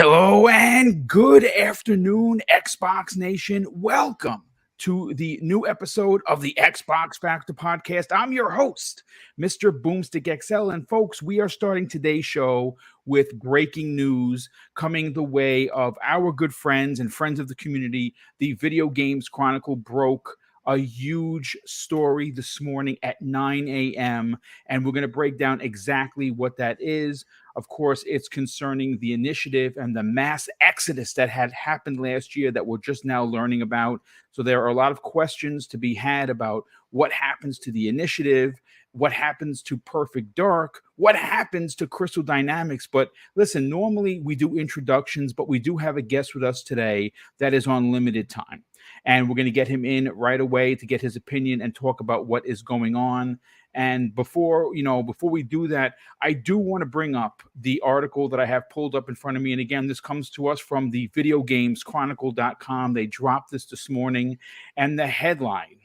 Hello and good afternoon, Xbox Nation. Welcome to the new episode of the Xbox Factor podcast. I'm your host, Mr. BoomStick XL. And folks, we are starting today's show with breaking news coming the way of our good friends and friends of the community. The Video Games Chronicle broke a huge story this morning at 9 a.m. And we're going to break down exactly what that is. Of course, it's concerning the initiative and the mass exodus that had happened last year that we're just now learning about. So there are a lot of questions to be had about what happens to the initiative, what happens to Perfect Dark, what happens to Crystal Dynamics. But listen, normally we do introductions, but we do have a guest with us today that is on limited time. And we're going to get him in right away to get his opinion and talk about what is going on. And before we do that, I do want to bring up the article that I have pulled up in front of me. And again, this comes to us from the videogameschronicle.com. They dropped this morning. And the headline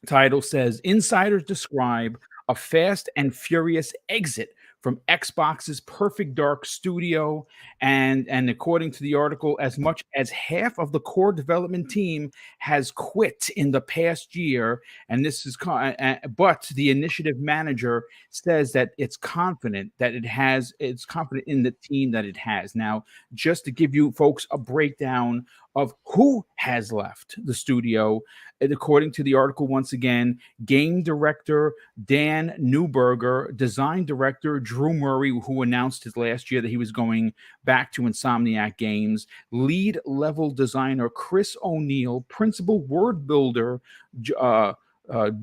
title says, "Insiders describe a fast and furious exit from Xbox's Perfect Dark studio." And according to the article, as much as half of the core development team has quit in the past year. And this is, but the initiative manager says that it's confident in the team that it has. Now, just to give you folks a breakdown of who has left the studio, according to the article, once again, game director Dan Newberger, design director Drew Murray, who announced his last year that he was going back to Insomniac Games, lead level designer Chris O'Neill, principal word builder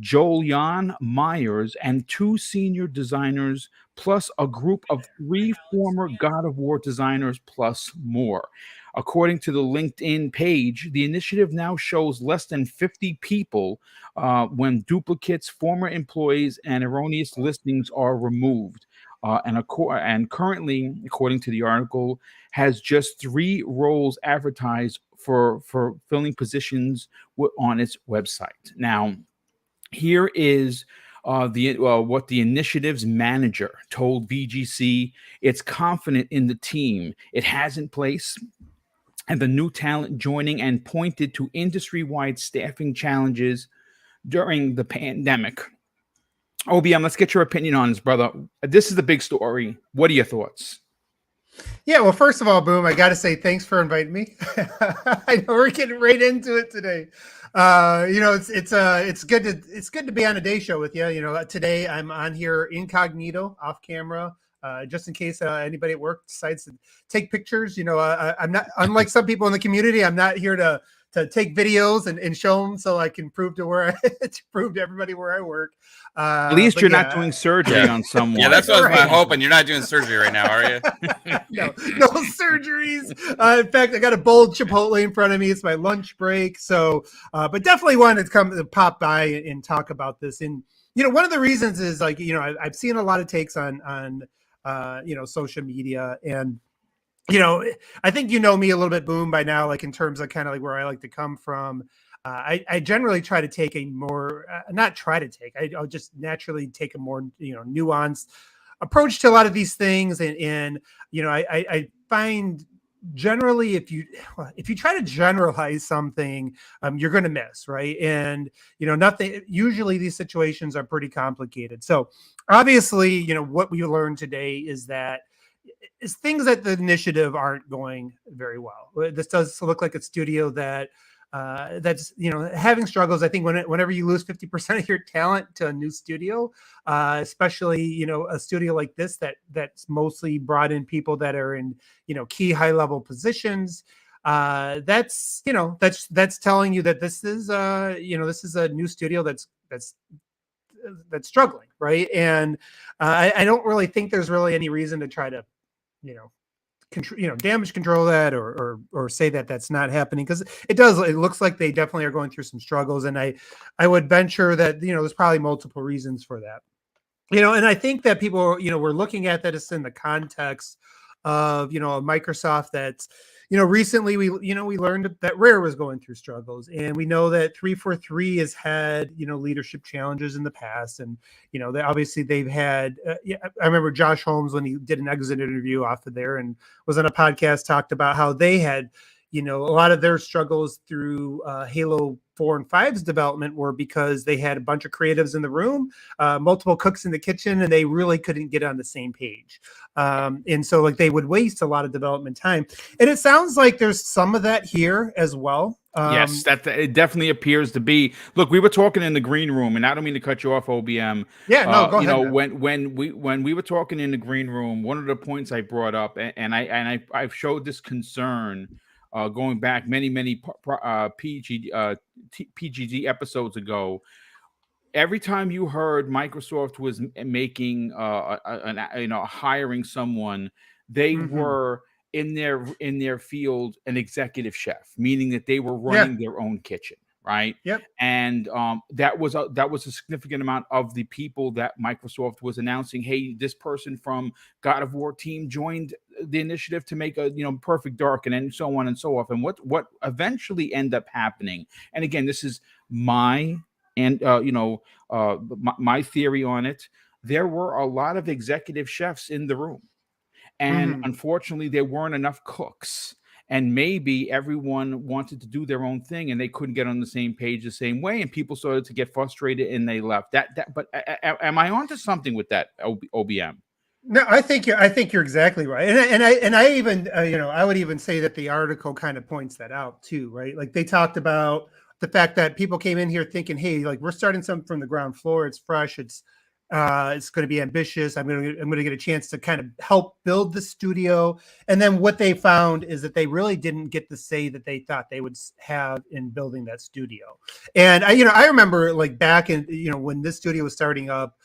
Jolian Myers, and 2 senior designers, plus a group of 3 former God of War designers, plus more. According to the LinkedIn page, the initiative now shows less than 50 people when duplicates, former employees, and erroneous listings are removed. And currently, according to the article, has just 3 roles advertised for filling positions on its website. Now, here is what the initiative's manager told VGC. It's confident in the team it has in place and the new talent joining, and pointed to industry-wide staffing challenges during the pandemic. OBM, let's get your opinion on this, brother. This is the big story. What are your thoughts? Yeah, well, first of all, Boom, I got to say thanks for inviting me. I know we're getting right into it today. It's good to be on a day show with you. Today I'm on here incognito, off camera, just in case anybody at work decides to take pictures. I'm not, unlike some people in the community, I'm not here to take videos and show them so I can prove to everybody where I work. At least you're not doing surgery on someone. Yeah, that's what I'm hoping. You're not doing surgery right now, are you? No surgeries. In fact, I got a bowl of Chipotle in front of me. It's my lunch break. So, but definitely wanted to come to pop by and talk about this. And, one of the reasons is I've seen a lot of takes on social media, and I think me a little bit, Boom, by now, like in terms of kind of like where I like to come from. I generally try to take a more, I'll just naturally take a more, nuanced approach to a lot of these things. And I find generally if you try to generalize something, you're going to miss, right? And, usually these situations are pretty complicated. So obviously, what we learned today is things that the initiative aren't going very well. This does look like a studio that's having struggles. I think whenever you lose 50% of your talent to a new studio, especially a studio like this that's mostly brought in people that are in key high level positions, that's telling you that this is a new studio that's struggling, right? And I don't really think there's really any reason to try to damage control that or say that that's not happening, because it looks like they definitely are going through some struggles. And I would venture that, there's probably multiple reasons for that, and I think that people, we're looking at that as in the context of, Microsoft that's, recently we learned that Rare was going through struggles, and we know that 343 has had, leadership challenges in the past. And, they've had, I remember Josh Holmes, when he did an exit interview off of there and was on a podcast, talked about how they had, a lot of their struggles through Halo 4 and 5's development were because they had a bunch of creatives in the room, multiple cooks in the kitchen, and they really couldn't get on the same page. And so they would waste a lot of development time. And it sounds like there's some of that here as well. Yes, it definitely appears to be. Look, we were talking in the green room, and I don't mean to cut you off, OBM. Yeah, no, go ahead. When we were talking in the green room, one of the points I brought up, and I've showed this concern going back many PGD episodes ago. Every time you heard Microsoft was making hiring someone, they were in their field an executive chef, meaning that they were running their own kitchen, right? Yep. And that was a significant amount of the people that Microsoft was announcing. Hey, this person from God of War team joined the initiative to make a Perfect Dark, and then so on and so forth. And what eventually ended up happening, and again, this is my theory on it. There were a lot of executive chefs in the room, and unfortunately there weren't enough cooks, and maybe everyone wanted to do their own thing and they couldn't get on the same page the same way, and people started to get frustrated and they left. But am I onto something with that, OBM? No, I think you're exactly right, and I even I would even say that the article kind of points that out too, right? Like they talked about the fact that people came in here thinking, hey, we're starting something from the ground floor. It's fresh. It's going to be ambitious. I'm going to get a chance to kind of help build the studio. And then what they found is that they really didn't get the say that they thought they would have in building that studio. And I remember back in, when this studio was starting up,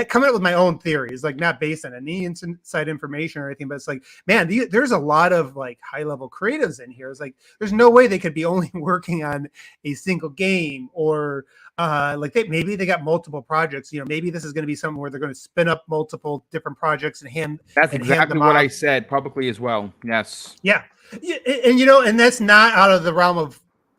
coming up with my own theories, not based on any inside information or anything, but it's man, there's a lot of high level creatives in here. It's there's no way they could be only working on a single game, or maybe they got multiple projects. Maybe this is going to be something where they're going to spin up multiple different projects and hand. That's exactly what I said publicly as well. Yes. Yeah, and that's not out of the realm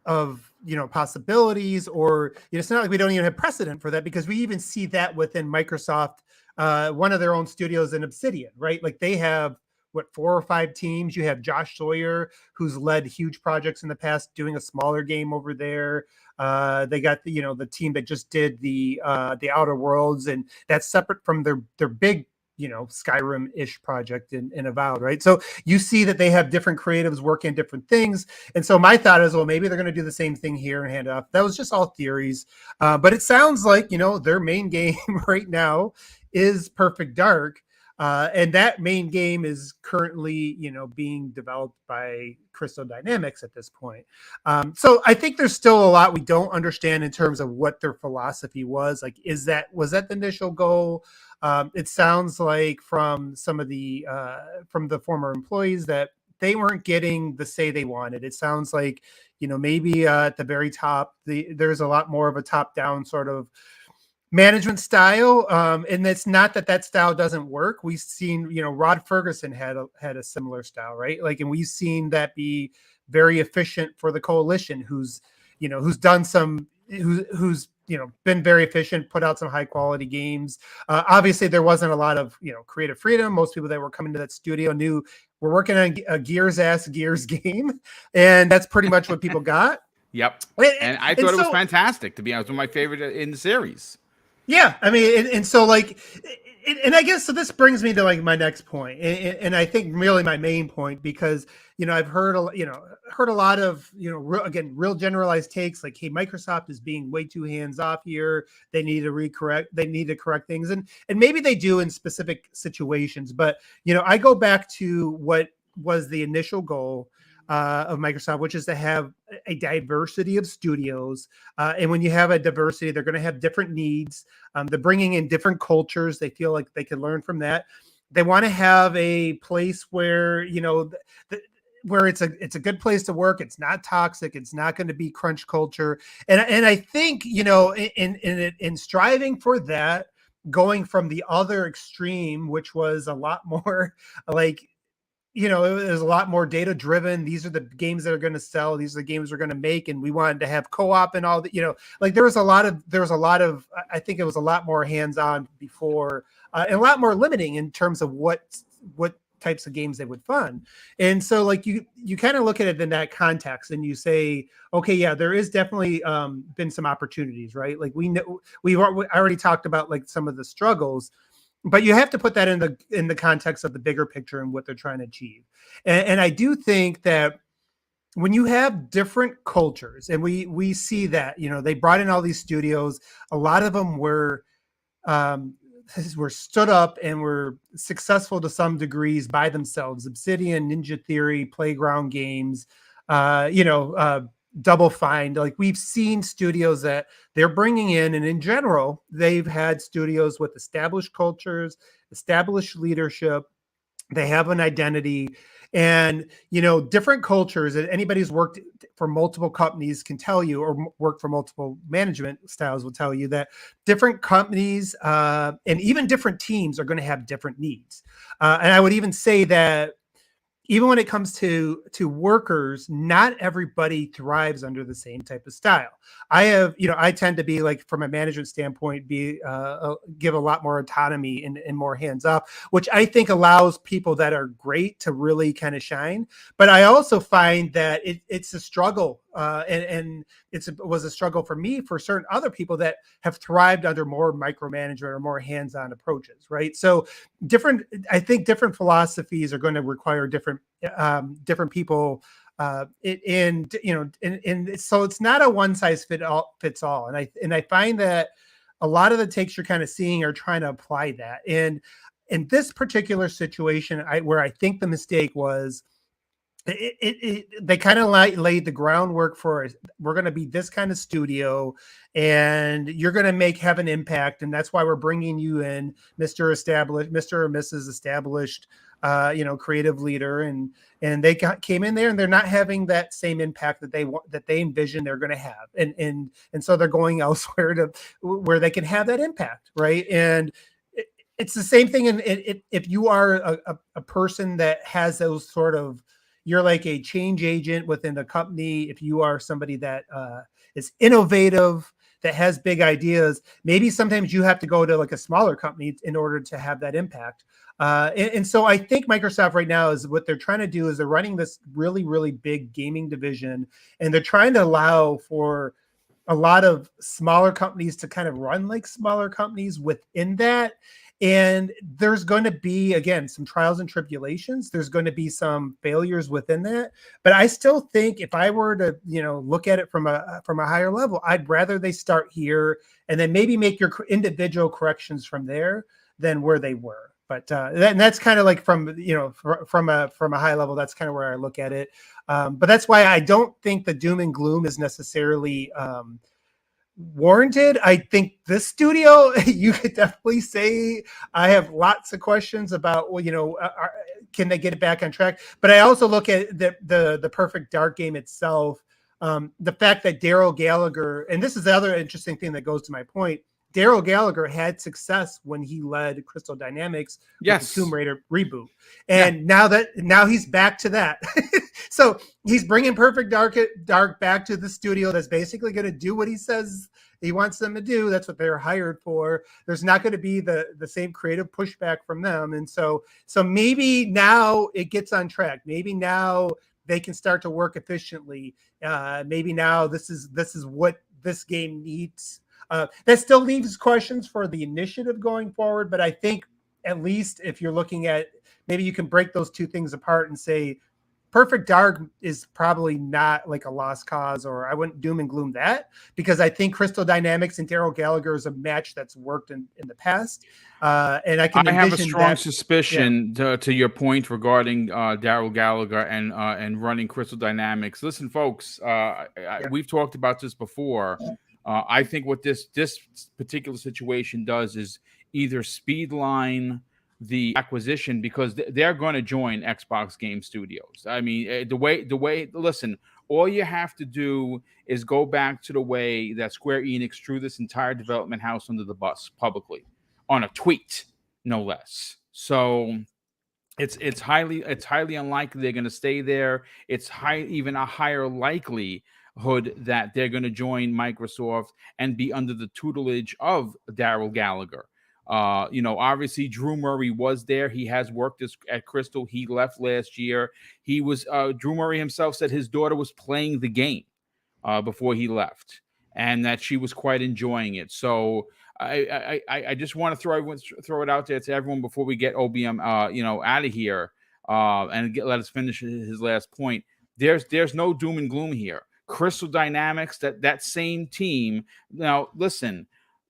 of possibilities, or it's not like we don't even have precedent for that, because we even see that within Microsoft, one of their own studios in Obsidian, right? They have 4 or 5 teams. You have Josh Sawyer, who's led huge projects in the past, doing a smaller game over there. They got the team that just did the Outer Worlds, and that's separate from their big Skyrim-ish project in Avowed, right? So you see that they have different creatives working different things. And so my thought is, well, maybe they're going to do the same thing here and hand it off. That was just all theories. But it sounds like, their main game right now is Perfect Dark. And that main game is currently, being developed by Crystal Dynamics at this point. So I think there's still a lot we don't understand in terms of what their philosophy was. Was that the initial goal? It sounds like from some of the former employees that they weren't getting the say they wanted. It sounds like, maybe at the very top, there's a lot more of a top-down sort of management style, and it's not that style doesn't work. We've seen, Rod Ferguson had a similar style, right? And we've seen that be very efficient for the coalition, who's done some, who's been very efficient, put out some high quality games. Obviously there wasn't a lot of creative freedom. Most people that were coming to that studio knew we're working on a Gears game, and that's pretty much what people got. Yep. And I thought it was fantastic, to be honest. One of my favorite in the series. Yeah, I mean, and so and I guess so. This brings me to my next point, and I think really my main point, because I've heard a lot of real generalized takes, hey, Microsoft is being way too hands off here. They need to correct things, and maybe they do in specific situations. But I go back to what was the initial goal of Microsoft, which is to have a diversity of studios. And when you have a diversity, they're going to have different needs. They're bringing in different cultures. They feel like they can learn from that. They want to have a place where, where it's a good place to work. It's not toxic. It's not going to be crunch culture. And I think, in striving for that, going from the other extreme, which was a lot more it was a lot more data driven. These are the games that are going to sell. These are the games we're going to make. And we wanted to have co-op and all that, like there was a lot of, I think it was a lot more hands-on before, and a lot more limiting in terms of what types of games they would fund. And so like you kind of look at it in that context and you say, okay, yeah, there is definitely been some opportunities, right? Like we already talked about like some of the struggles, but you have to put that in the context of the bigger picture and what they're trying to achieve. And I do think that when you have different cultures, and we see that, they brought in all these studios, a lot of them were stood up and were successful to some degrees by themselves. Obsidian, Ninja Theory, Playground Games, Double Fine. Like we've seen studios that they're bringing in, and in general, they've had studios with established cultures, established leadership. They have an identity, and different cultures. And anybody who's worked for multiple companies can tell you, or worked for multiple management styles will tell you that different companies and even different teams are going to have different needs. And I would even say that even when it comes to workers, not everybody thrives under the same type of style. I tend to be like, from a management standpoint, give a lot more autonomy and more hands off, which I think allows people that are great to really kind of shine. But I also find that it's a struggle, and it was a struggle for me, for certain other people that have thrived under more micromanagement or more hands-on approaches, right? So I think different philosophies are going to require different people, and so it's not a one size fits all. And I find that a lot of the takes you're kind of seeing are trying to apply that. And in this particular situation, where I think the mistake was, they kind of laid the groundwork for, we're going to be this kind of studio and you're going to have an impact. And that's why we're bringing you in, Mr. or Mrs. Established, creative leader. And they came in there and they're not having that same impact that they envision they're going to have. And so they're going elsewhere to where they can have that impact. Right. And it's the same thing. And if you are a person that has those sort of, you're like a change agent within the company. If you are somebody that is innovative, that has big ideas, maybe sometimes you have to go to like a smaller company in order to have that impact. And so I think Microsoft right now is what they're trying to do is they're running this really, really big gaming division, and they're trying to allow for a lot of smaller companies to kind of run like smaller companies within that. And there's going to be, again, some trials and tribulations. There's going to be some failures within that. But I still think if I were to, look at it from a higher level, I'd rather they start here and then maybe make your individual corrections from there than where they were. But that's kind of like from a high level, that's kind of where I look at it. But that's why I don't think the doom and gloom is necessarily warranted. I think this studio, you could definitely say, I have lots of questions about, can they get it back on track? But I also look at the Perfect Dark game itself. The fact that Daryl Gallagher, and this is the other interesting thing that goes to my point, Daryl Gallagher had success when he led Crystal Dynamics with the Tomb Raider reboot. And now he's back to that. So he's bringing Perfect Dark back to the studio that's basically going to do what he says he wants them to do. That's what they're hired for. There's not going to be the same creative pushback from them. And so maybe now it gets on track. Maybe now they can start to work efficiently. Maybe now this is what this game needs. That still leaves questions for the initiative going forward, but I think at least if you're looking at, maybe you can break those two things apart and say Perfect Dark is probably not like a lost cause, or I wouldn't doom and gloom that, because I think Crystal Dynamics and Daryl Gallagher is a match that's worked in the past. And I have a strong suspicion to your point regarding Daryl Gallagher and running Crystal Dynamics. Listen, folks, we've talked about this before. I think what this particular situation does is either speedline the acquisition, because they're going to join Xbox Game Studios. I mean, the way, listen, all you have to do is go back to the way that Square Enix threw this entire development house under the bus publicly on a tweet, no less. So it's highly unlikely they're going to stay there. It's even a higher likelihood that they're going to join Microsoft and be under the tutelage of Daryl Gallagher. Obviously Drew Murray was there. He has worked at Crystal. He left last year. He was Drew Murray himself said his daughter was playing the game before he left, and that she was quite enjoying it. So I just want to throw it out there to everyone before we get OBM out of here and let us finish his last point. There's no doom and gloom here. Crystal Dynamics, that same team. Now listen,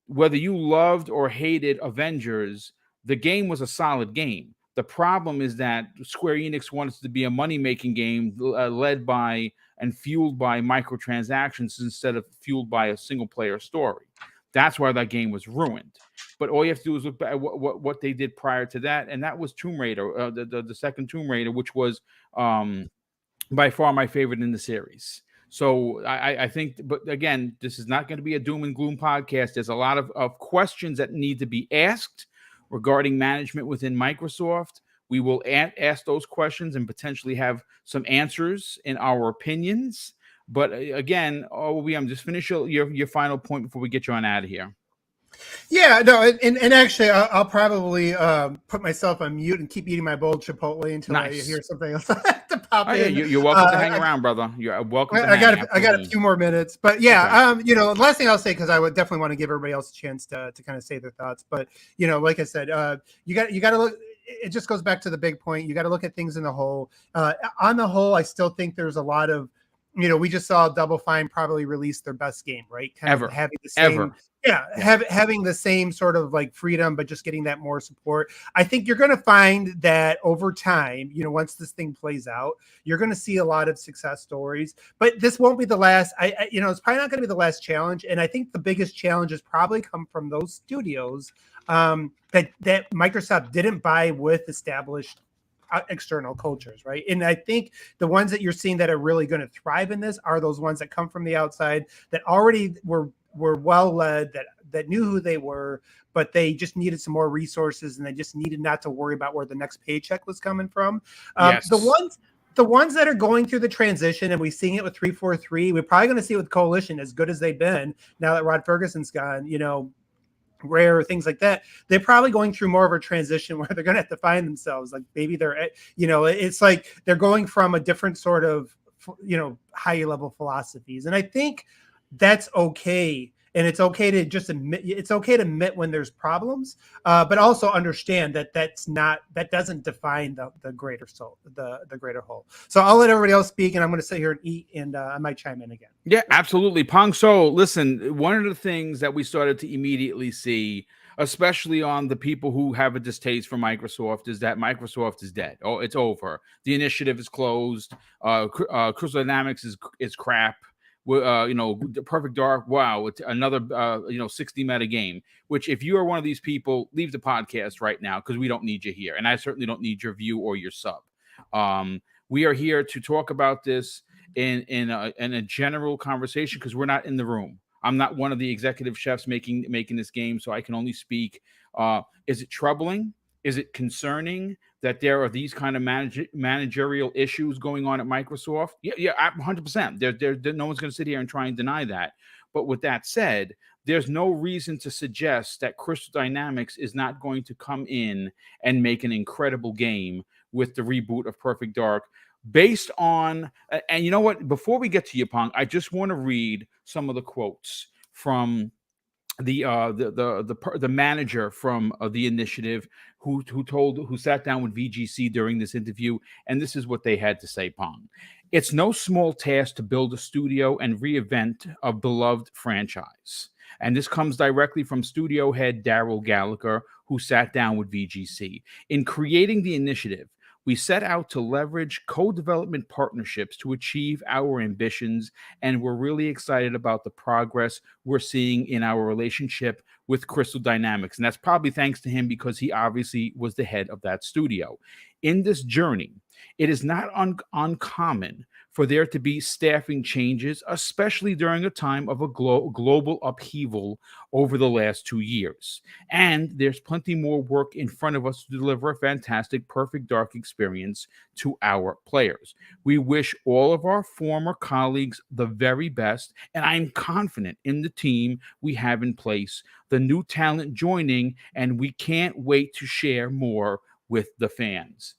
whether you loved or hated Avengers, the game was a solid game. The problem is that Square Enix wanted it to be a money-making game led by and fueled by microtransactions instead of fueled by a single-player story. That's why that game was ruined. But all you have to do is look back at what they did prior to that, and that was Tomb Raider, the second Tomb Raider, which was by far my favorite in the series. So I think, but again, this is not going to be a doom and gloom podcast. There's a lot of questions that need to be asked regarding management within Microsoft. We will ask those questions and potentially have some answers in our opinions. But again, OBM, just finish your final point before we get you on out of here. Yeah, no, and actually, I'll probably put myself on mute and keep eating my bold Chipotle until I hear something else to pop in. Yeah, you're welcome to hang around, brother. You're welcome. I got a few more minutes, but yeah, okay. The last thing I'll say, because I would definitely want to give everybody else a chance to kind of say their thoughts. But like I said, you got to look. It just goes back to the big point. You got to look at things in the whole. On the whole, I still think there's a lot of. We just saw Double Fine probably release their best game, right? Kind of having the same, having the same sort of like freedom, but just getting that more support. I think you're going to find that over time, once this thing plays out, you're going to see a lot of success stories. But this won't be the last. It's probably not going to be the last challenge. And I think the biggest challenges probably come from those studios that Microsoft didn't buy with established external cultures, right? And I think the ones that you're seeing that are really going to thrive in this are those ones that come from the outside, that already were well led, that knew who they were, but they just needed some more resources, and they just needed not to worry about where the next paycheck was coming from. Yes. The ones that are going through the transition, and we're seeing it with 343, we're probably going to see it with Coalition, as good as they've been now that Rod Ferguson's gone, Rare, things like that, they're probably going through more of a transition where they're going to have to find themselves. Like maybe they're, it's like they're going from a different sort of, high level philosophies. And I think that's okay. And it's okay to just admit when there's problems, but also understand that that doesn't define the greater soul, the greater whole. So I'll let everybody else speak, and I'm going to sit here and eat, and I might chime in again. Yeah, absolutely. Pong So, listen, one of the things that we started to immediately see, especially on the people who have a distaste for Microsoft, is that Microsoft is dead. Oh, it's over. The initiative is closed. Crystal Dynamics is crap. Perfect Dark. Wow, it's another 60 meta game. Which, if you are one of these people, leave the podcast right now, because we don't need you here, and I certainly don't need your view or your sub. We are here to talk about this in a general conversation, because we're not in the room. I'm not one of the executive chefs making this game, so I can only speak. Is it troubling? Is it concerning that there are these kind of managerial issues going on at Microsoft? Yeah, 100%. No one's going to sit here and try and deny that. But with that said, there's no reason to suggest that Crystal Dynamics is not going to come in and make an incredible game with the reboot of Perfect Dark, based on, and you know what? Before we get to you, Pong, I just want to read some of the quotes from the manager from the initiative who sat down with VGC during this interview, and this is what they had to say. Pong: "It's no small task to build a studio and reinvent a beloved franchise." And this comes directly from studio head Daryl Gallagher, who sat down with VGC. "In creating the initiative, we set out to leverage co-development partnerships to achieve our ambitions, and we're really excited about the progress we're seeing in our relationship with Crystal Dynamics." And that's probably thanks to him, because he obviously was the head of that studio. "In this journey, it is not uncommon for there to be staffing changes, especially during a time of a global upheaval over the last 2 years. And there's plenty more work in front of us to deliver a fantastic Perfect Dark experience to our players. We wish all of our former colleagues the very best, and I'm confident in the team we have in place, the new talent joining, and we can't wait to share more with the fans.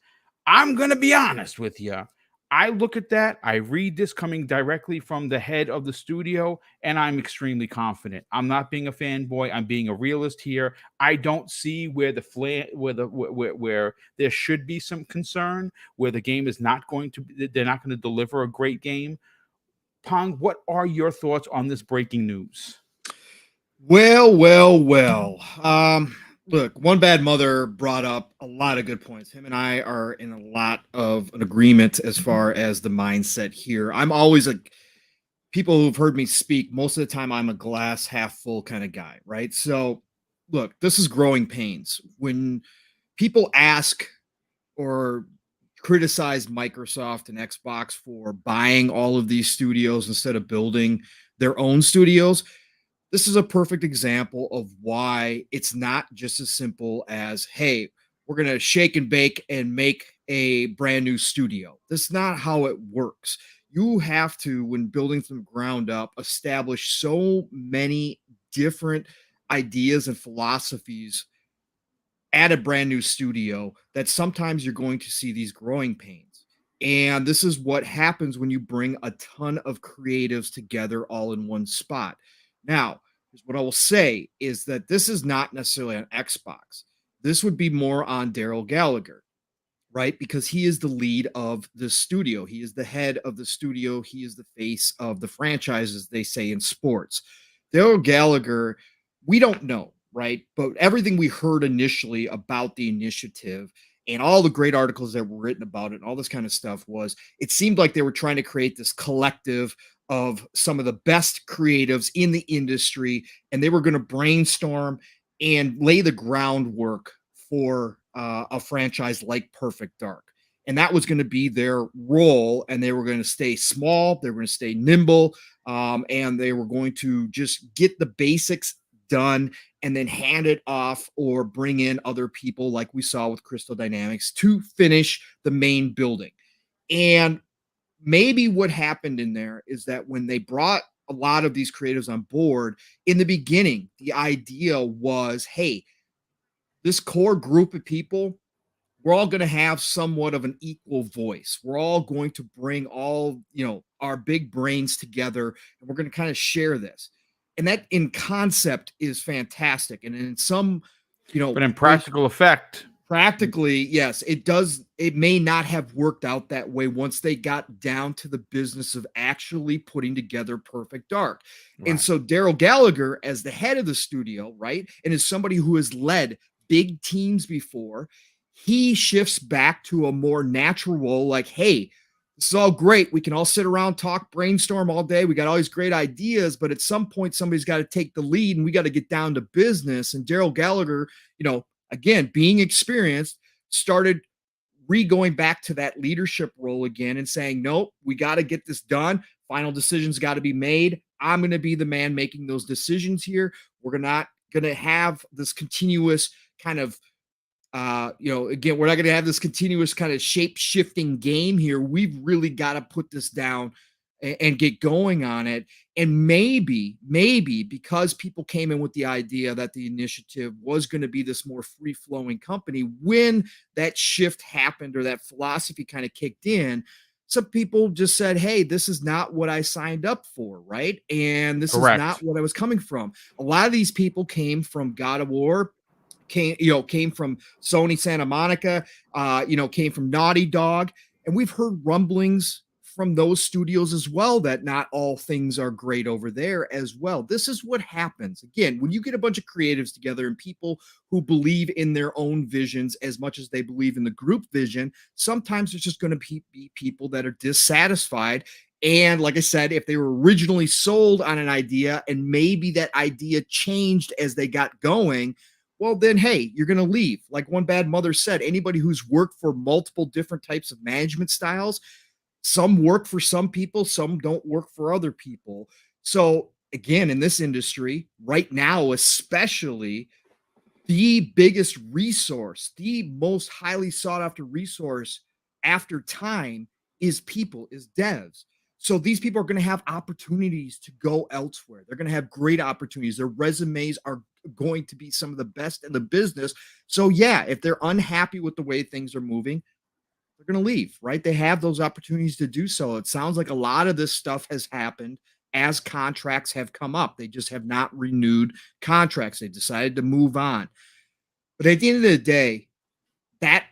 I'm going to be honest with you. I look at that, I read this coming directly from the head of the studio, and I'm extremely confident. I'm not being a fanboy, I'm being a realist here. I don't see where where there should be some concern, where the game is not going to they're not going to deliver a great game. Pong, what are your thoughts on this breaking news? Well. Look, One Bad Mother brought up a lot of good points. Him and I are in a lot of an agreement as far as the mindset here. I'm always people who've heard me speak, most of the time I'm a glass half full kind of guy, right? So, look, this is growing pains. When people ask or criticize Microsoft and Xbox for buying all of these studios instead of building their own studios, this is a perfect example of why it's not just as simple as, hey, we're going to shake and bake and make a brand new studio. That's not how it works. You have to, when building from the ground up, establish so many different ideas and philosophies at a brand new studio that sometimes you're going to see these growing pains. And this is what happens when you bring a ton of creatives together all in one spot. Now, what I will say is that this is not necessarily on Xbox. This would be more on Daryl Gallagher, right? Because he is the lead of the studio. He is the head of the studio. He is the face of the franchise, as they say in sports. Daryl Gallagher, we don't know, right? But everything we heard initially about the initiative and all the great articles that were written about it and all this kind of stuff was, it seemed like they were trying to create this collective of some of the best creatives in the industry, and they were going to brainstorm and lay the groundwork for a franchise like Perfect Dark. And that was going to be their role, and they were going to stay small, they were going to stay nimble, and they were going to just get the basics done and then hand it off or bring in other people like we saw with Crystal Dynamics to finish the main building. And maybe what happened in there is that when they brought a lot of these creatives on board in the beginning, the idea was, hey, this core group of people, we're all going to have somewhat of an equal voice. We're all going to bring all, our big brains together, and we're going to kind of share this. And that in concept is fantastic. And in some, but in practical effect, practically, yes, it does. It may not have worked out that way once they got down to the business of actually putting together Perfect Dark. Right. And so Daryl Gallagher, as the head of the studio, right, and as somebody who has led big teams before, he shifts back to a more natural role, like, hey, this is all great. We can all sit around, talk, brainstorm all day. We got all these great ideas, but at some point, somebody's got to take the lead, and we got to get down to business. And Daryl Gallagher, again, being experienced, started going back to that leadership role again and saying, nope, we got to get this done. Final decisions got to be made. I'm going to be the man making those decisions here. We're not going to have this continuous kind of, again, we're not going to have this continuous kind of shape-shifting game here. We've really got to put this down and get going on it. And maybe because people came in with the idea that the initiative was going to be this more free-flowing company, when that shift happened or that philosophy kind of kicked in, some people just said, hey, this is not what I signed up for, right? And this Correct. is not what I was coming from. A lot of these people came from God of War, came from Sony Santa Monica, came from Naughty Dog. And we've heard rumblings from those studios as well that not all things are great over there as well. This is what happens. Again, when you get a bunch of creatives together and people who believe in their own visions as much as they believe in the group vision, sometimes there's just going to be people that are dissatisfied. And like I said, if they were originally sold on an idea and maybe that idea changed as they got going, well, then, hey, you're going to leave. Like One Bad Mother said, anybody who's worked for multiple different types of management styles, Some work for some people, some don't work for other people. So again, in this industry right now, especially, the biggest resource, the most highly sought after resource after time is people, is devs. So these people are going to have opportunities to go elsewhere. They're going to have great opportunities. Their resumes are going to be some of the best in the business. So yeah, if they're unhappy with the way things are moving, they're going to leave, right? They have those opportunities to do so. It sounds like a lot of this stuff has happened as contracts have come up. They just have not renewed contracts. They decided to move on. But at the end of the day, that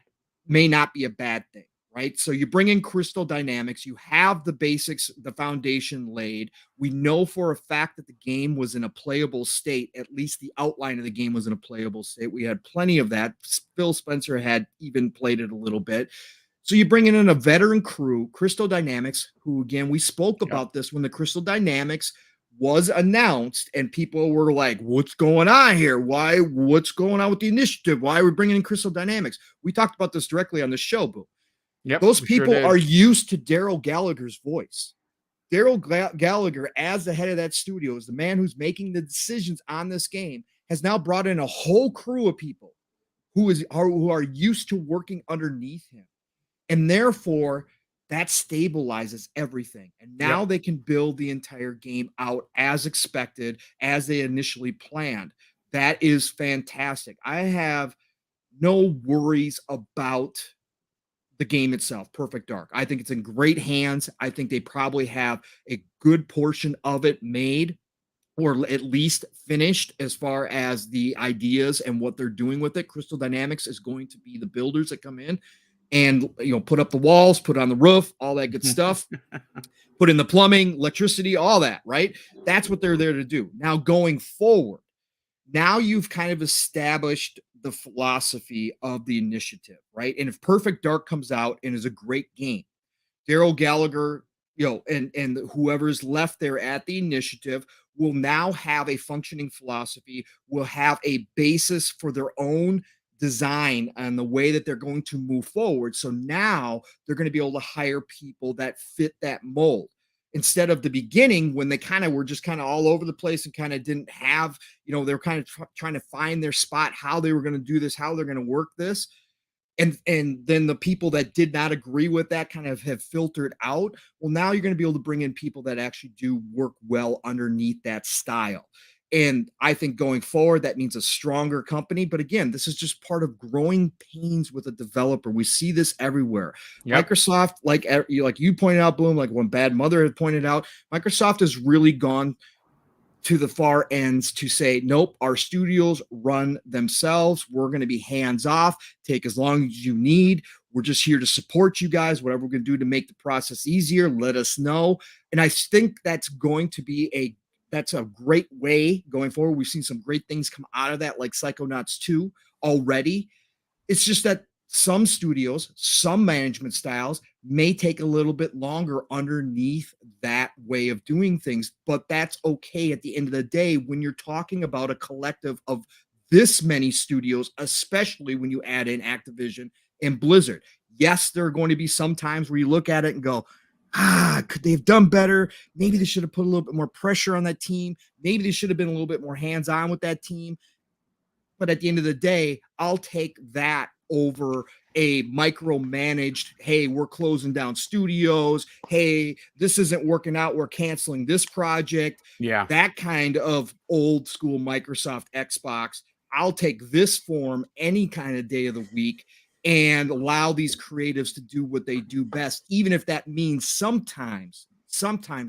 may not be a bad thing, right? So you bring in Crystal Dynamics, you have the basics, the foundation laid. We know for a fact that the game was in a playable state. At least the outline of the game was in a playable state. We had plenty of that. Phil Spencer had even played it a little bit. So you bring in a veteran crew, Crystal Dynamics, who, again, we spoke about this when the Crystal Dynamics was announced and people were like, what's going on here? What's going on with the initiative? Why are we bringing in Crystal Dynamics? We talked about this directly on the show, Boom. Yep, those people are used to Daryl Gallagher's voice. Daryl Gallagher, as the head of that studio, is the man who's making the decisions on this game, has now brought in a whole crew of people who are used to working underneath him. And therefore, that stabilizes everything. And now they can build the entire game out as expected, as they initially planned. That is fantastic. I have no worries about the game itself, Perfect Dark. I think it's in great hands. I think they probably have a good portion of it made, or at least finished, as far as the ideas and what they're doing with it. Crystal Dynamics is going to be the builders that come in and, you know, put up the walls, put on the roof, all that good stuff, put in the plumbing, electricity, all that, right? That's what they're there to do. Now, going forward, now you've kind of established the philosophy of the initiative, right? And if Perfect Dark comes out and is a great game, Daryl Gallagher, you know, and whoever's left there at the initiative will now have a functioning philosophy, will have a basis for their own design and the way that they're going to move forward. So now they're going to be able to hire people that fit that mold, instead of the beginning when they kind of were just kind of all over the place and kind of didn't have, you know, they're kind of trying to find their spot, how they were going to do this, how they're going to work this. And then the people that did not agree with that kind of have filtered out. Well, now you're going to be able to bring in people that actually do work well underneath that style. And I think going forward, that means a stronger company. But again, this is just part of growing pains with a developer. We see this everywhere. Microsoft, like you pointed out, Boom, like when Bad Mother had pointed out, Microsoft has really gone to the far ends to say, nope, our studios run themselves. We're going to be hands off. Take as long as you need. We're just here to support you guys. Whatever we're going to do to make the process easier, let us know. And I think that's going to be that's a great way going forward. We've seen some great things come out of that, like Psychonauts 2 already. It's just that some studios, some management styles may take a little bit longer underneath that way of doing things, but that's okay at the end of the day when you're talking about a collective of this many studios, especially when you add in Activision and Blizzard. Yes, there are going to be some times where you look at it and go, could they have done better? Maybe they should have put a little bit more pressure on that team. Maybe they should have been a little bit more hands-on with that team. But at the end of the day, I'll take that over a micromanaged, hey, we're closing down studios. Hey, this isn't working out. We're canceling this project. Yeah. That kind of old school Microsoft Xbox. I'll take this form any kind of day of the week and allow these creatives to do what they do best, even if that means sometimes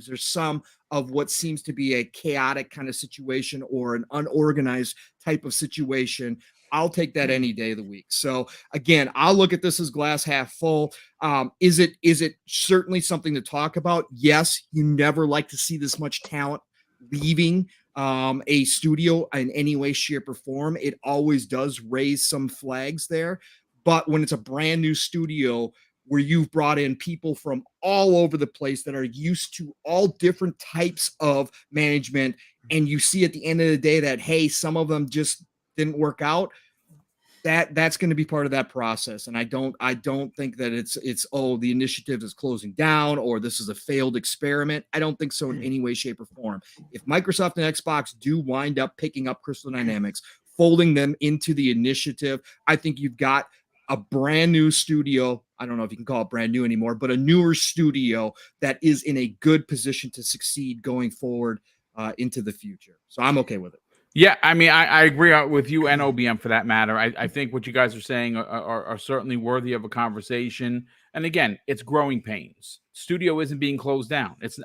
there's some of what seems to be a chaotic kind of situation or an unorganized type of situation. I'll take that any day of the week. So again, I'll look at this as glass half full. Is it certainly something to talk about? Yes, you never like to see this much talent leaving a studio in any way, shape, or form. It always does raise some flags there. But when it's a brand new studio where you've brought in people from all over the place that are used to all different types of management, and you see at the end of the day that, hey, some of them just didn't work out, that's going to be part of that process. And I don't think that it's the initiative is closing down or this is a failed experiment. I don't think so in any way, shape, or form. If Microsoft and Xbox do wind up picking up Crystal Dynamics, folding them into the initiative, I think you've got a brand new studio. I don't know if you can call it brand new anymore, but a newer studio that is in a good position to succeed going forward into the future. So I'm okay with it. Yeah, I mean, I agree with you and OBM for that matter. I think what you guys are saying are certainly worthy of a conversation. And again, it's growing pains. Studio isn't being closed down. It's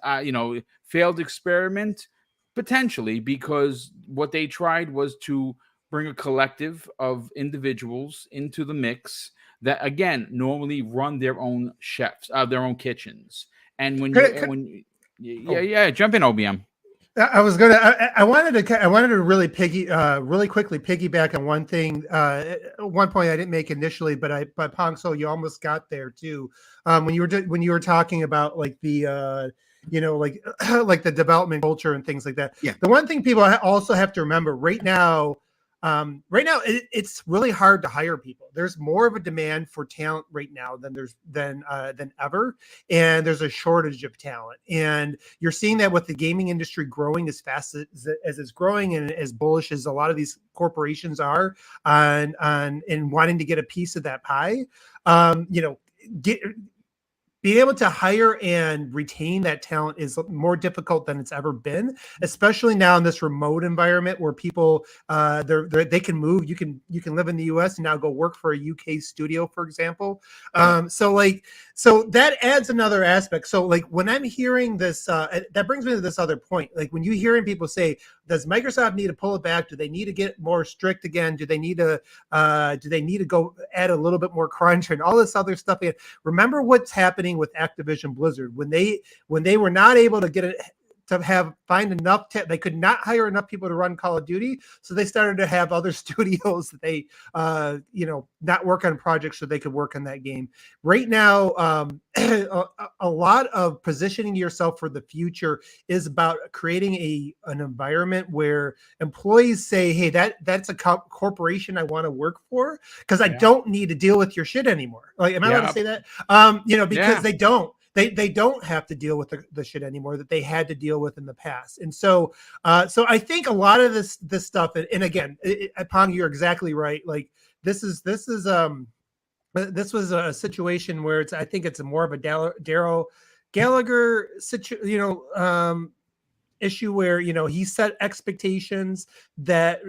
failed experiment potentially because what they tried was to bring a collective of individuals into the mix that again normally run their own chefs, their own kitchens. And jump in, OBM. I was gonna. I wanted to really really quickly piggyback on one thing. One point I didn't make initially, but Pongso, you almost got there too. When you were talking about like the like the development culture and things like that. Yeah. The one thing people also have to remember right now. It's really hard to hire people. There's more of a demand for talent right now than ever, and there's a shortage of talent. And you're seeing that with the gaming industry growing as fast as it's growing, and as bullish as a lot of these corporations are on wanting to get a piece of that pie. Being able to hire and retain that talent is more difficult than it's ever been, especially now in this remote environment where people they can move. You can live in the U.S. and now go work for a UK studio, for example. So that adds another aspect. So like when I'm hearing this, that brings me to this other point. Like when you hearing people say, does Microsoft need to pull it back? Do they need to get more strict again? Do they need to go add a little bit more crunch and all this other stuff? Remember what's happening with Activision Blizzard when they were not able to get it find enough they could not hire enough people to run Call of Duty, so they started to have other studios that they not work on projects so they could work on that game. Right now, a lot of positioning yourself for the future is about creating an environment where employees say, hey, that's a corporation I want to work for because I don't need to deal with your shit anymore. Like, am I allowed to say that? Because they don't. They don't have to deal with the shit anymore that they had to deal with in the past. And so I think a lot of this stuff, and again, Pong, you're exactly right. Like this was a situation where I think it's more of a Daryl Gallagher issue where he set expectations that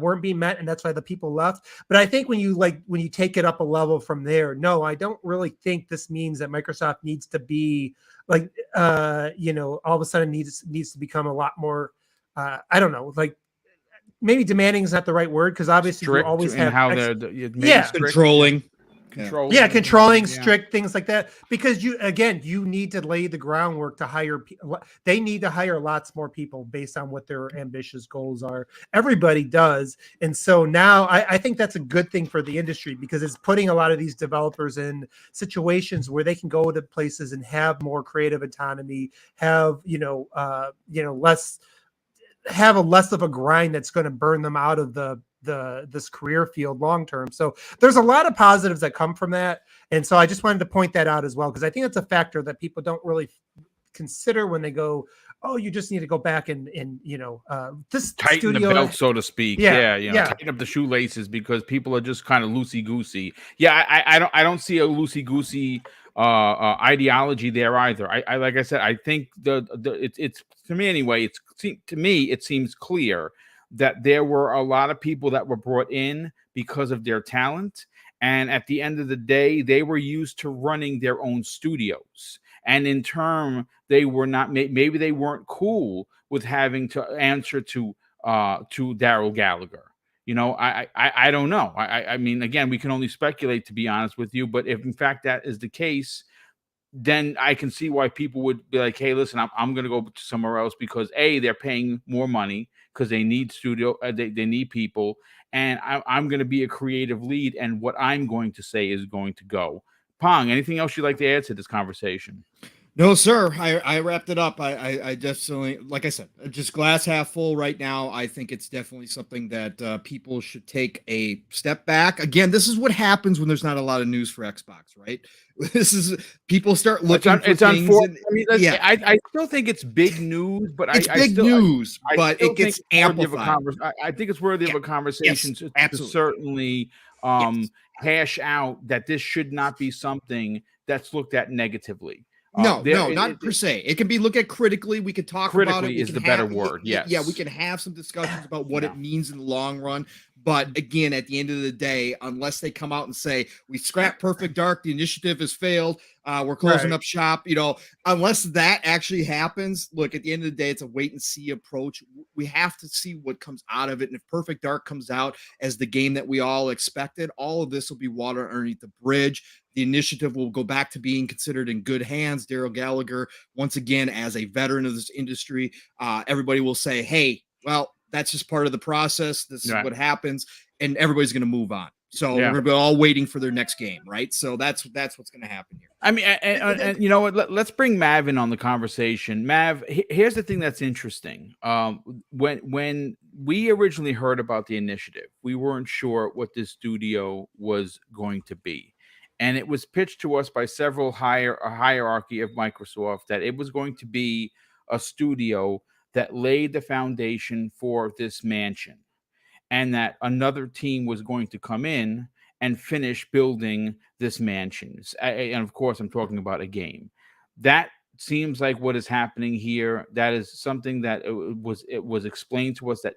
weren't being met, and that's why the people left. But I think when you take it up a level from there, no, I don't really think this means that Microsoft needs to be like all of a sudden needs to become a lot more I don't know, like maybe demanding is not the right word, because obviously strict you always have controlling. Controlling, strict, things like that, because you need to lay the groundwork to hire. They need to hire lots more people based on what their ambitious goals are. Everybody does. And so now I think that's a good thing for the industry, because it's putting a lot of these developers in situations where they can go to places and have more creative autonomy, have less of a grind that's going to burn them out of this career field long term. So there's a lot of positives that come from that, and so I just wanted to point that out as well, because I think it's a factor that people don't really consider when they go, oh, you just need to go back and this tighten studio, the belt, so to speak. Tighten up the shoelaces, because people are just kind of loosey goosey. I don't see a loosey goosey ideology there either. I like I said, I think it's to me anyway. It seems clear that there were a lot of people that were brought in because of their talent, and at the end of the day, they were used to running their own studios. And in turn, they were not. Maybe they weren't cool with having to answer to Daryl Gallagher. I don't know. I mean, again, we can only speculate, to be honest with you. But if in fact that is the case, then I can see why people would be like, hey, listen, I'm going to go somewhere else, because A, they're paying more money because they need studio, they need people, and I'm going to be a creative lead, and what I'm going to say is going to go. Pong, anything else you'd like to add to this conversation? No, sir. I wrapped it up. I definitely, like I said, just glass half full right now. I think it's definitely something that people should take a step back. Again, this is what happens when there's not a lot of news for Xbox, right? This is people start looking for It's things. unfortunate. And, I mean, yeah, I still think it's big news, but it's big news, I but still it think gets it's worthy of a amplified. I think it's worthy of Yeah. a conversation Yes. to Absolutely. certainly Yes. hash out that this should not be something that's looked at negatively. No, There, no, not per se. It can be looked at critically. We could talk about it. critically We is can the better have, word. yeah, we Yes. can have some discussions about what Yeah. it means in the long run. But again, at the end of the day, unless they come out and say we scrapped Perfect Dark, the initiative has failed, we're closing Right. up shop. Unless that actually happens, look, at the end of the day, it's a wait and see approach. We have to see what comes out of it. And if Perfect Dark comes out as the game that we all expected, all of this will be water underneath the bridge. The initiative will go back to being considered in good hands. Daryl Gallagher, once again, as a veteran of this industry, everybody will say, hey, well, that's just part of the process. This is Right. what happens. And everybody's going to move on. So Yeah. we're going to be all waiting for their next game, right? So that's what's going to happen here. I mean, and you know what? Let's bring Mav in on the conversation. Mav, here's the thing that's interesting. When we originally heard about the initiative, we weren't sure what this studio was going to be, and it was pitched to us by several hierarchy of Microsoft that it was going to be a studio that laid the foundation for this mansion, and that another team was going to come in and finish building this mansion. And of course, I'm talking about a game. That seems like what is happening here. That is something that it was explained to us that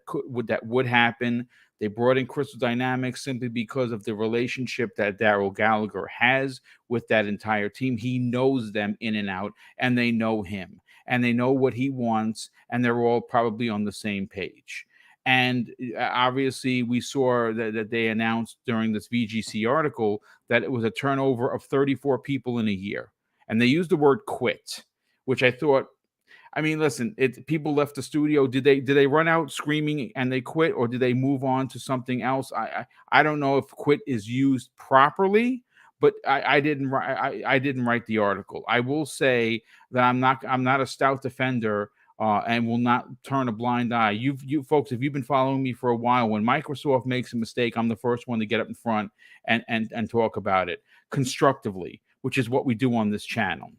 would happen. They brought in Crystal Dynamics simply because of the relationship that Daryl Gallagher has with that entire team. He knows them in and out, and they know him, and they know what he wants, and they're all probably on the same page. And obviously, we saw that they announced during this VGC article that it was a turnover of 34 people in a year. And they used the word quit, which I thought, I mean, listen, people left the studio. Did they run out screaming and they quit, or did they move on to something else? I don't know if quit is used properly, but I didn't write the article. I will say that I'm not a stout defender, and will not turn a blind eye. You folks, if you've been following me for a while, when Microsoft makes a mistake, I'm the first one to get up in front and talk about it constructively, which is what we do on this channel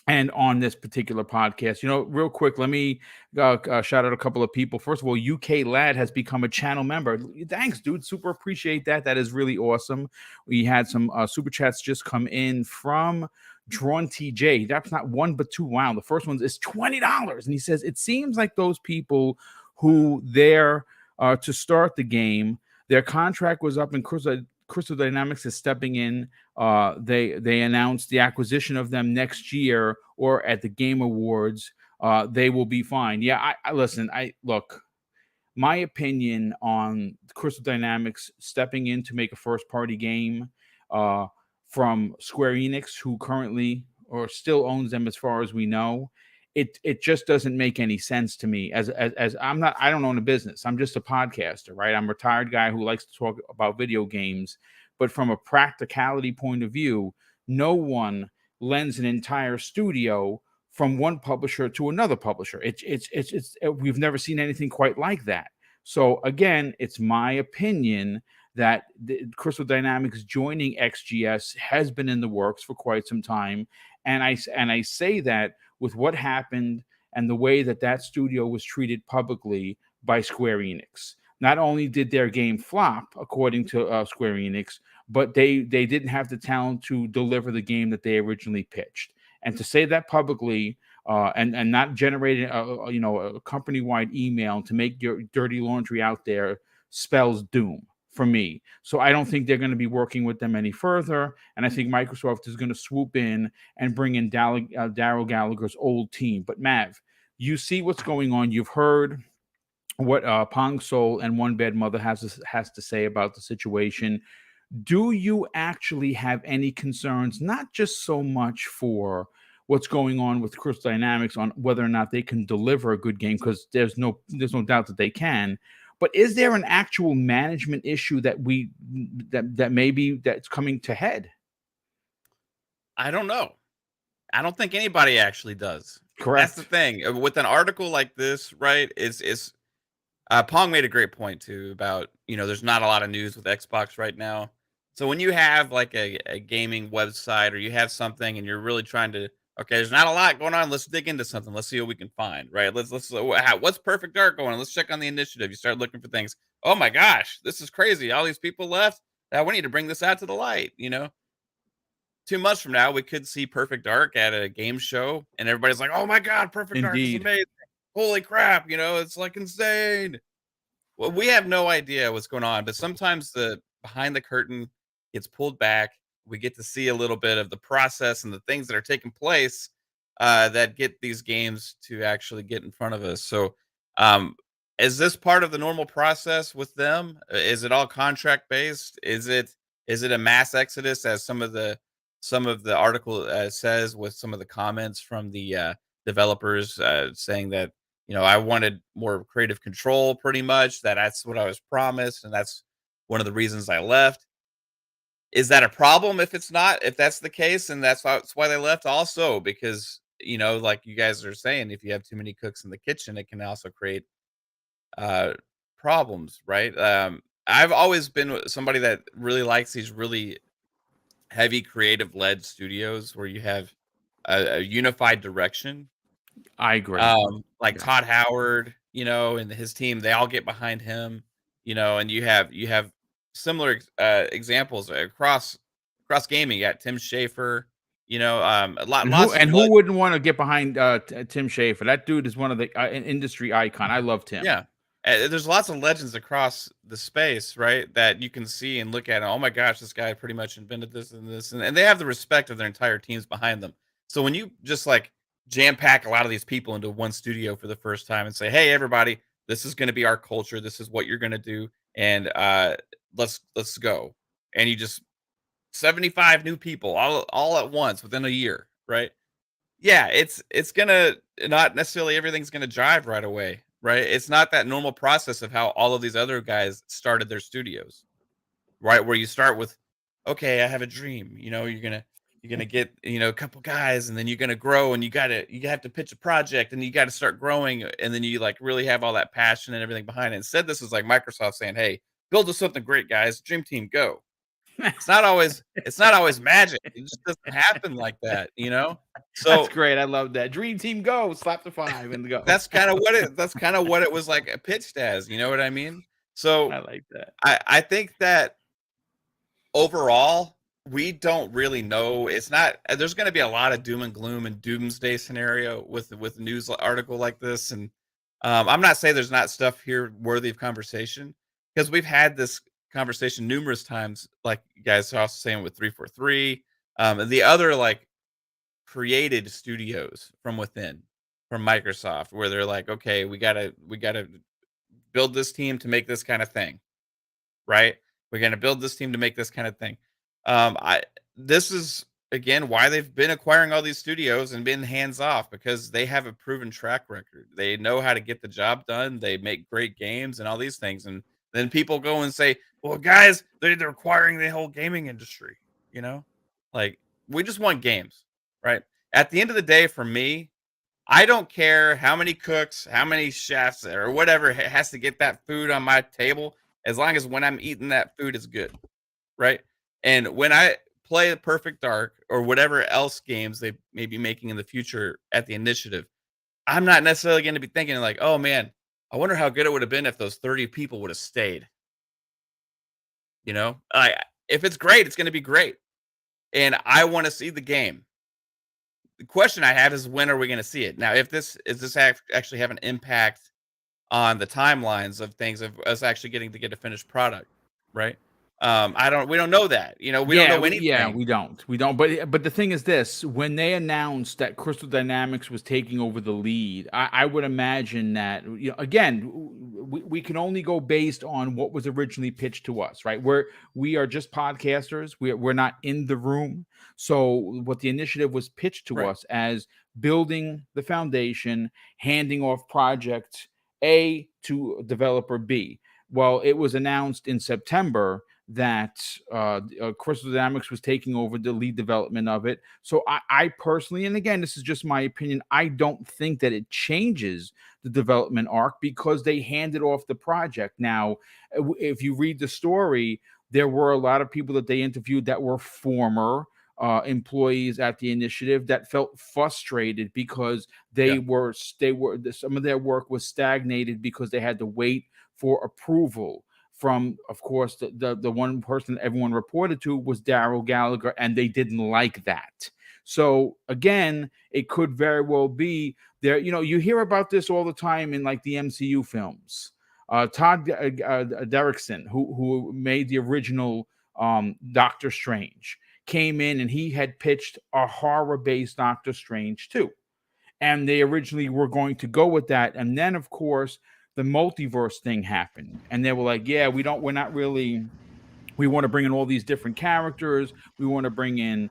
and on this particular podcast. Real quick, let me shout out a couple of people. First of all, UK Lad has become a channel member. Thanks, dude. Super appreciate that. That is really awesome. We had some super chats just come in from Drawn TJ. That's not one, but two. Wow. The first one is $20. And he says, it seems like those people who there to start the game, their contract was up and Crystal Dynamics is stepping in. They announced the acquisition of them next year or at the Game Awards. They will be fine. Yeah, I listen. Look. My opinion on Crystal Dynamics stepping in to make a first-party game from Square Enix, who currently or still owns them, as far as we know. It just doesn't make any sense to me. As I don't own a business. I'm just a podcaster, right? I'm a retired guy who likes to talk about video games. But from a practicality point of view, no one lends an entire studio from one publisher to another publisher. We've never seen anything quite like that. So again, it's my opinion that Crystal Dynamics joining XGS has been in the works for quite some time, and I say that with what happened and the way that studio was treated publicly by Square Enix. Not only did their game flop, according to Square Enix, but they didn't have the talent to deliver the game that they originally pitched. And to say that publicly and not generating a company-wide email to make your dirty laundry out there spells doom for me. So I don't think they're going to be working with them any further. And I think Microsoft is going to swoop in and bring in Daryl Gallagher's old team. But Mav, you see what's going on. You've heard what Pong Soul and One Bad Mother has to say about the situation. Do you actually have any concerns, not just so much for what's going on with Crystal Dynamics on whether or not they can deliver a good game, because there's no doubt that they can, but is there an actual management issue that maybe that's coming to head? I don't know. I don't think anybody actually does. Correct. That's the thing with an article like this, right? Is Pong made a great point too about, there's not a lot of news with Xbox right now. So when you have like a gaming website or you have something and you're really trying to, okay, there's not a lot going on. Let's dig into something. Let's see what we can find, right? What's Perfect Dark going on? Let's check on the initiative. You start looking for things. Oh my gosh, this is crazy. All these people left. We need to bring this out to the light, 2 months from now, we could see Perfect Dark at a game show, and everybody's like, "Oh my god, Perfect Dark is Indeed. amazing! Holy crap! It's like insane." Well, we have no idea what's going on, but sometimes the behind the curtain gets pulled back. We get to see a little bit of the process and the things that are taking place that get these games to actually get in front of us. So, is this part of the normal process with them? Is it all contract based? Is it a mass exodus as some of the article says, with some of the comments from the developers saying that, I wanted more creative control, pretty much, that's what I was promised, and that's one of the reasons I left. Is that a problem if that's the case, and that's why they left also? Because, like you guys are saying, if you have too many cooks in the kitchen, it can also create uh, problems, right? I've always been somebody that really likes these really heavy creative led studios where you have a unified direction. I agree. Like Yeah. Todd Howard, and his team, they all get behind him, and you have similar examples across gaming. You got Tim Schafer, And lots of who wouldn't want to get behind Tim Schafer? That dude is one of the an industry icon. I love Tim. yeah. There's lots of legends across the space, right? That you can see and look at. And, oh my gosh, this guy pretty much invented this and this, and they have the respect of their entire teams behind them. So when you just like jam pack a lot of these people into one studio for the first time and say, "Hey, everybody, this is going to be our culture. This is what you're going to do, and let's go," and you just 75 new people all at once within a year, right? Yeah, it's gonna not necessarily everything's gonna jive right away, right? It's not that normal process of how all of these other guys started their studios, right? Where you start with, okay, I have a dream. You're gonna get a couple guys, and then you're gonna grow, and you have to pitch a project, and you got to start growing, and then you like really have all that passion and everything behind it. Instead, this is like Microsoft saying, "Hey, build us something great, guys. Dream team, go." It's not always magic. It just doesn't happen like that. So That's great. I love that. Dream Team go. Slap the 5 and go. that's kind of what it was like pitched as. You know what I mean? So I like that. I think that overall we don't really know. It's not. There's going to be a lot of doom and gloom and doomsday scenario with a news article like this, and I'm not saying there's not stuff here worthy of conversation, because we've had this conversation numerous times, like you guys are also saying with 343, and the other like created studios from within, from Microsoft, where they're like, okay, we gotta build this team to make this kind of thing, right? We're gonna build this team to make this kind of thing. I This is again why they've been acquiring all these studios and been hands off, because they have a proven track record. They know how to get the job done. They make great games and all these things. And then people go and say, "Well, guys, they're acquiring the whole gaming industry." You know, like, we just want games, right? At the end of the day, for me, I don't care how many cooks, how many chefs, or whatever has to get that food on my table, as long as when I'm eating that food is good, right? And when I play a Perfect Dark or whatever else games they may be making in the future at the initiative, I'm not necessarily going to be thinking like, "Oh man, I wonder how good it would have been if those 30 people would have stayed." If it's great, it's going to be great, and I want to see the game. The question I have is, when are we going to see it? Now, if this is this actually have an impact on the timelines of things, of us actually getting to get a finished product, right? We don't know that. We don't know anything. We don't. But the thing is this: when they announced that Crystal Dynamics was taking over the lead, I would imagine that, again, we can only go based on what was originally pitched to us, right? We are just podcasters. We're not in the room. So what the initiative was pitched to Right. us as building the foundation, handing off project A to developer B. Well, it was announced in September that Crystal Dynamics was taking over the lead development of it. So I personally, and again, this is just my opinion, I don't think that it changes the development arc because they handed off the project. Now, if you read the story, there were a lot of people that they interviewed that were former employees at the initiative that felt frustrated because they were some of their work was stagnated because they had to wait for approval from, of course, the one person that everyone reported to was Daryl Gallagher, and they didn't like that. So again, it could very well be there. You know, you hear about this all the time in like the MCU films. Todd Derrickson, who made the original Doctor Strange, came in and he had pitched a horror-based Doctor Strange too. And they originally were going to go with that. And then, of course, the multiverse thing happened. And they were like, yeah, we want to bring in all these different characters. We want to bring in,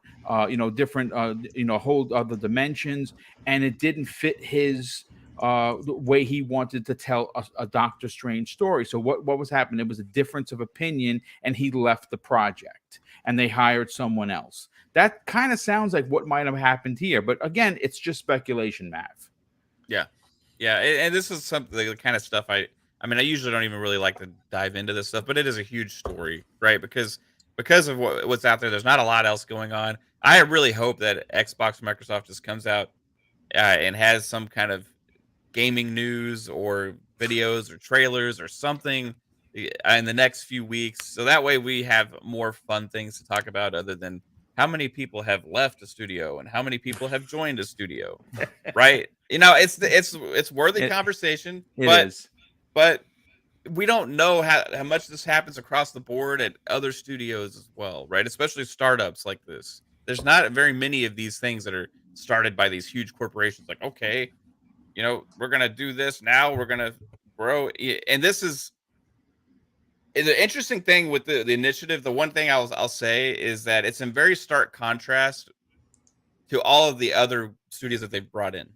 different, whole other dimensions. And it didn't fit his the way he wanted to tell a Doctor Strange story. So what was happening? It was a difference of opinion, and he left the project and they hired someone else. That kind of sounds like what might have happened here. But again, it's just speculation, Mav. Yeah. Yeah. And this is something, the kind of stuff I usually don't even really like to dive into this stuff, but it is a huge story, right? Because of what's out there, there's not a lot else going on. I really hope that Xbox, Microsoft just comes out and has some kind of gaming news or videos or trailers or something in the next few weeks. So that way we have more fun things to talk about other than how many people have left a studio and how many people have joined a studio, right? You know, it's worthy conversation, but we don't know how much this happens across the board at other studios as well, right? Especially startups like this. There's not very many of these things that are started by these huge corporations. Like, okay, you know, we're gonna do this now. We're gonna grow, and this is the interesting thing with the initiative. The one thing I'll say is that it's in very stark contrast to all of the other studios that they've brought in,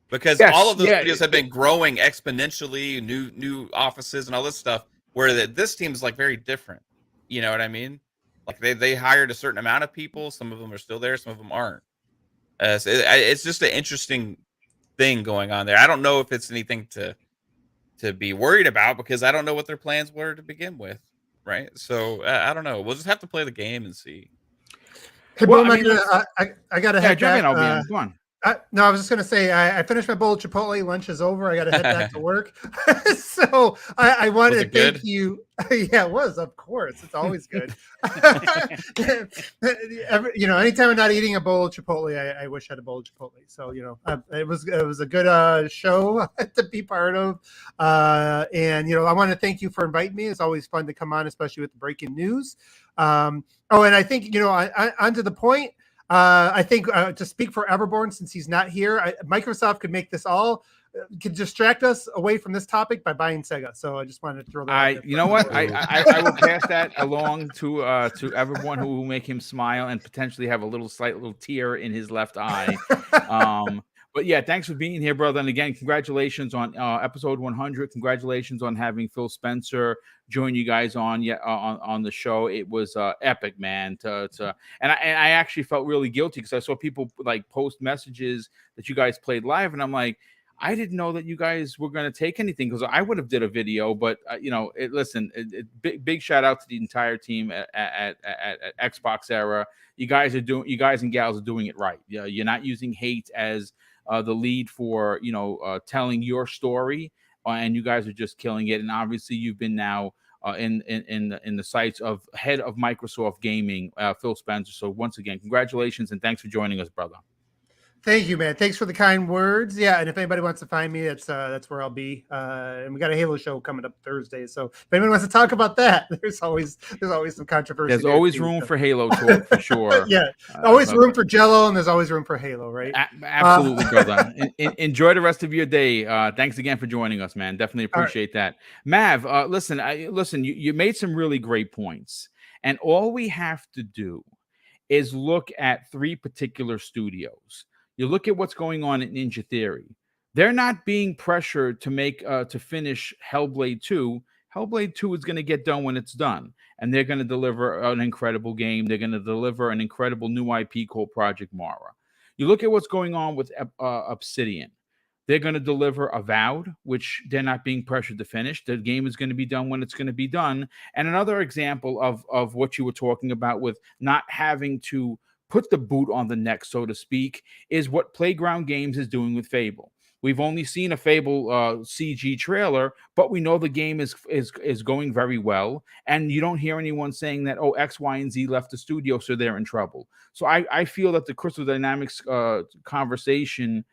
because all of those studios have been growing exponentially, new offices and all this stuff. Where this team is like very different. You know what I mean? Like they hired a certain amount of people. Some of them are still there. Some of them aren't. So it's just an interesting thing going on there. I don't know if it's anything to be worried about because I don't know what their plans were to begin with, right? So I don't know. We'll just have to play the game and see. Hey, Boom, I got to head back. Go on. No, I was just going to say, I finished my bowl of Chipotle. Lunch is over. I got to head back to work. So I wanted to thank you. Yeah, it was, of course. It's always good. Anytime I'm not eating a bowl of Chipotle, I wish I had a bowl of Chipotle. So, it was a good show to be part of. And I want to thank you for inviting me. It's always fun to come on, especially with the breaking news. And I think, on to the point. I think to speak for Everborn, since he's not here, Microsoft could make this could distract us away from this topic by buying Sega. So I just wanted to throw that out there. You know what? I will pass that along to Everborn, who will make him smile and potentially have a slight little tear in his left eye. But yeah, thanks for being here, brother. And again, congratulations on episode 100. Congratulations on having Phil Spencer join you guys on the show. It was epic, man. And I actually felt really guilty because I saw people like post messages that you guys played live, and I'm like, I didn't know that you guys were going to take anything because I would have did a video. But big shout out to the entire team at Xbox Era. You guys and gals are doing it right. You're not using hate as the lead for telling your story, and you guys are just killing it. And obviously, you've been now in the sights of head of Microsoft Gaming, Phil Spencer. So once again, congratulations and thanks for joining us, brother. Thank you, man. Thanks for the kind words. Yeah, and if anybody wants to find me, that's where I'll be. And we got a Halo show coming up Thursday. So if anyone wants to talk about that, there's always some controversy. There's always room for Halo talk for sure. Yeah, always room for Jello, and there's always room for Halo, right? Absolutely, brother. Enjoy the rest of your day. Thanks again for joining us, man. Definitely appreciate that. Mav, listen. You made some really great points, and all we have to do is look at 3 particular studios. You look at what's going on in Ninja Theory. They're not being pressured to finish Hellblade 2. Hellblade 2 is going to get done when it's done, and they're going to deliver an incredible game. They're going to deliver an incredible new IP called Project Mara. You look at what's going on with Obsidian. They're going to deliver Avowed, which they're not being pressured to finish. The game is going to be done when it's going to be done. And another example of what you were talking about with not having to put the boot on the neck, so to speak, is what Playground Games is doing with Fable. We've only seen a Fable CG trailer, but we know the game is going very well. And you don't hear anyone saying that, oh, X, Y, and Z left the studio, so they're in trouble. So I feel that the Crystal Dynamics conversation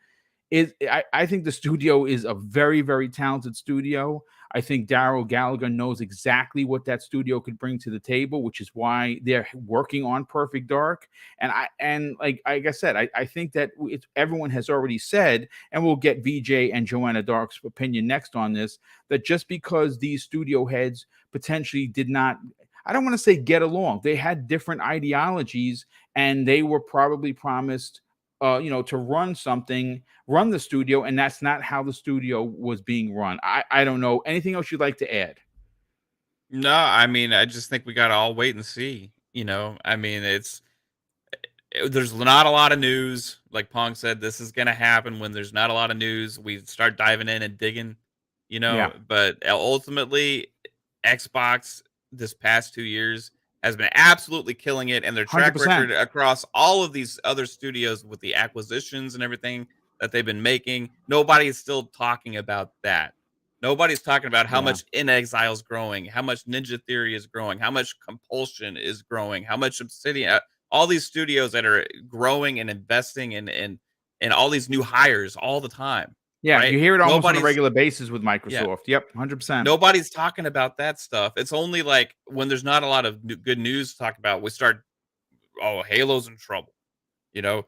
I think the studio is a very, very talented studio. I think Daryl Gallagher knows exactly what that studio could bring to the table, which is why they're working on Perfect Dark. And like I said, I think that everyone has already said, and we'll get VJ and Joanna Dark's opinion next on this, that just because these studio heads potentially did not, I don't want to say get along, they had different ideologies, and they were probably promised to run the studio, and that's not how the studio was being run. I don't know. Anything else you'd like to add? No, I mean, I just think we got to all wait and see. I mean, there's not a lot of news. Like Pong said, this is going to happen when there's not a lot of news. We start diving in and digging, Yeah. but ultimately, Xbox this past 2 years has been absolutely killing it, and their track 100%. record across all of these other studios with the acquisitions and everything that they've been making, nobody is still talking about that. Nobody's talking about how much In Exile is growing, how much Ninja Theory is growing, how much Compulsion is growing, how much Obsidian, all these studios that are growing and investing in all these new hires all the time. Yeah, right? You hear it almost on a Nobody's- regular basis with Microsoft. Yep, 100%. Nobody's talking about that stuff. It's only like when there's not a lot of good news to talk about, we start, oh, Halo's in trouble. There's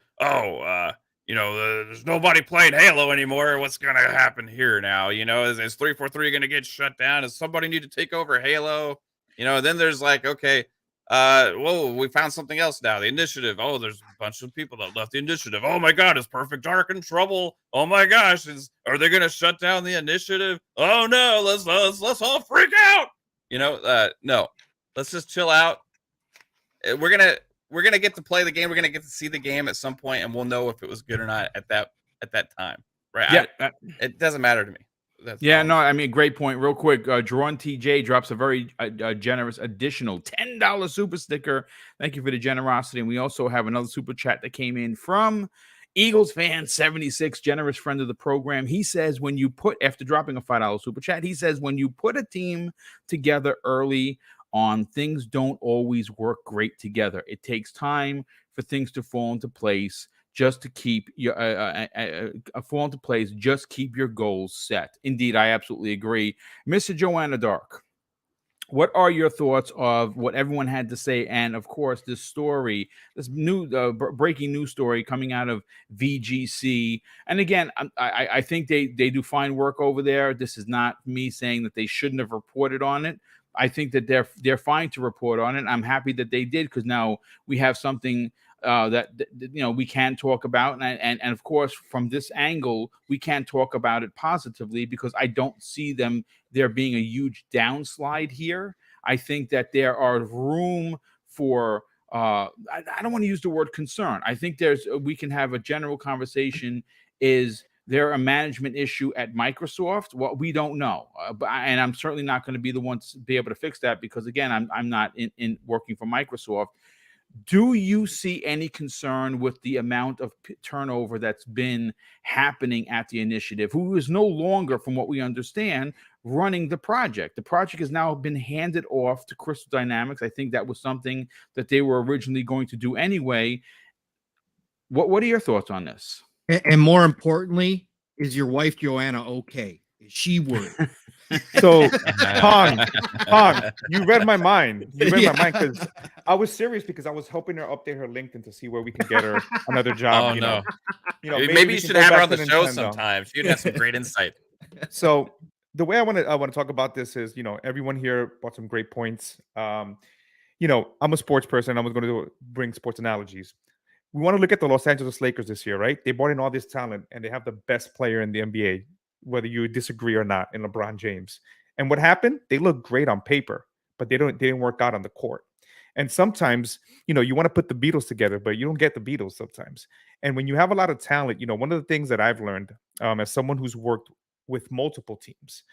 nobody playing Halo anymore. What's going to happen here now? Is 343 going to get shut down? Does somebody need to take over Halo? Then there's like, okay, we found something else now. The Initiative. Oh, there's a bunch of people that left the Initiative. Oh my God, is Perfect Dark in trouble? Oh my gosh, are they going to shut down the Initiative? Oh no, let's all freak out. No, let's just chill out. We're gonna get to play the game. We're gonna get to see the game at some point, and we'll know if it was good or not at that time. Right? Yeah, it doesn't matter to me. I mean, great point. Real quick, Drawn TJ drops a very generous additional $10 super sticker. Thank you for the generosity. And we also have another super chat that came in from Eagles fan 76, generous friend of the program. He says, after dropping a $5 super chat, he says, when you put a team together early on, things don't always work great together. It takes time for things to fall into place. Just to keep your fall into place, just keep your goals set. Indeed, I absolutely agree. Mr. Joanna Dark, what are your thoughts of what everyone had to say? And of course, this new breaking news story coming out of VGC. And again, I think they do fine work over there. This is not me saying that they shouldn't have reported on it. I think that they're fine to report on it. I'm happy that they did, because now we have something that we can talk about, and of course from this angle we can talk about it positively, because I don't see there being a huge downslide here. I think that there are room for I don't want to use the word concern. I think we can have a general conversation. Is there a management issue at Microsoft? Well, we don't know, and I'm certainly not going to be the one to be able to fix that, because again, I'm not in working for Microsoft. Do you see any concern with the amount of turnover that's been happening at the Initiative, who is no longer, from what we understand, running the project? The project has now been handed off to Crystal Dynamics. I think that was something that they were originally going to do anyway. What are your thoughts on this? And more importantly, is your wife Joanna okay? Is she worried? So, Pong, you read my mind. You read my mind, because I was serious, because I was helping her update her LinkedIn to see where we can get her another job. Oh, no. Maybe you we can should go have her back on the to show Nintendo. sometime. She'd have some great insight. So the way I want to talk about this is, everyone here brought some great points. I'm a sports person. I was going to bring sports analogies. We want to look at the Los Angeles Lakers this year, right? They brought in all this talent, and they have the best player in the NBA, whether you disagree or not, in LeBron James. And what happened? They look great on paper, but they didn't work out on the court. And sometimes, you want to put the Beatles together, but you don't get the Beatles sometimes. And when you have a lot of talent, one of the things that I've learned as someone who's worked with multiple teams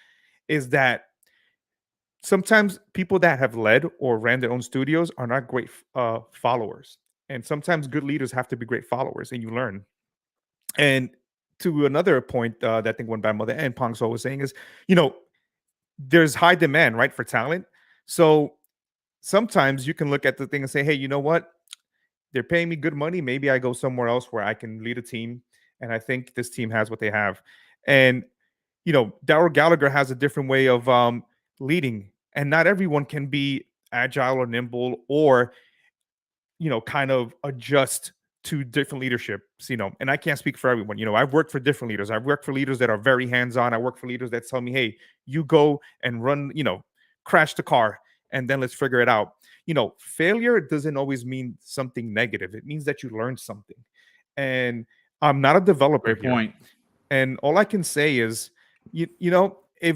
is that sometimes people that have led or ran their own studios are not great followers. And sometimes good leaders have to be great followers, and you learn. And to another point that I think one bad mother and Pongso was saying is, there's high demand, right, for talent. So sometimes you can look at the thing and say, hey, you know what? They're paying me good money. Maybe I go somewhere else where I can lead a team. And I think this team has what they have. And, Darryl Gallagher has a different way of leading. And not everyone can be agile or nimble or, kind of adjust to different leaderships, and I can't speak for everyone. I've worked for different leaders. I've worked for leaders that are very hands-on. I work for leaders that tell me, hey, you go and run, crash the car, and then let's figure it out. Failure doesn't always mean something negative. It means that you learned something. And I'm not a developer. Great point. And all I can say is, if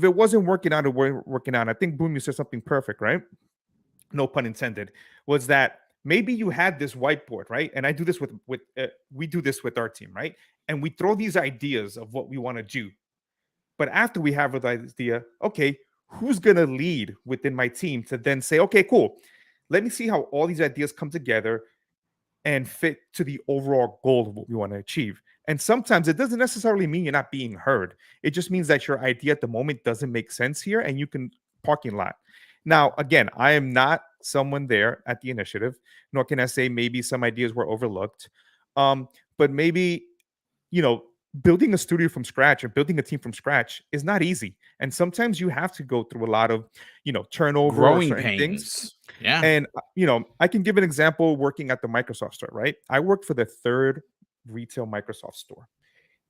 it wasn't working out, it wasn't working out. I think Boom, you said something perfect, right? No pun intended. Was that maybe you had this whiteboard, right? And I do this we do this with our team, right? And we throw these ideas of what we want to do. But after we have the idea, okay, who's going to lead within my team to then say, okay, cool. Let me see how all these ideas come together and fit to the overall goal of what we want to achieve. And sometimes it doesn't necessarily mean you're not being heard. It just means that your idea at the moment doesn't make sense here and you can parking lot. Now, again, I am not someone there at the initiative, nor can I say maybe some ideas were overlooked. But maybe, building a studio from scratch or building a team from scratch is not easy. And sometimes you have to go through a lot of, turnover, growing or pains. Things. Yeah. And, I can give an example working at the Microsoft store, right? I worked for the third retail Microsoft store.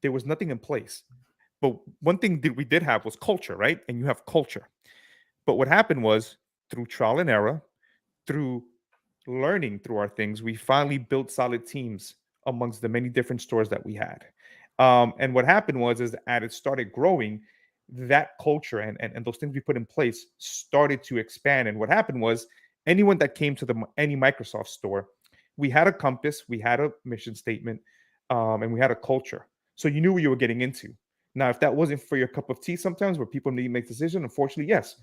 There was nothing in place. But one thing that we did have was culture, right? And you have culture. But what happened was through trial and error, through learning through our things, we finally built solid teams amongst the many different stores that we had. And what happened was, as it started growing, that culture and those things we put in place started to expand. And what happened was, anyone that came to any Microsoft store, we had a compass, we had a mission statement, and we had a culture. So you knew what you were getting into. Now, if that wasn't for your cup of tea sometimes, where people need to make decisions, unfortunately, yes,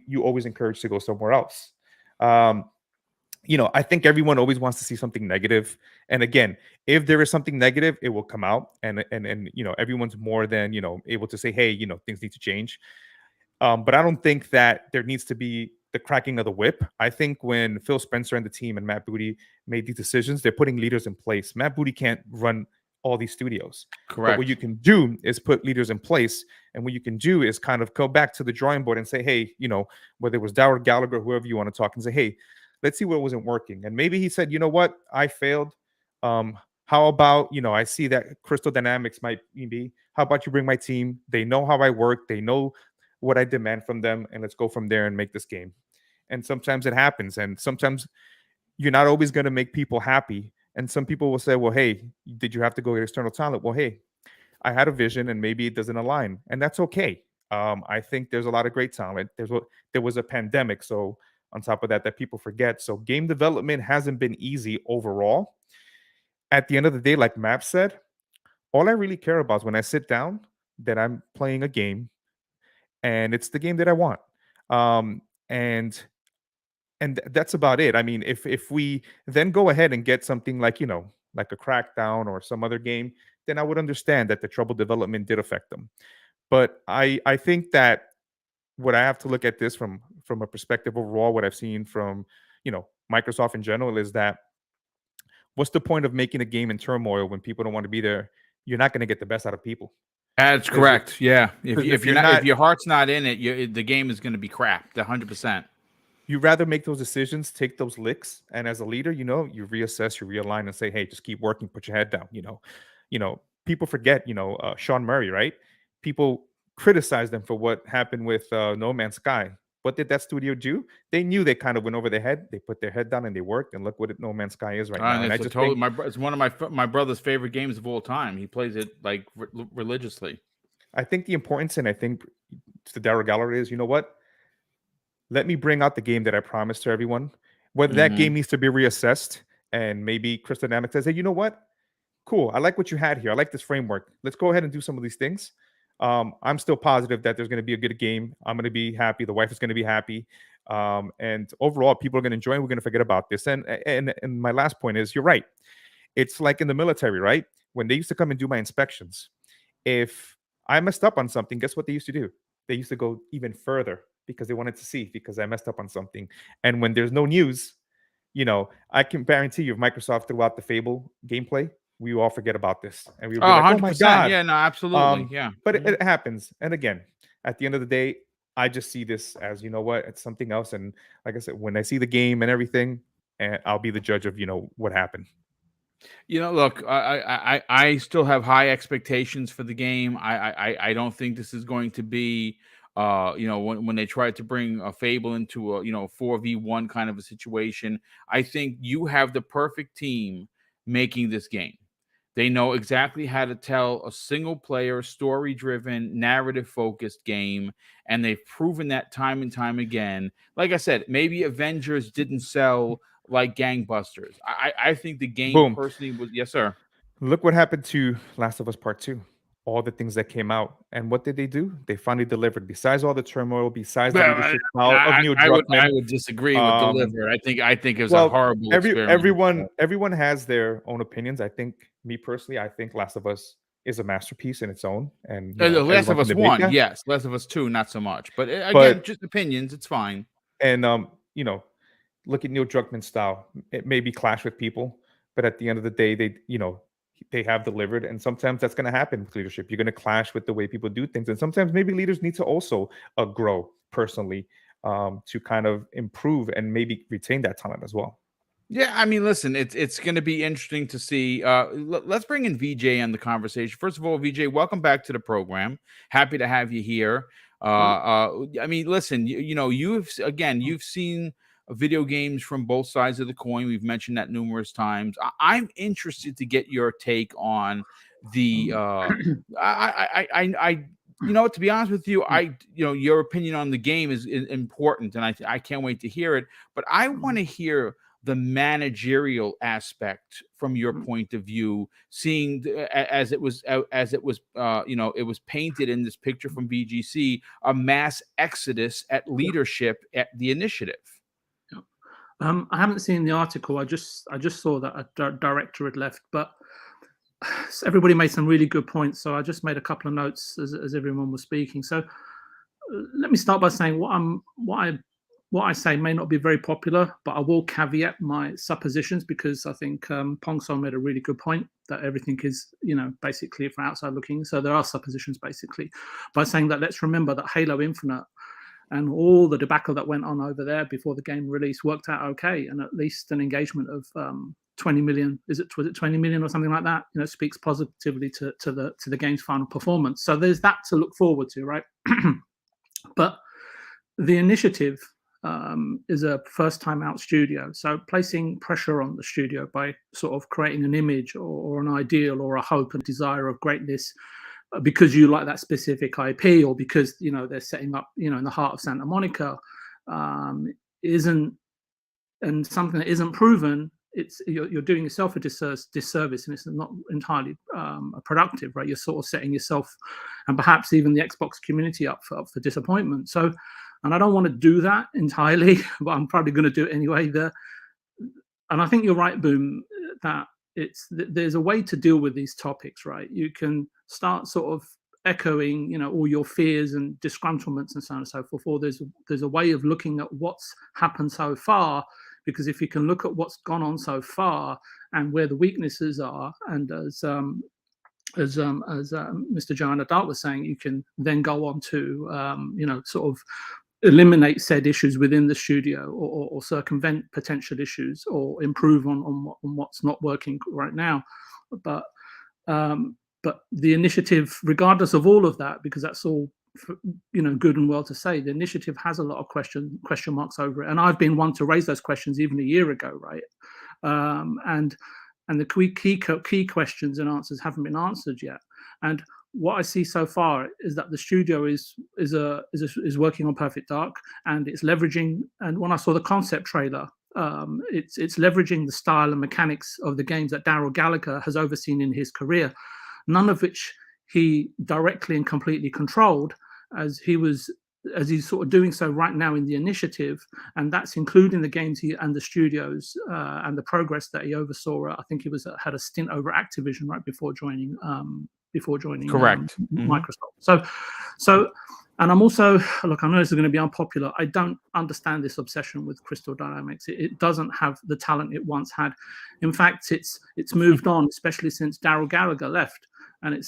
you always encourage to go somewhere else. I think everyone always wants to see something negative. And again, if there is something negative, it will come out. And everyone's more than, able to say, hey, things need to change. But I don't think that there needs to be the cracking of the whip. I think when Phil Spencer and the team and Matt Booty made these decisions, they're putting leaders in place. Matt Booty can't run all these studios. Correct. But what you can do is put leaders in place. And what you can do is kind of go back to the drawing board and say, hey, whether it was Darryl Gallagher, whoever you want to talk, and say, hey, let's see what wasn't working. And maybe he said, you know what, I failed. How about, I see that Crystal Dynamics might be, how about you bring my team? They know how I work. They know what I demand from them. And let's go from there and make this game. And sometimes it happens. And sometimes you're not always going to make people happy. And some people will say, well, hey, did you have to go get external talent? Well, hey, I had a vision and maybe it doesn't align. And that's okay. I think there's a lot of great talent. There was a pandemic. So on top of that people forget. So game development hasn't been easy overall. At the end of the day, like Matt said, all I really care about is when I sit down that I'm playing a game and it's the game that I want. And that's about it. I mean, if we then go ahead and get something like, like a Crackdown or some other game, then I would understand that the trouble development did affect them. But I think that what I have to look at this from a perspective overall, what I've seen from, Microsoft in general is that what's the point of making a game in turmoil when people don't want to be there? You're not going to get the best out of people. That's correct. Yeah. If your heart's not in it, the game is going to be crap. 100%. You'd rather make those decisions, take those licks, and as a leader, you reassess, you realign, and say, "Hey, just keep working, put your head down." People forget. Sean Murray, right? People criticize them for what happened with No Man's Sky. What did that studio do? They knew they kind of went over their head. They put their head down and they worked. And look what No Man's Sky is right now. And it's one of my brother's favorite games of all time. He plays it like religiously. I think the importance, and I think to Daryl Gallagher is, you know what? Let me bring out the game that I promised to everyone. Whether that game needs to be reassessed, and maybe Crystal Dynamics says, hey, you know what? Cool. I like what you had here. I like this framework. Let's go ahead and do some of these things. I'm still positive that there's going to be a good game. I'm going to be happy. The wife is going to be happy. And overall, people are going to enjoy it. We're going to forget about this. And my last point is, you're right. It's like in the military, right? When they used to come and do my inspections, if I messed up on something, guess what they used to do? They used to go even further because they wanted to see because I messed up on something. And when there's no news, I can guarantee you, if Microsoft threw out the Fable gameplay, we all forget about this. And we would be like, 100%. oh my God. Yeah, no, absolutely. Yeah. But it happens. And again, at the end of the day, I just see this as, it's something else. And like I said, when I see the game and everything, I'll be the judge of, what happened. Look, I still have high expectations for the game. I don't think this is going to be, when they tried to bring a Fable into a 4v1 kind of a situation. I think you have the perfect team making this game. They know exactly how to tell a single player, story driven, narrative focused game. And they've proven that time and time again. Like I said, maybe Avengers didn't sell like gangbusters. I think the game personally was, yes, sir. Look what happened to Last of Us Part 2. All the things that came out. And what did they do? They finally delivered. Besides all the turmoil, besides the leadership of Neil Druckmann. I would disagree with deliver. I think it was a horrible experience. Everyone has their own opinions. I think, me personally, I think Last of Us is a masterpiece in its own. And Last of Us 1, yes. Last of Us 2, not so much. But again, just opinions. It's fine. And look at Neil Druckmann's style. It may be clash with people, but at the end of the day, they have delivered. And sometimes that's going to happen with leadership. You're going to clash with the way people do things. And sometimes maybe leaders need to also grow personally to kind of improve and maybe retain that talent as well. Yeah, I mean, listen, it's going to be interesting to see. Let's bring in VJ on the conversation. First of all, VJ, welcome back to the program. Happy to have you here. I mean, listen, you've seen video games from both sides of the coin. We've mentioned that numerous times. I'm interested to get your take on the to be honest with you, your opinion on the game is important, and I can't wait to hear it. But I want to hear the managerial aspect from your point of view, seeing as it was painted in this picture from VGC, a mass exodus at leadership at the Initiative. I haven't seen the article. I just saw that a director had left, but everybody made some really good points. So I just made a couple of notes as everyone was speaking. So let me start by saying what I say may not be very popular, but I will caveat my suppositions because I think Pongson made a really good point that everything is, basically from outside looking. So there are suppositions basically by saying that let's remember that Halo Infinite and all the debacle that went on over there before the game release worked out okay, and at least an engagement of 20 million. Was it 20 million or something like that? Speaks positively to the game's final performance. So there's that to look forward to, right? But the Initiative is a first-time out studio, so placing pressure on the studio by sort of creating an image or an ideal or a hope and desire of greatness because you like that specific IP or because they're setting up in the heart of Santa Monica isn't, and something that isn't proven. You're doing yourself a disservice, and it's not entirely productive, right? You're sort of setting yourself and perhaps even the Xbox community up for disappointment. So, and I don't want to do that entirely, but I'm probably going to do it anyway. And I think you're right, Boom, that there's a way to deal with these topics, right? You can start sort of echoing, all your fears and disgruntlements and so on and so forth. Or there's a way of looking at what's happened so far, because if you can look at what's gone on so far and where the weaknesses are, and as Mr. Joanna Dart was saying, you can then go on to sort of eliminate said issues within the studio or circumvent potential issues or improve on what's not working right now. But the Initiative, regardless of all of that, because that's all good and well to say, the Initiative has a lot of question marks over it, and I've been one to raise those questions even a year ago, right? And the key questions and answers haven't been answered yet. And what I see so far is that the studio is working on Perfect Dark, and it's leveraging. And when I saw the concept trailer, it's leveraging the style and mechanics of the games that Daryl Gallagher has overseen in his career, none of which he directly and completely controlled, as he's sort of doing so right now in the Initiative, and that's including the games and the studios and the progress that he oversaw. I think he had a stint over Activision right before joining Correct. Microsoft. So, and I'm also, look, I know this is going to be unpopular. I don't understand this obsession with Crystal Dynamics. It doesn't have the talent it once had. In fact, it's moved on, especially since Daryl Gallagher left. And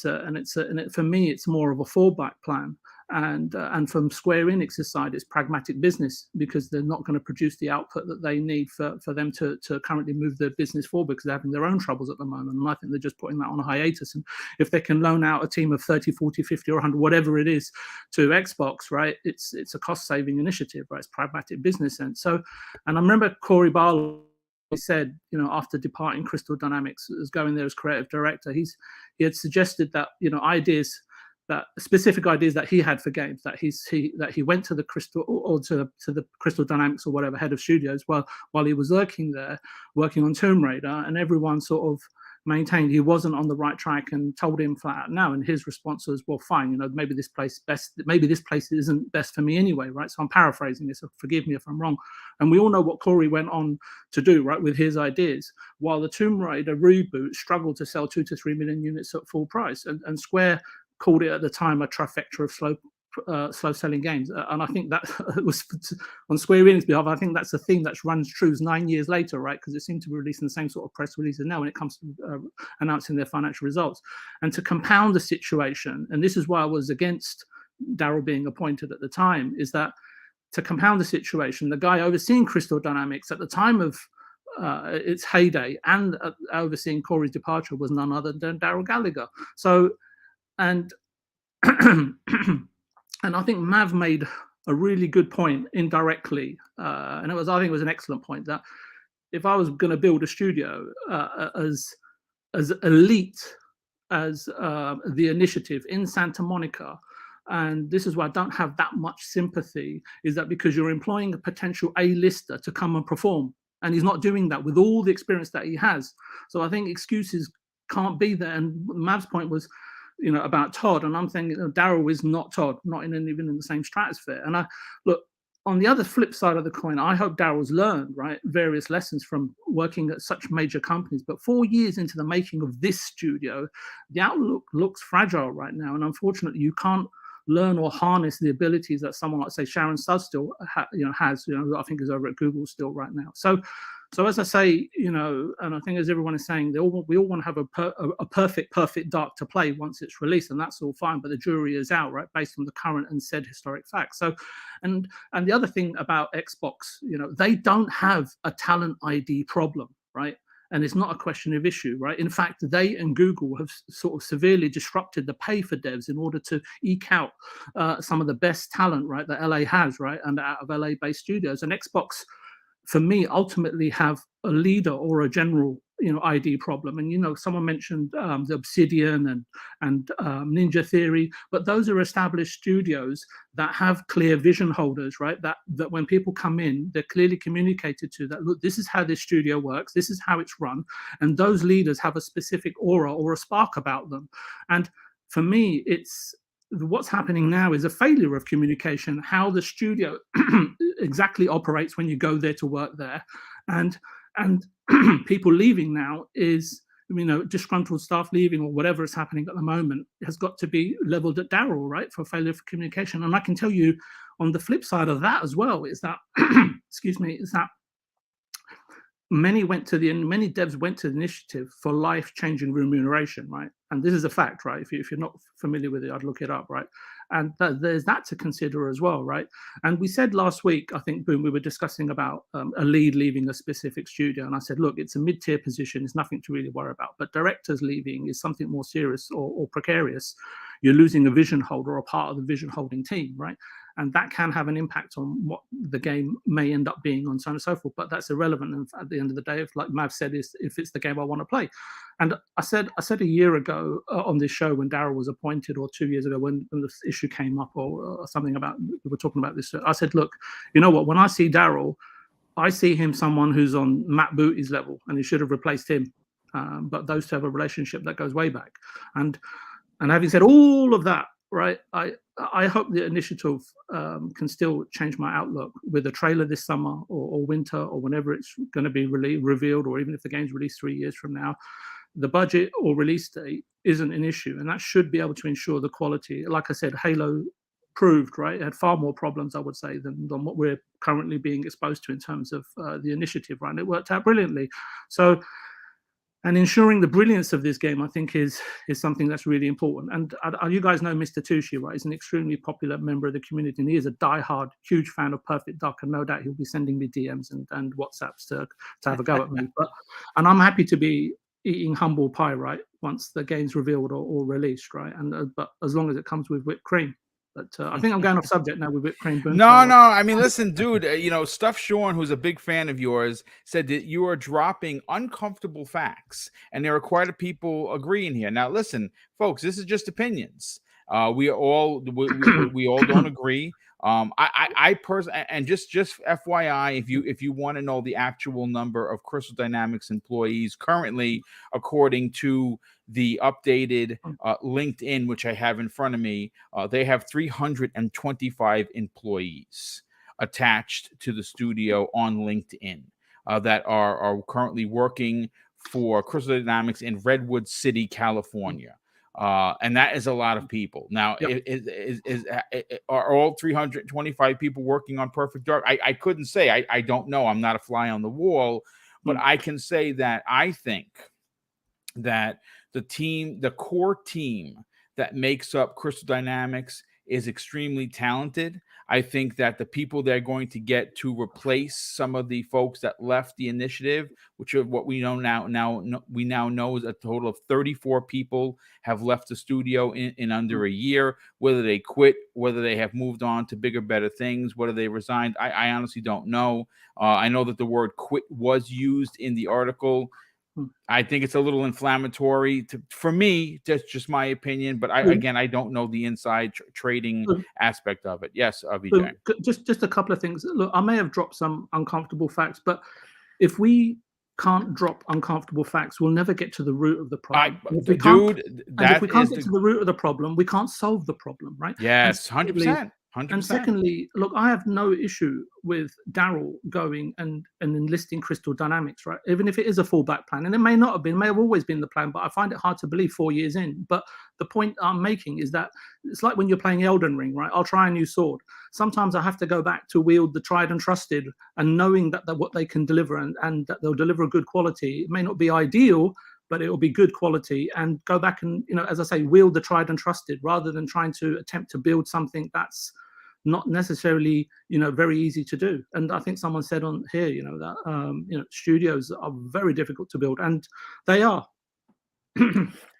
for me, it's more of a fallback plan. And from Square Enix's side, it's pragmatic business, because they're not going to produce the output that they need for them to currently move their business forward, because they're having their own troubles at the moment. And I think they're just putting that on a hiatus. And if they can loan out a team of 30, 40, 50 or 100, whatever it is, to Xbox, right, it's a cost-saving initiative, right? It's pragmatic business. And I remember Corey Barlow said, after departing Crystal Dynamics, as going there as creative director, he had suggested that, specific ideas that he had for games, that he went to the Crystal or to the Crystal Dynamics or whatever head of studios while he was working there, working on Tomb Raider, and everyone sort of maintained he wasn't on the right track and told him flat out no. And his response was, well, fine, maybe this place isn't best for me anyway, right? So I'm paraphrasing this, so forgive me if I'm wrong. And we all know what Corey went on to do, right, with his ideas, while the Tomb Raider reboot struggled to sell 2 to 3 million units at full price, and Square called it at the time a trifecta of slow-selling games. And I think that was on Square Enix's behalf. I think that's a theme that runs true 9 years later, right? Because it seemed to be releasing the same sort of press releases now when it comes to announcing their financial results. And to compound the situation, and this is why I was against Daryl being appointed at the time, is that to compound the situation, the guy overseeing Crystal Dynamics at the time of its heyday and overseeing Corey's departure was none other than Daryl Gallagher. So, and and I think Mav made a really good point indirectly, and I think it was an excellent point, that if I was going to build a studio as elite as the Initiative in Santa Monica, and this is why I don't have that much sympathy, is that because you're employing a potential A-lister to come and perform, and he's not doing that with all the experience that he has. So I think excuses can't be there. And Mav's point was, about Todd, and I'm thinking Daryl is not Todd, not even in the same stratosphere. And I look on the other flip side of the coin. I hope Daryl's learned, right, various lessons from working at such major companies. But 4 years into the making of this studio, the outlook looks fragile right now, and unfortunately, you can't learn or harness the abilities that someone like, say, Sharon Sudd still has. I think is over at Google still right now. So as I say, and I think as everyone is saying, we all want to have a perfect Dark to play once it's released, and that's all fine. But the jury is out, right, based on the current and said historic facts. So, and the other thing about Xbox, they don't have a talent ID problem, right? And it's not a question of issue, right? In fact, they and Google have sort of severely disrupted the pay for devs in order to eke out some of the best talent, right, that LA has, right, and out of LA-based studios. And Xbox, for me, ultimately have a leader or a general, ID problem. And, someone mentioned the Obsidian and Ninja Theory, but those are established studios that have clear vision holders, right? That when people come in, they're clearly communicated to that, look, this is how this studio works, this is how it's run. And those leaders have a specific aura or a spark about them. And for me, what's happening now is a failure of communication, how the studio exactly operates when you go there to work there. And people leaving now is, disgruntled staff leaving or whatever is happening at the moment has got to be leveled at Daryl, right, for failure of communication. And I can tell you on the flip side of that as well is that, is that many devs went to the Initiative for life-changing remuneration, right? And this is a fact, right? If you're not familiar with it, I'd look it up, right? And there's that to consider as well, right? And we said last week, I think, Boom, we were discussing about a lead leaving a specific studio. And I said, look, it's a mid-tier position. It's nothing to really worry about. But directors leaving is something more serious or precarious. You're losing a vision holder or part of the vision holding team, right? and that can have an impact on what the game may end up being, on so on and so forth. But that's irrelevant. And at the end of the day, if, like Mav said, is if it's the game I want to play. And I said a year ago on this show when Daryl was appointed, or 2 years ago when this issue came up, or something about, we were talking about this. I said, look, you know what? When I see Daryl, I see him someone who's on Matt Booty's level, and he should have replaced him. But those two have a relationship that goes way back. And having said all of that, right, I hope the initiative can still change my outlook with a trailer this summer or winter, or whenever it's going to be revealed, or even if the game's released 3 years from now. The budget or release date isn't an issue, and that should be able to ensure the quality. Like I said, Halo proved, right, it had far more problems, I would say, than what we're currently being exposed to in terms of the initiative, right? And it worked out brilliantly. So, and ensuring the brilliance of this game, I think, is something that's really important. And you guys know Mr. Tucci, right? He's an extremely popular member of the community, and he is a diehard, huge fan of Perfect Dark, and no doubt he'll be sending me DMs and WhatsApps to have a go at me. And I'm happy to be eating humble pie, right, once the game's revealed or released, right? And but as long as it comes with whipped cream. But I think I'm going off subject now with whipped cream. No. I mean, listen, dude. Stuff Sean, who's a big fan of yours, said that you are dropping uncomfortable facts, and there are quite a people agreeing here. Now, listen, folks, this is just opinions. We all don't agree. I personally, and just FYI, if you want to know the actual number of Crystal Dynamics employees currently, according to the updated LinkedIn, which I have in front of me, they have 325 employees attached to the studio on LinkedIn that are currently working for Crystal Dynamics in Redwood City, California. And that is a lot of people. Now, Yep. Are all 325 people working on Perfect Dark? I couldn't say. I don't know. I'm not a fly on the wall, but I can say that I think that the core team that makes up Crystal Dynamics is extremely talented. I think that the people they're going to get to replace some of the folks that left the initiative, which are what we know we now know is a total of 34 people have left the studio in under a year. Whether they quit, whether they have moved on to bigger, better things, whether they resigned, I honestly don't know. I know that the word quit was used in the article. I think it's a little inflammatory for me. That's just my opinion, but I don't know the inside trading aspect of it. Yes, Vijay. Just a couple of things. Look, I may have dropped some uncomfortable facts, but if we can't drop uncomfortable facts, we'll never get to the root of the problem. If we can't get to the root of the problem, we can't solve the problem, right? Yes, 100%. 100%. And secondly, look, I have no issue with Daryl going and enlisting Crystal Dynamics, right? Even if it is a fallback plan, and it may not have been, it may have always been the plan, but I find it hard to believe 4 years in. But the point I'm making is that it's like when you're playing Elden Ring, right? I'll try a new sword. Sometimes I have to go back to wield the tried and trusted, and knowing that what they can deliver and that they'll deliver a good quality. It may not be ideal, but it will be good quality, and go back and, as I say, wield the tried and trusted, rather than trying to attempt to build something that's not necessarily, very easy to do. And I think someone said on here, that, studios are very difficult to build, and they are.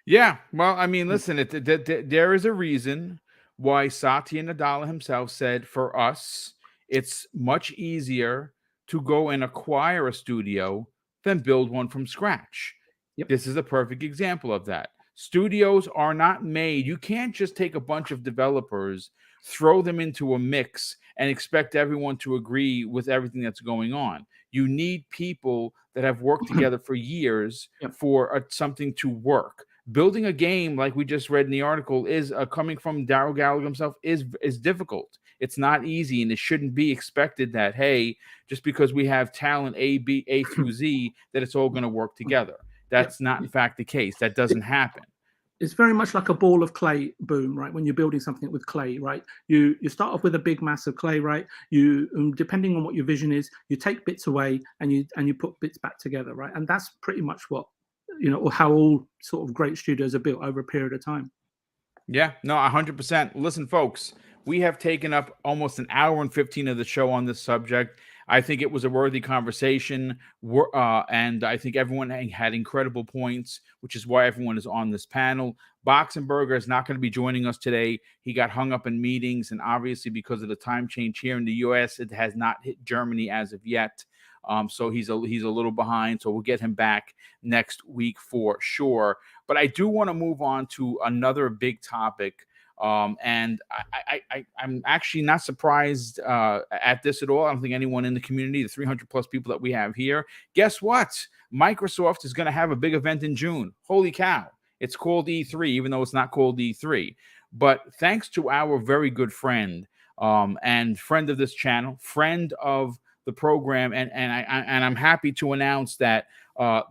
Yeah. Well, I mean, listen, there is a reason why Satya Nadella himself said, for us, it's much easier to go and acquire a studio than build one from scratch. Yep. This is a perfect example of that. Studios are not made. You can't just take a bunch of developers, throw them into a mix, and expect everyone to agree with everything that's going on. You need people that have worked together for years for something to work. Building a game, like we just read in the article, is coming from Daryl Gallagher himself, is difficult. It's not easy, and it shouldn't be expected that, hey, just because we have talent A through Z, that it's all going to work together. That's not, in fact, the case. That doesn't happen. It's very much like a ball of clay, Boom, right? When you're building something with clay, right? You start off with a big mass of clay, right? You, depending on what your vision is, you take bits away and you put bits back together, right? And that's pretty much what, how all sort of great studios are built over a period of time. Yeah, no, 100%. Listen, folks, we have taken up almost an hour and 15 of the show on this subject. I think it was a worthy conversation, and I think everyone had incredible points, which is why everyone is on this panel. Boxenberger is not going to be joining us today. He got hung up in meetings, and obviously because of the time change here in the U.S., it has not hit Germany as of yet. So he's a little behind. So we'll get him back next week for sure. But I do want to move on to another big topic. And I'm actually not surprised at this at all. I don't think anyone in the community, the 300 plus people that we have here, guess what? Microsoft is going to have a big event in June. Holy cow. It's called E3, even though it's not called E3. But thanks to our very good friend and friend of this channel, friend of the program, and I'm happy to announce that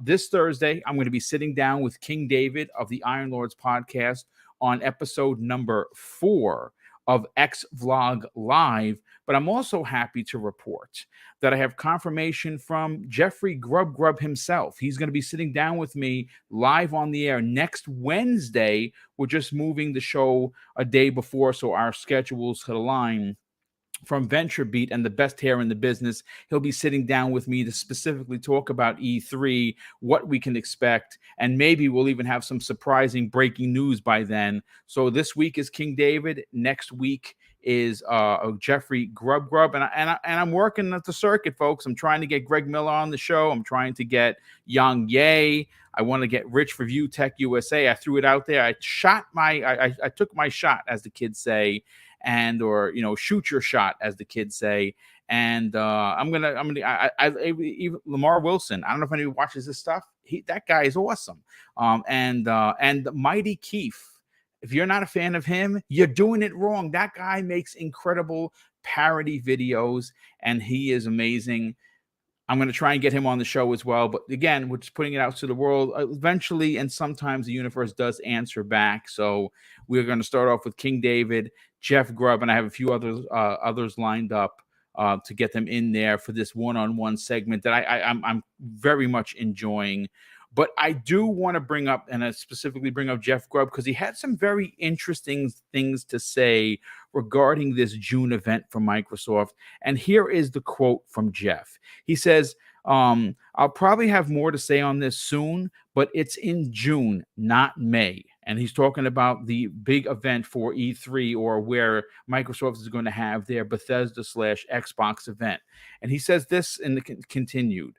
this Thursday, I'm going to be sitting down with King David of the Iron Lords podcast on episode number 4 of X Vlog Live. But I'm also happy to report that I have confirmation from Jeffrey Grubb himself. He's going to be sitting down with me live on the air next Wednesday. We're just moving the show a day before, so our schedules could align. From VentureBeat and the best hair in the business. He'll be sitting down with me to specifically talk about E3, what we can expect, and maybe we'll even have some surprising breaking news by then. So this week is King David. Next week is Jeffrey Grubb, and I'm working at the circuit, folks. I'm trying to get Greg Miller on the show. I'm trying to get Yang Ye. I want to get Rich for View Tech USA. I threw it out there. I took my shot, as the kids say. Or shoot your shot, as the kids say. And even Lamar Wilson. I don't know if anyone watches this stuff. That guy is awesome. And Mighty Keith. If you're not a fan of him, you're doing it wrong. That guy makes incredible parody videos, and he is amazing. I'm going to try and get him on the show as well. But again, we're just putting it out to the world eventually. And sometimes the universe does answer back. So we're going to start off with King David, Jeff Grubb, and I have a few others lined up to get them in there for this one-on-one segment that I'm very much enjoying. But I do want to bring up, and I specifically bring up Jeff Grubb, because he had some very interesting things to say regarding this June event from Microsoft. And here is the quote from Jeff. He says, I'll probably have more to say on this soon, but it's in June, not May. And he's talking about the big event for E3, or where Microsoft is going to have their Bethesda/Xbox event. And he says this in the continued.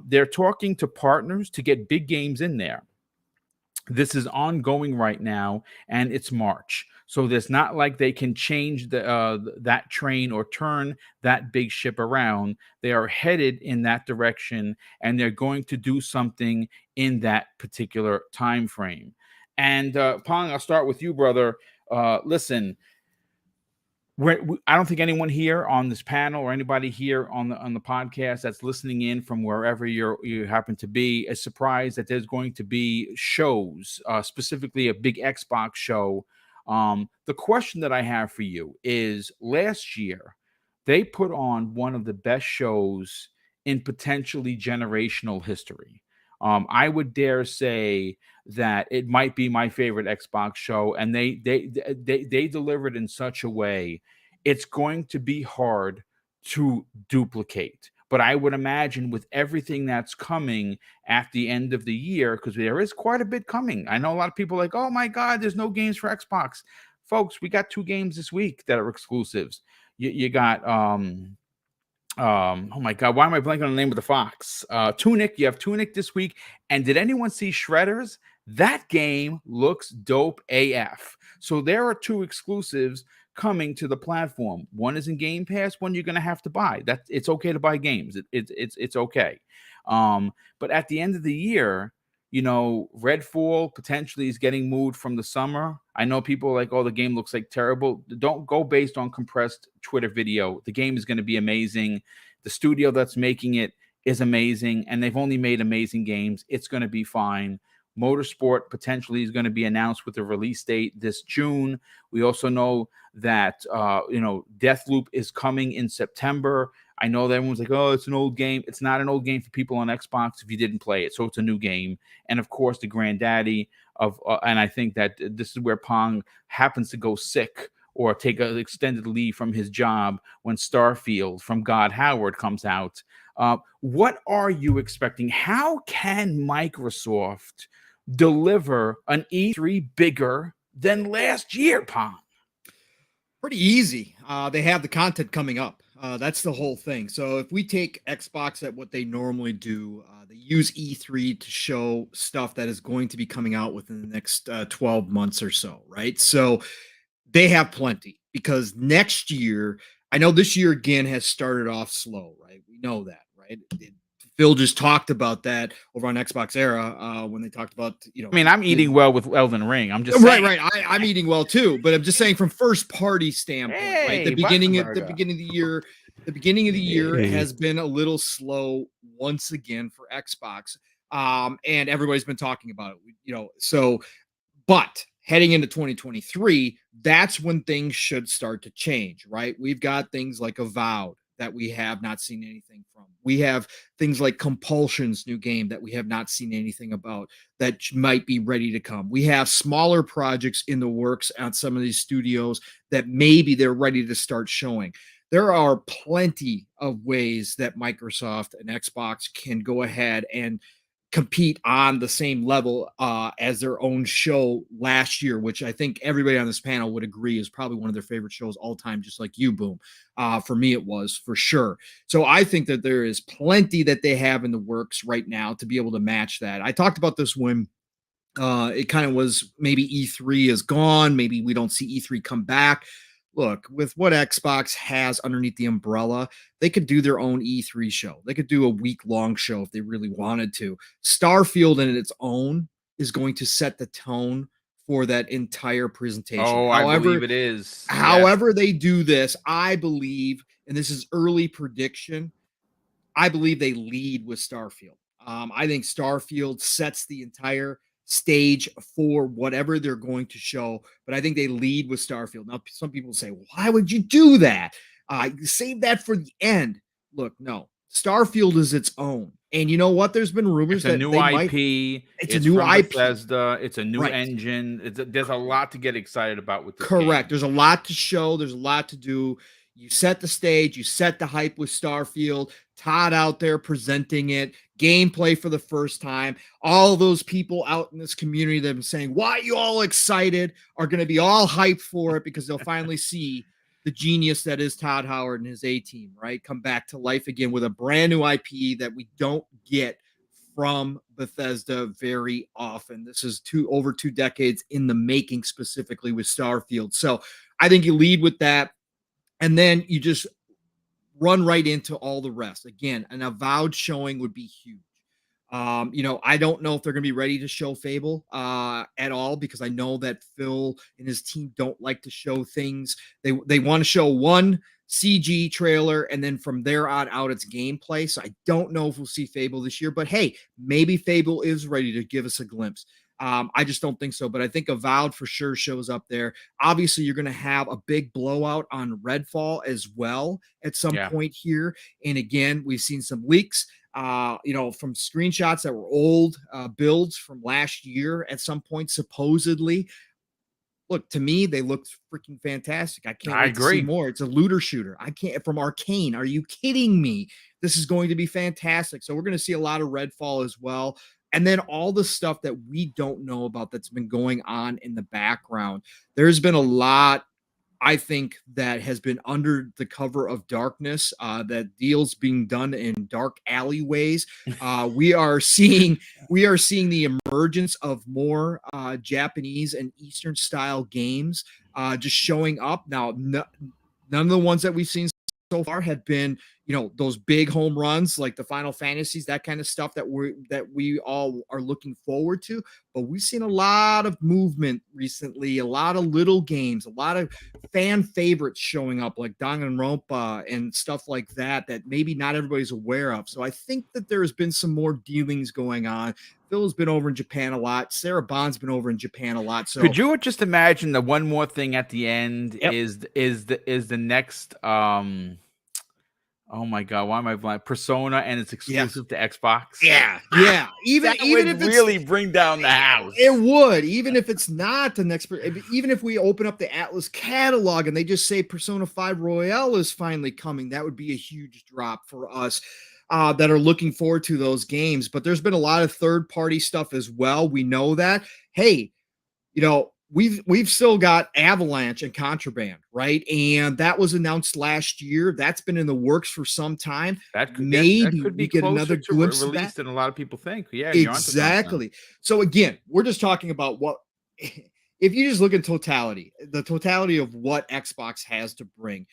They're talking to partners to get big games in there. This is ongoing right now, and it's March. So there's not like they can change that train or turn that big ship around. They are headed in that direction, and they're going to do something in that particular time frame. And Pong, I'll start with you, brother. Listen, I don't think anyone here on this panel or anybody here on the podcast that's listening in from wherever you happen to be is surprised that there's going to be shows, specifically a big Xbox show. The question that I have for you is, last year they put on one of the best shows in potentially generational history. I would dare say that it might be my favorite Xbox show, and they delivered in such a way it's going to be hard to duplicate. But I would imagine with everything that's coming at the end of the year, because there is quite a bit coming. I know a lot of people are like, oh my God, there's no games for Xbox. Folks, we got 2 games this week that are exclusives. You got oh my God, why am I blanking on the name of the fox? Tunic. You have Tunic this week. And did anyone see Shredders? That game looks dope AF. So there are 2 exclusives coming to the platform. One is in Game Pass, one you're going to have to buy. It's okay to buy games. It's okay. But at the end of the year, Redfall potentially is getting moved from the summer. I know people are like, oh, the game looks like terrible. Don't go based on compressed Twitter video. The game is going to be amazing. The studio that's making it is amazing, and they've only made amazing games. It's going to be fine. Motorsport potentially is going to be announced with a release date this June. We also know that Deathloop is coming in September. I know that everyone's like, oh, it's an old game. It's not an old game for people on Xbox if you didn't play it. So it's a new game. And of course, the granddaddy of, and I think that this is where Pong happens to go sick or take an extended leave from his job when Starfield from God Howard comes out. What are you expecting? How can Microsoft deliver an E3 bigger than last year, Pom? Pretty easy. They have the content coming up. That's the whole thing. So if we take Xbox at what they normally do, they use E3 to show stuff that is going to be coming out within the next 12 months or so, right? So they have plenty because next year, I know this year again has started off slow, right? We know that, right? Phil just talked about that over on Xbox Era when they talked about, I mean, I'm eating well with Elden Ring. I'm just saying. right. I'm eating well too, but I'm just saying from first party standpoint, right? The beginning of the beginning of the year has been a little slow once again for Xbox, and everybody's been talking about it, So, but heading into 2023, that's when things should start to change, right? We've got things like Avowed that we have not seen anything from. We have things like Compulsion's new game that we have not seen anything about that might be ready to come. We have smaller projects in the works at some of these studios that maybe they're ready to start showing. There are plenty of ways that Microsoft and Xbox can go ahead and compete on the same level as their own show last year, which I think everybody on this panel would agree is probably one of their favorite shows all time, just like you, Boom. For me, it was for sure. So I think that there is plenty that they have in the works right now to be able to match that. I talked about this when it kind of was maybe E3 is gone. Maybe we don't see E3 come back. Look, with what Xbox has underneath the umbrella, they could do their own E3 show. They could do a week-long show if they really wanted to. Starfield in its own is going to set the tone for that entire presentation. Oh, I believe it is. However they do this, I believe, and this is early prediction, I believe they lead with Starfield. I think Starfield sets the entire stage for whatever they're going to show, but I think they lead with Starfield. Now, some people say, why would you do that? Save that for the end. Look, no, Starfield is its own. And you know what? There's been rumors that new IP. It's a new IP. Bethesda. It's a new engine. There's a lot to get excited about with this Correct. game. There's a lot to show. There's a lot to do. You set the stage, you set the hype with Starfield, Todd out there presenting it, gameplay for the first time. All those people out in this community that have been saying, why are you all excited, are going to be all hyped for it because they'll finally see the genius that is Todd Howard and his A-team, right? Come back to life again with a brand new IP that we don't get from Bethesda very often. This is over 2 decades in the making, specifically with Starfield. So I think you lead with that. And then you just run right into all the rest. Again, an Avowed showing would be huge. I don't know if they're going to be ready to show Fable at all because I know that Phil and his team don't like to show things. They want to show one CG trailer and then from there on out it's gameplay. So I don't know if we'll see Fable this year, but hey, maybe Fable is ready to give us a glimpse. I just don't think so, but I think Avowed for sure shows up there. Obviously, you're going to have a big blowout on Redfall as well at some point here. And again, we've seen some leaks, from screenshots that were old builds from last year at some point, supposedly. Look, to me, they looked freaking fantastic. I can't wait to see more. It's a looter shooter. From Arcane. Are you kidding me? This is going to be fantastic. So we're going to see a lot of Redfall as well. And then all the stuff that we don't know about that's been going on in the background. There's been a lot, I think, that has been under the cover of darkness, that deals being done in dark alleyways. We are seeing the emergence of more Japanese and Eastern style games just showing up. Now, none of the ones that we've seen so far have been, those big home runs like the Final Fantasies, that kind of stuff that we all are looking forward to. But we've seen a lot of movement recently, a lot of little games, a lot of fan favorites showing up like Danganronpa and stuff like that maybe not everybody's aware of. So I think that there has been some more dealings going on. Phil's been over in Japan a lot. Sarah Bond's been over in Japan a lot. So could you just imagine the one more thing at the end is the next Oh my god, why am I blind? Persona and it's exclusive to Xbox. Yeah. Even That even would if it's really bring down the house. it would, even if it's not the next, even if we open up the Atlas catalog and they just say Persona 5 Royale is finally coming, that would be a huge drop for us that are looking forward to those games. But there's been a lot of third-party stuff as well. We know that. Hey, we've still got Avalanche and Contraband, right? And that was announced last year. That's been in the works for some time. That could Maybe that could be we get closer another to glimpse of release that. than a lot of people think. Yeah, you're onto something. Exactly. So again, we're just talking about what if you just look at the totality of what Xbox has to bring.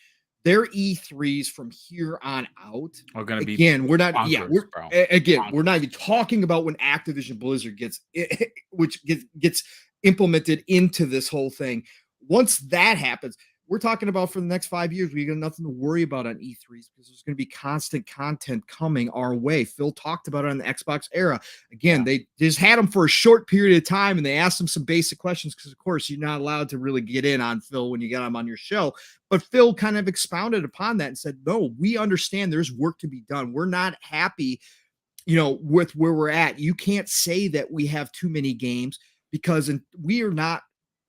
Their E3s from here on out Are going to be again. We're not. bonkers, We're bro. again. Bonkers. We're not even talking about when Activision Blizzard gets implemented into this whole thing. Once that happens, we're talking about for the next 5 years, we got nothing to worry about on E3s because there's going to be constant content coming our way. Phil talked about it on the Xbox era. Again, they just had him for a short period of time and they asked him some basic questions because, of course, you're not allowed to really get in on Phil when you get him on your show. But Phil kind of expounded upon that and said, no, we understand there's work to be done. We're not happy, with where we're at. You can't say that we have too many games because we are not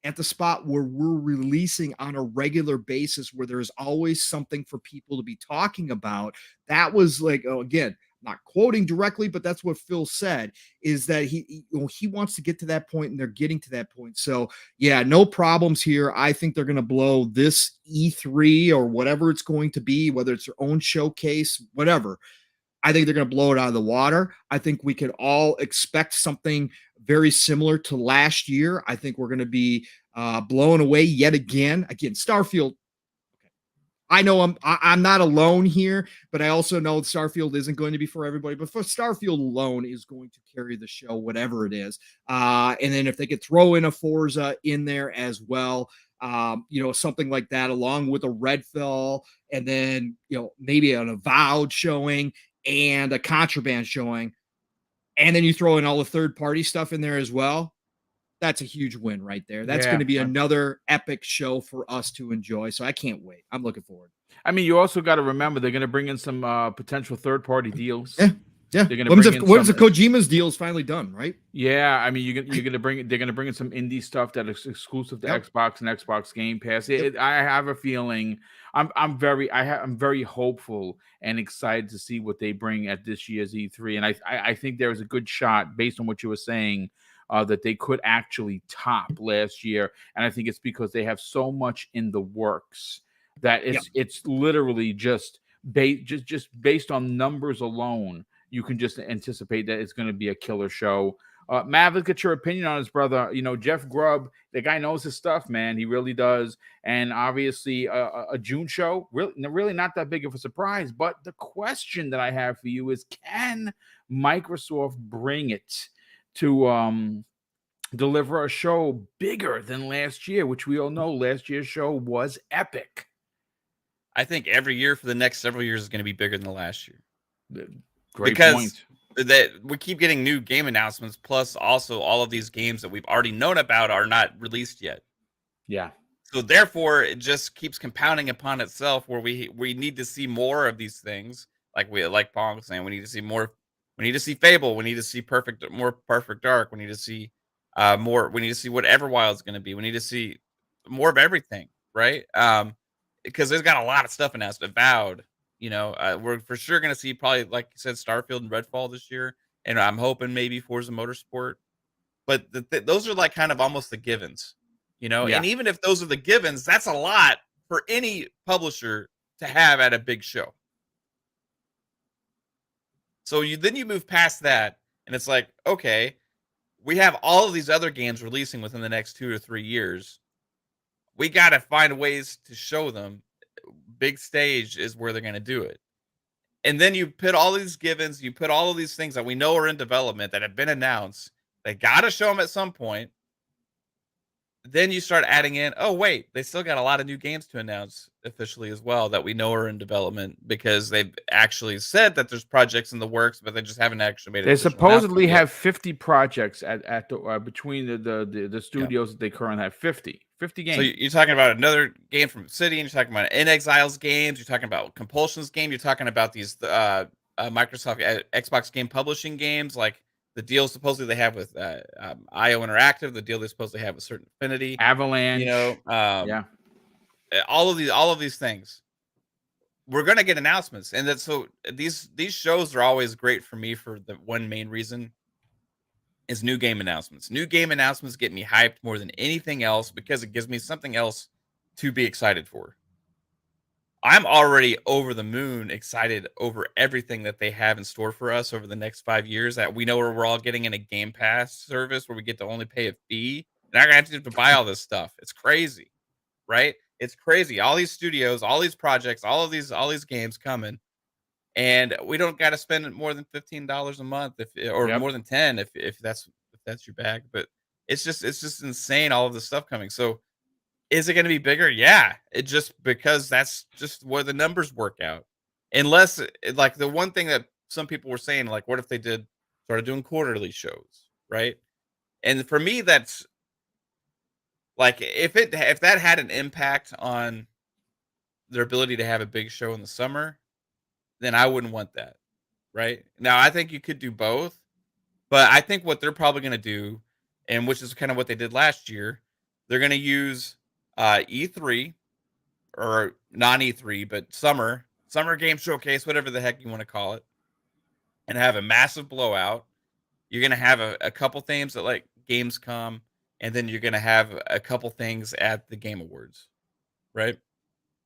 at the spot where we're releasing on a regular basis where there's always something for people to be talking about. That was like, again, not quoting directly, but that's what Phil said, is that he wants to get to that point and they're getting to that point. So yeah, no problems here. I think they're going to blow this E3 or whatever it's going to be, whether it's their own showcase, whatever. I think they're going to blow it out of the water. I think we could all expect something very similar to last year. I think we're going to be blown away yet again. Again, Starfield. Okay. I know I'm not alone here, but I also know Starfield isn't going to be for everybody. But for Starfield alone is going to carry the show, whatever it is. And then if they could throw in a Forza in there as well, something like that, along with a Redfall, and then maybe an Avowed showing and a Contraband showing, and then you throw in all the third-party stuff in there as well. That's a huge win right there. That's going to be another epic show for us to enjoy. So I can't wait. I'm looking forward. I mean, you also got to remember they're going to bring in some potential third-party deals. Yeah. They're going to bring in what is the Kojima's deal is finally done, right? Yeah, I mean, they're going to bring in some indie stuff that is exclusive to Xbox and Xbox Game Pass. I have a feeling I'm very hopeful and excited to see what they bring at this year's E3, and I think there is a good shot based on what you were saying that they could actually top last year, and I think it's because they have so much in the works that it's literally just based on numbers alone. You can just anticipate that it's going to be a killer show. Maverick, get your opinion on his brother. Jeff Grubb, the guy knows his stuff, man. He really does. And obviously, a June show, really not that big of a surprise. But the question that I have for you is, can Microsoft bring it to deliver a show bigger than last year, which we all know last year's show was epic? I think every year for the next several years is going to be bigger than the last year. Great point. That we keep getting new game announcements, plus also all of these games that we've already known about are not released yet. Yeah. So therefore, it just keeps compounding upon itself, where we need to see more of these things. Like Paul was saying, we need to see more. We need to see Fable. We need to see more Perfect Dark. We need to see more. We need to see what Everwild's going to be. We need to see more of everything, right? Because there's got a lot of stuff announced. Avowed. We're for sure going to see probably, like you said, Starfield and Redfall this year. And I'm hoping maybe Forza Motorsport. But those are like kind of almost the givens, Yeah. And even if those are the givens, that's a lot for any publisher to have at a big show. So then you move past that and it's like, okay, we have all of these other games releasing within the next 2 or 3 years. We got to find ways to show them. Big stage is where they're going to do it. And then you put all these givens, you put all of these things that we know are in development that have been announced. They got to show them at some point. Then you start adding in, oh, wait, they still got a lot of new games to announce officially as well that we know are in development, because they've actually said that there's projects in the works, but they just haven't actually made it. They supposedly have 50 projects at the between the studios that they currently have. 50 50 games. So you're talking about another game from Obsidian. You're talking about In Exiles games. You're talking about Compulsion's game. You're talking about these Microsoft Xbox game publishing games, like the deal supposedly they have with IO Interactive, the deal they supposedly have with Certain Affinity, Avalanche. you know, Yeah. all of these things. We're gonna get announcements, and that's so these shows are always great for me for the one main reason is new game announcements. New game announcements get me hyped more than anything else because it gives me something else to be excited for. I'm already over the moon excited over everything that they have in store for us over the next 5 years that we know we're all getting in a Game Pass service where we get to only pay a fee. And I'm gonna have to buy all this stuff. It's crazy, right? It's crazy. All these studios, all these projects, all these games coming, and we don't got to spend more than $15 a month, or more than 10 if that's your bag. But it's just insane. All of this stuff coming. So is it going to be bigger? Yeah, it just because that's just where the numbers work out. Unless like the one thing that some people were saying, like, what if they started doing quarterly shows, right? And for me, that's like if that had an impact on their ability to have a big show in the summer, then I wouldn't want that. Right now, I think you could do both, but I think what they're probably going to do, and which is kind of what they did last year, they're going to use E3 or non E3, but summer game showcase, whatever the heck you want to call it, and have a massive blowout. You're going to have a couple things at like Gamescom, and then you're going to have a couple things at the Game Awards, right?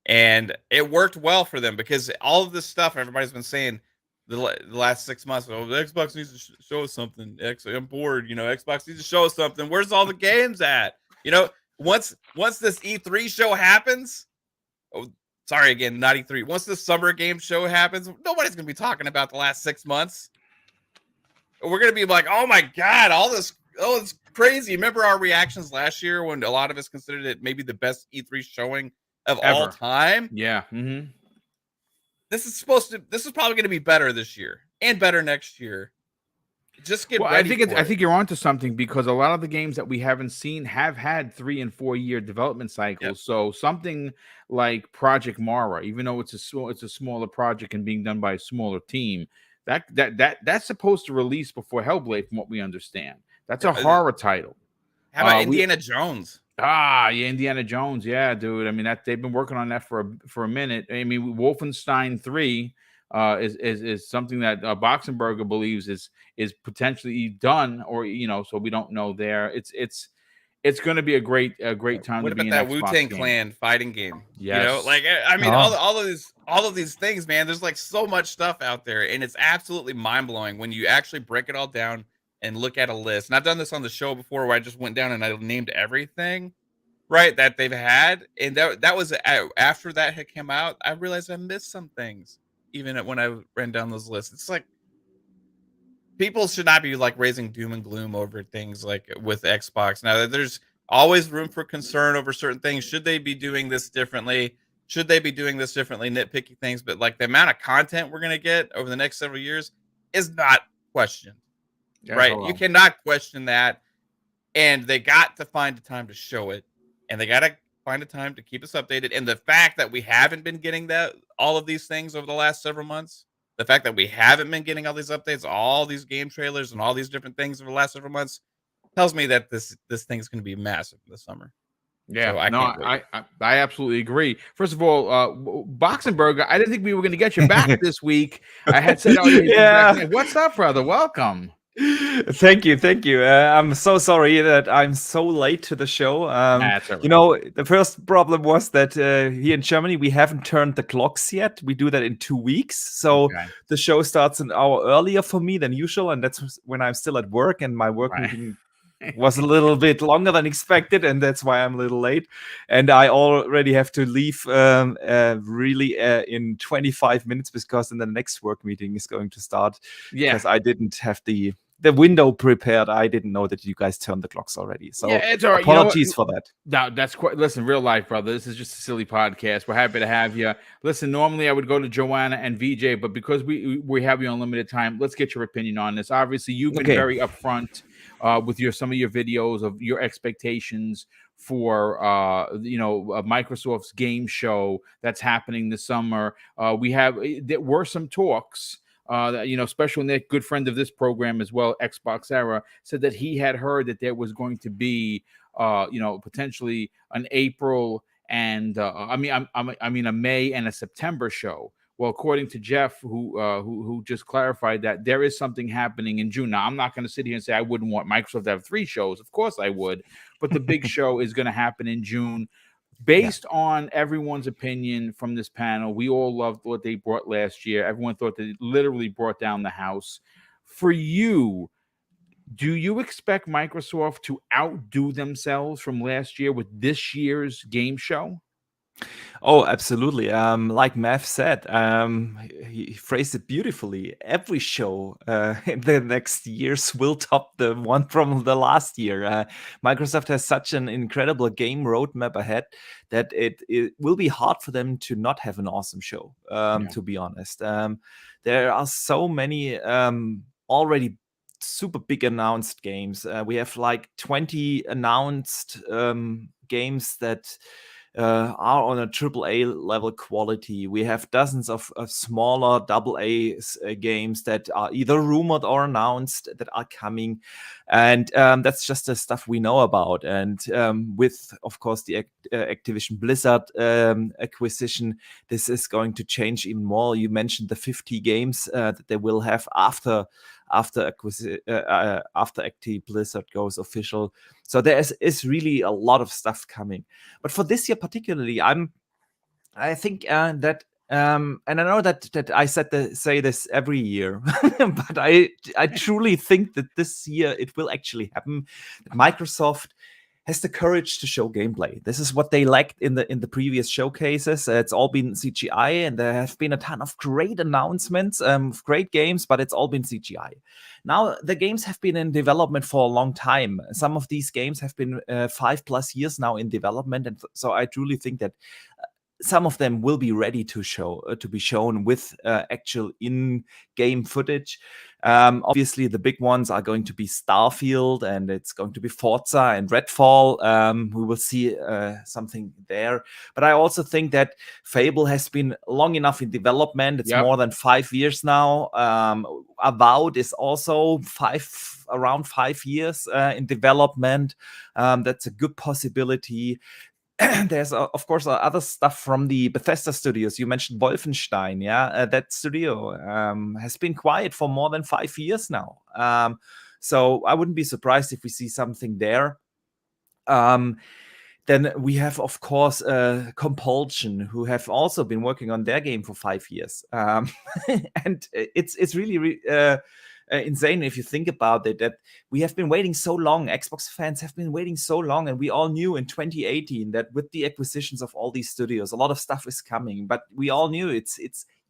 And it worked well for them because all of this stuff everybody's been saying the last 6 months. Oh, the Xbox needs to show us something. I'm bored. Xbox needs to show us something. Where's all the games at? Once this E3 show happens. Oh, sorry again, not E3. Once the summer game show happens, nobody's gonna be talking about the last 6 months. We're gonna be like, oh my god, it's crazy. Remember our reactions last year when a lot of us considered it maybe the best E3 showing of all time? Yeah. Mm-hmm. This is probably going to be better this year and better next year. Just get ready. I think you're onto something because a lot of the games that we haven't seen have had 3 and 4 year development cycles. Yep. So something like Project Mara, even though it's a smaller project and being done by a smaller team, that's supposed to release before Hellblade, from what we understand. That's a horror title. How about Indiana Jones? Yeah, Indiana Jones. Yeah, dude. I mean, they've been working on that for a minute. I mean, Wolfenstein 3 is something that Boxenberger believes is potentially done, or so we don't know there. It's going to be a great time. What to be about an that Xbox Wu-Tang game. Clan fighting game? Yes. I mean, all of these things, man. There's like so much stuff out there, and it's absolutely mind blowing when you actually break it all down and look at a list. And I've done this on the show before where I just went down and I named everything, right, that they've had. And that was after that had come out, I realized I missed some things, even when I ran down those lists. It's like people should not be like raising doom and gloom over things like with Xbox. Now, there's always room for concern over certain things. Should they be doing this differently? Should they be doing this differently? Nitpicky things. But like the amount of content we're going to get over the next several years is not questioned. Yeah, right? You cannot question that. And they got to find a time to show it. And they got to find a time to keep us updated. And the fact that we haven't been getting all of these things over the last several months, the fact that we haven't been getting all these updates, all these game trailers and all these different things over the last several months tells me that this thing's going to be massive this summer. Yeah, so I absolutely agree. First of all, Boxenberger, I didn't think we were going to get you back this week. I had said, what's up, brother? Welcome. Thank you. I'm so sorry that I'm so late to the show. That's all right. The first problem was that here in Germany we haven't turned the clocks yet. We do that in 2 weeks, so the show starts an hour earlier for me than usual, and that's when I'm still at work, and my work meeting was a little bit longer than expected, and that's why I'm a little late. And I already have to leave really in 25 minutes because then the next work meeting is going to start. Yeah, because I didn't have the window prepared. I didn't know that you guys turned the clocks already. So it's all right. Apologies for that. No, that's quite. Listen, real life, brother. This is just a silly podcast. We're happy to have you. Listen, normally I would go to Joanna and VJ, but because we have you on limited time, let's get your opinion on this. Obviously, you've been very upfront with some of your videos of your expectations for Microsoft's game show that's happening this summer. There were some talks. Special Nick, good friend of this program as well, Xbox Era, said that he had heard that there was going to be, potentially an April and a May and a September show. Well, according to Jeff, who just clarified that there is something happening in June. Now, I'm not going to sit here and say I wouldn't want Microsoft to have 3 shows. Of course I would. But the big show is going to happen in June. Based on everyone's opinion from this panel, we all loved what they brought last year. Everyone thought that it literally brought down the house. For you, do you expect Microsoft to outdo themselves from last year with this year's game show? Oh, absolutely. Like Mav said, he phrased it beautifully. Every show in the next years will top the one from the last year. Microsoft has such an incredible game roadmap ahead that it will be hard for them to not have an awesome show, to be honest. There are so many already super big announced games. We have like 20 announced games that are on a AAA level quality. We have dozens of smaller AA games that are either rumored or announced that are coming, and that's just the stuff we know about. And with, of course, the Activision Blizzard acquisition, this is going to change even more. You mentioned the 50 games that they will have after Activision Blizzard goes official. So there is really a lot of stuff coming. But for this year particularly, I think that and I know that I say this every year, but I truly think that this year it will actually happen. That Microsoft has the courage to show gameplay. This is what they lacked in the previous showcases. It's all been CGI, and there have been a ton of great announcements, great games, but it's all been CGI. Now, the games have been in development for a long time. Some of these games have been 5+ years now in development, and so I truly think that some of them will be ready to be shown with actual in-game footage. Obviously, the big ones are going to be Starfield, and it's going to be Forza and Redfall. We will see something there. But I also think that Fable has been long enough in development. It's more than 5 years now. Avowed is also around 5 years in development. That's a good possibility. There's, of course, other stuff from the Bethesda studios. You mentioned Wolfenstein, that studio has been quiet for more than 5 years now. So I wouldn't be surprised if we see something there. Then we have, of course, Compulsion, who have also been working on their game for 5 years. And it's really insane if you think about it, that we have been waiting so long. Xbox fans have been waiting so long, and we all knew in 2018 that with the acquisitions of all these studios, a lot of stuff is coming. But we all knew it's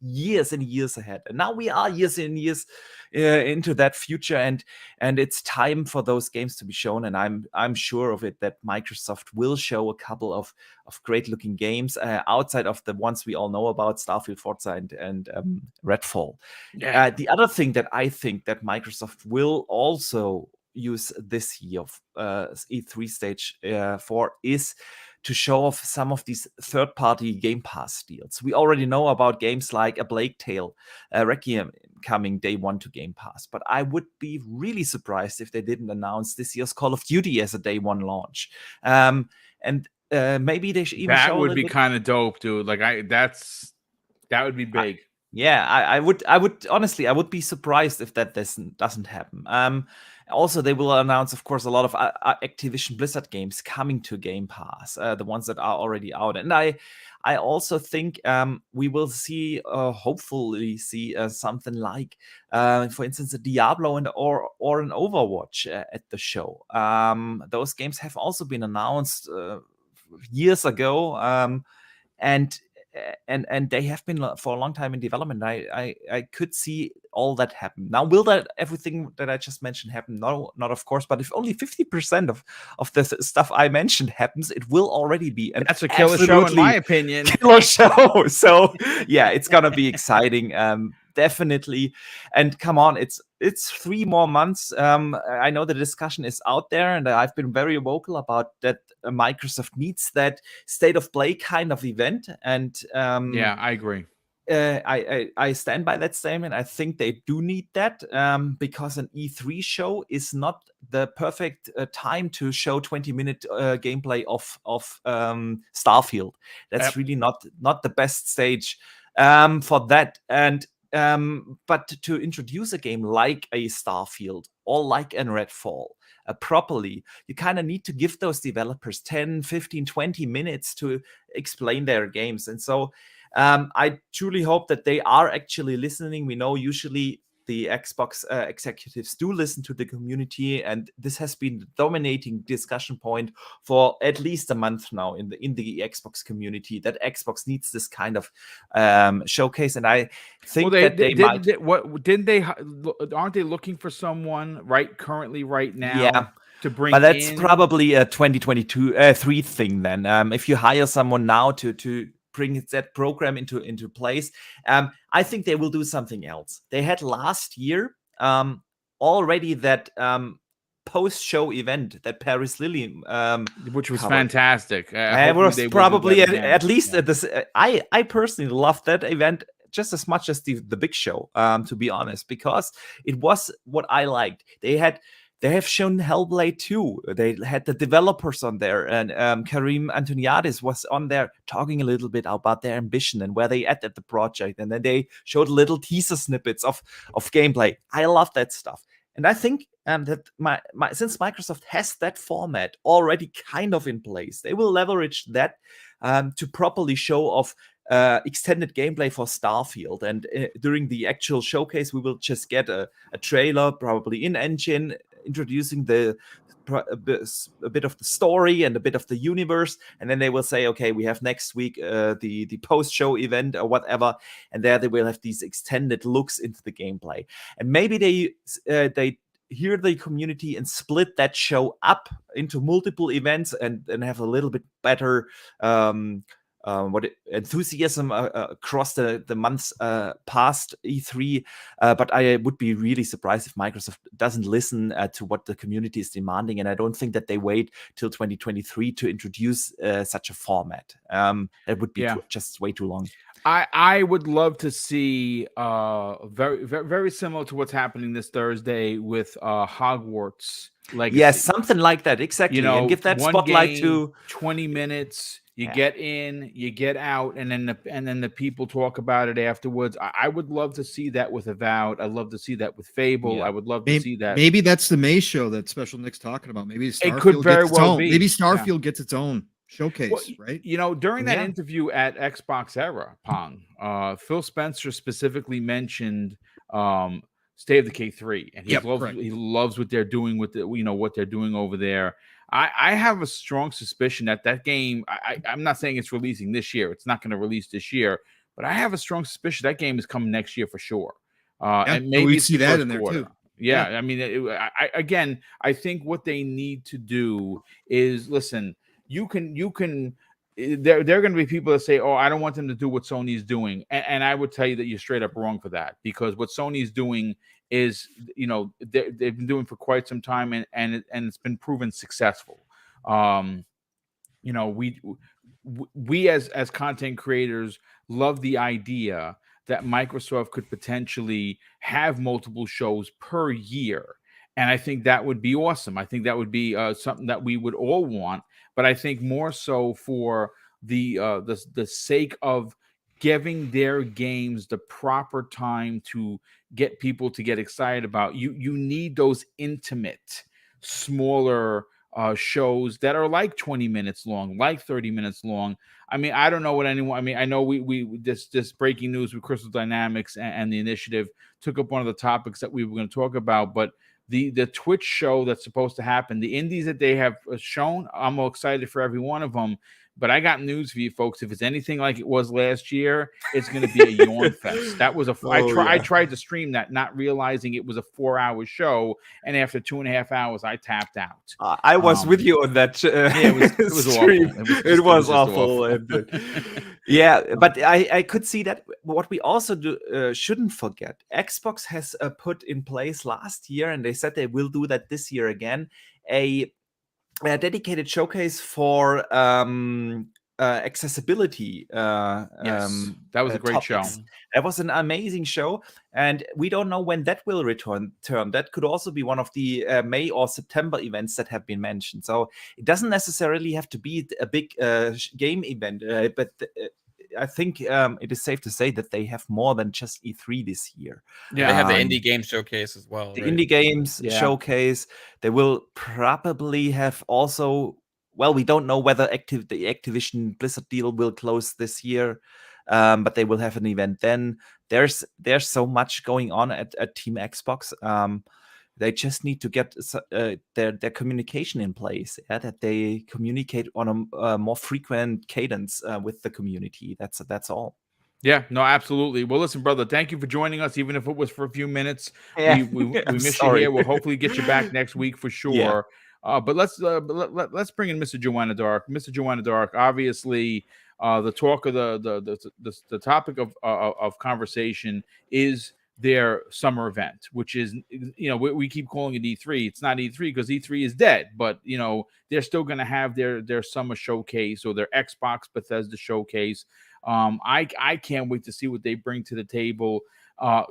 years and years ahead, and now we are years and years into that future, and it's time for those games to be shown. And I'm sure of it that Microsoft will show a couple of great looking games outside of the ones we all know about, Starfield, Forza, and Redfall. The other thing that I think that Microsoft will also use this year of E3 stage for is to show off some of these third-party Game Pass deals. We already know about games like A Plague Tale, Requiem coming day one to Game Pass, but I would be really surprised if they didn't announce this year's Call of Duty as a day one launch. And maybe they should even that show would be kind of dope, dude. Like that would be big. I would honestly, I would be surprised if that doesn't happen. Also, they will announce, of course, a lot of Activision Blizzard games coming to Game Pass, the ones that are already out. And I also think we will see, hopefully see something like, for instance, a Diablo or an Overwatch at the show. Those games have also been announced years ago, and they have been for a long time in development. I could see all that happen. Now, will that everything that I just mentioned happen? No, not of course. But if only 50% of the stuff I mentioned happens, it will already be that's a killer show, in my opinion. Killer show. So yeah, it's gonna be exciting. definitely. And come on, it's 3 more months. I know the discussion is out there, and I've been very vocal about that. Microsoft needs that state of play kind of event, and yeah, I agree. I stand by that statement. I think they do need that because an E3 show is not the perfect time to show 20-minute gameplay of Starfield. That's really not the best stage for that. And but to introduce a game like a Starfield or like a Redfall properly, you kind of need to give those developers 10, 15, 20 minutes to explain their games. And so I truly hope that they are actually listening. We know usually the Xbox executives do listen to the community, and this has been the dominating discussion point for at least a month now in the Xbox community, that Xbox needs this kind of showcase. And I think well, that they might. Aren't they looking for someone currently right now? Yeah. To bring, but that's in? Probably a 2022 3 thing. Then, if you hire someone now to bring that program into place, I think they will do something else. They had last year already that post-show event that Paris Lily, which was covered. Fantastic. It was probably at least at this. I personally loved that event just as much as the big show, to be honest, because it was what I liked. They have shown Hellblade 2. They had the developers on there, and Karim Antoniadis was on there talking a little bit about their ambition and where they at the project. And then they showed little teaser snippets of gameplay. I love that stuff. And I think that since Microsoft has that format already kind of in place, they will leverage that to properly show off extended gameplay for Starfield. And during the actual showcase, we will just get a trailer, probably in engine, introducing a bit of the story and a bit of the universe, and then they will say, okay, we have next week the post-show event or whatever, and there they will have these extended looks into the gameplay. And maybe they hear the community and split that show up into multiple events and have a little bit better enthusiasm across the months past E3, but I would be really surprised if Microsoft doesn't listen to what the community is demanding, and I don't think that they wait till 2023 to introduce such a format. That would be just way too long. I would love to see very, very, very similar to what's happening this Thursday with Hogwarts Legacy. Yes, something like that, exactly. And give that spotlight to 20 minutes. You get in, you get out, and then the people talk about it afterwards. I would love to see that with Avowed. I'd love to see that with Fable. Yeah. I would love to see that. Maybe that's the May show that Special Nick's talking about. Maybe Starfield it could very well be. Maybe Starfield gets its own showcase, right? During that interview at Xbox Era, Pong, Phil Spencer specifically mentioned State of Decay 3, and he loves what they're doing with what they're doing over there. I have a strong suspicion that game, I'm not saying it's releasing this year. It's not going to release this year, but I have a strong suspicion that game is coming next year for sure. And maybe we see that in there too. Yeah, I mean, I think what they need to do is, listen, you can. There are going to be people that say, "Oh, I don't want them to do what Sony's doing," and I would tell you that you're straight up wrong for that, because what Sony's doing is, they've been doing for quite some time, and it's been proven successful. We as content creators love the idea that Microsoft could potentially have multiple shows per year. And I think that would be awesome. I think that would be something that we would all want. But I think more so for the sake of giving their games the proper time to get people to get excited about. You need those intimate, smaller shows that are like 20 minutes long, like 30 minutes long. I mean, I don't know what anyone. I mean, I know we this breaking news with Crystal Dynamics and the Initiative took up one of the topics that we were going to talk about, but the Twitch show that's supposed to happen, the indies that they have shown, I'm excited for every one of them. But I got news for you folks. If it's anything like it was last year, it's going to be a yawn fest. That was I tried to stream that, not realizing it was a 4-hour show. And after 2.5 hours, I tapped out. I was with you on that. It was stream. awful. It was awful. Yeah, but I could see that. What we also shouldn't forget, Xbox has put in place last year, and they said they will do that this year again, a dedicated showcase for accessibility. Yes, that was a great show. That was an amazing show, and we don't know when that will return. That could also be one of the May or September events that have been mentioned. So it doesn't necessarily have to be a big game event, but I think it is safe to say that they have more than just E3 this year. Yeah, they have the indie game showcase as well. The indie games showcase. They will probably have also. Well, we don't know whether the Activision Blizzard deal will close this year, but they will have an event then. There's so much going on at Team Xbox. They just need to get their communication in place, that they communicate on a more frequent cadence with the community. That's all. Yeah, no, absolutely. Well, listen, brother, thank you for joining us, even if it was for a few minutes. Yeah. We miss you here. We'll hopefully get you back next week for sure. Yeah. But let's bring in Mr. Joanna Dark. Mr. Joanna Dark, obviously, the talk of the topic of conversation is their summer event, which is, we keep calling it E3. It's not E3 because E3 is dead, but they're still going to have their summer showcase or their Xbox Bethesda showcase. I can't wait to see what they bring to the table.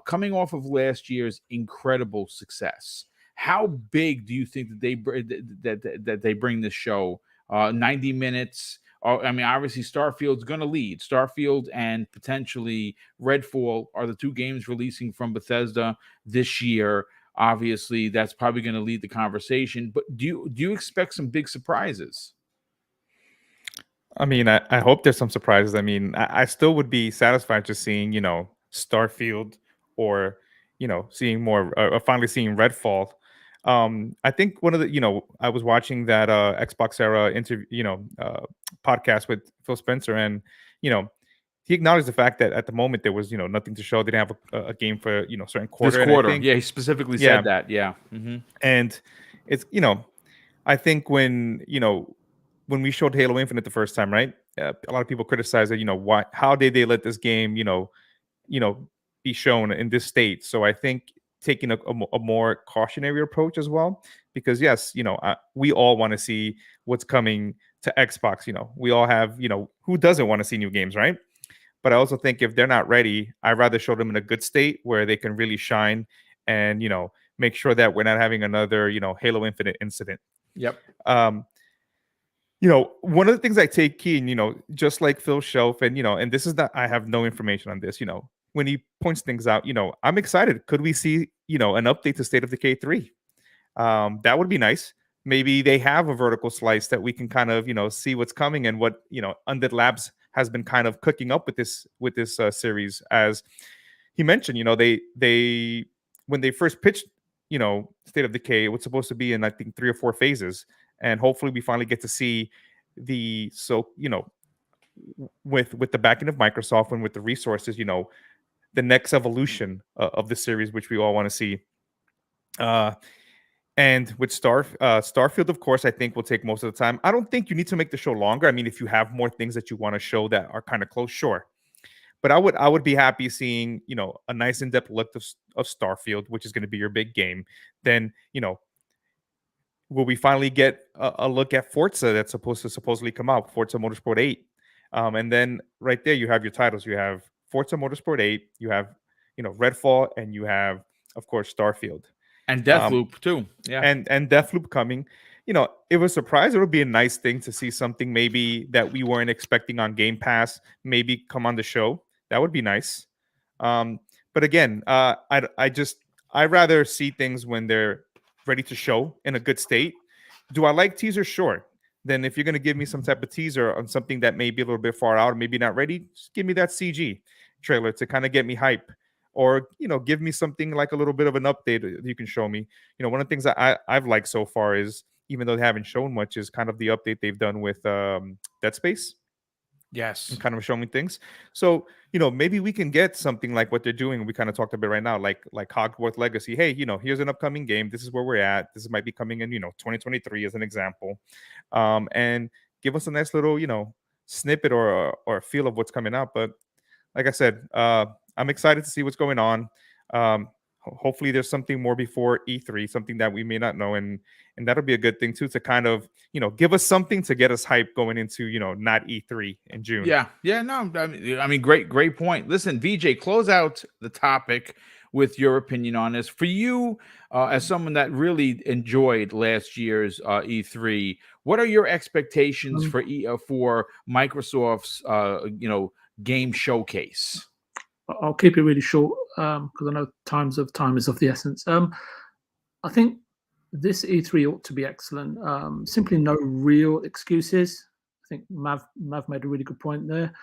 Coming off of last year's incredible success, how big do you think that they bring this show? 90 minutes. I mean, obviously, Starfield's going to lead. Starfield and potentially Redfall are the two games releasing from Bethesda this year. Obviously, that's probably going to lead the conversation. But do you expect some big surprises? I mean, I hope there's some surprises. I mean, I still would be satisfied just seeing, Starfield or, seeing more, finally seeing Redfall. I think one of the, I was watching that Xbox Era interview, podcast with Phil Spencer, and he acknowledged the fact that at the moment there was nothing to show. They didn't have a game for certain quarter. This quarter, he specifically said that. Yeah, and it's I think when we showed Halo Infinite the first time, right? A lot of people criticized that how did they let this game be shown in this state? So I think taking a more cautionary approach as well, because yes, we all want to see what's coming to Xbox. We all have, who doesn't want to see new games, right? But I also think if they're not ready, I'd rather show them in a good state where they can really shine and, make sure that we're not having another, Halo Infinite incident. Yep. One of the things I take key, just like Phil Shelf, and, and this is not, I have no information on this, when he points things out, I'm excited. Could we see, an update to State of Decay 3? That would be nice. Maybe they have a vertical slice that we can kind of, see what's coming and what, Undead Labs has been kind of cooking up with this series. As he mentioned, they when they first pitched, State of Decay, it was supposed to be in, I think, 3 or 4 phases. And hopefully we finally get to see with the backing of Microsoft and with the resources, the next evolution of the series, which we all want to see. And with Starfield, of course, I think will take most of the time. I don't think you need to make the show longer. I mean, if you have more things that you want to show that are kind of close, sure. But I would be happy seeing, a nice in-depth look of Starfield, which is going to be your big game. Then, will we finally get a look at Forza that's supposed to supposedly come out, Forza Motorsport 8? And then right there, you have your titles. You have Forza Motorsport 8, you have, Redfall, and you have, of course, Starfield. And Deathloop, too. Yeah. And Deathloop coming. It was a surprise. It would be a nice thing to see something maybe that we weren't expecting on Game Pass maybe come on the show. That would be nice. But again, I'd rather see things when they're ready to show in a good state. Do I like teasers? Sure. Then if you're going to give me some type of teaser on something that may be a little bit far out or maybe not ready, just give me that CG trailer to kind of get me hype. Or, give me something like a little bit of an update you can show me. One of the things that I've liked so far is, even though they haven't shown much, is kind of the update they've done with Dead Space. Yes. And kind of showing things. So, maybe we can get something like what they're doing. We kind of talked about right now, like Hogwarts Legacy. Hey, here's an upcoming game. This is where we're at. This might be coming in, 2023 as an example. And give us a nice little, snippet or a feel of what's coming out. But like I said, I'm excited to see what's going on. Hopefully there's something more before E3, something that we may not know, and that'll be a good thing too, to kind of give us something to get us hyped going into not E3 in June. No, I mean great point. Listen, VJ, close out the topic with your opinion on this. For you, as someone that really enjoyed last year's E3, what are your expectations for Microsoft's game showcase? I'll keep it really short because I know time is of the essence. I think this E3 ought to be excellent. Simply no real excuses. I think Mav made a really good point there.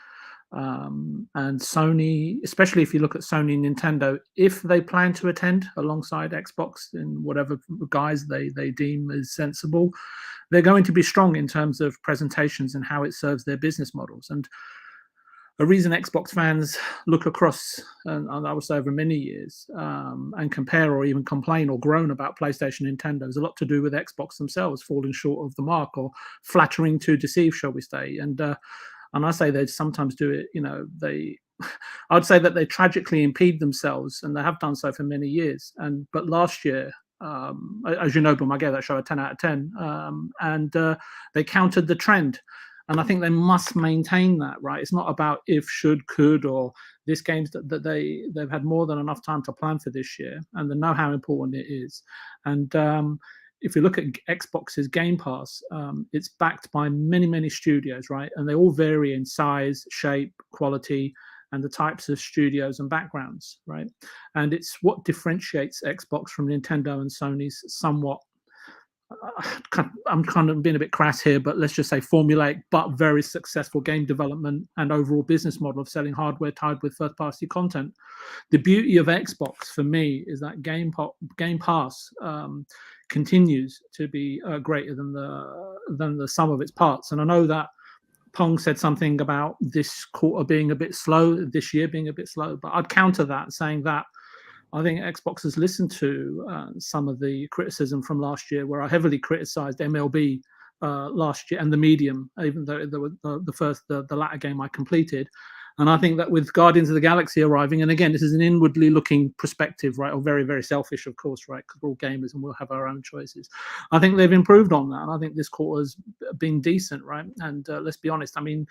And Sony, especially if you look at Sony and Nintendo, if they plan to attend alongside Xbox in whatever guise they deem is sensible, they're going to be strong in terms of presentations and how it serves their business models. And a reason Xbox fans look across, and I would say over many years, and compare or even complain or groan about PlayStation and Nintendo, has a lot to do with Xbox themselves falling short of the mark or flattering to deceive, shall we say. And I say they sometimes do it, I'd say that they tragically impede themselves, and they have done so for many years. But last year, as you know, Boom, I gave that show a 10 out of 10, and they countered the trend. And I think they must maintain that, right? It's not about if, should, could, or this game's that they've had more than enough time to plan for this year, and they know how important it is. And if you look at Xbox's Game Pass, it's backed by many studios, right? And they all vary in size, shape, quality, and the types of studios and backgrounds, right? And it's what differentiates Xbox from Nintendo and Sony's somewhat, I'm kind of being a bit crass here, but let's just say formulaic but very successful game development and overall business model of selling hardware tied with first-party content. The beauty of Xbox for me is that Game Pass continues to be greater than the sum of its parts. And I know that Pong said something about this quarter being a bit slow, this year being a bit slow, but I'd counter that saying that I think Xbox has listened to some of the criticism from last year, where I heavily criticized MLB last year and the Medium, even though the latter game I completed. And I think that with Guardians of the Galaxy arriving, and again, this is an inwardly looking perspective, right? Or very, very selfish, of course, right? Because we're all gamers and we'll have our own choices. I think they've improved on that. And I think this quarter's been decent, right? And let's be honest, I mean,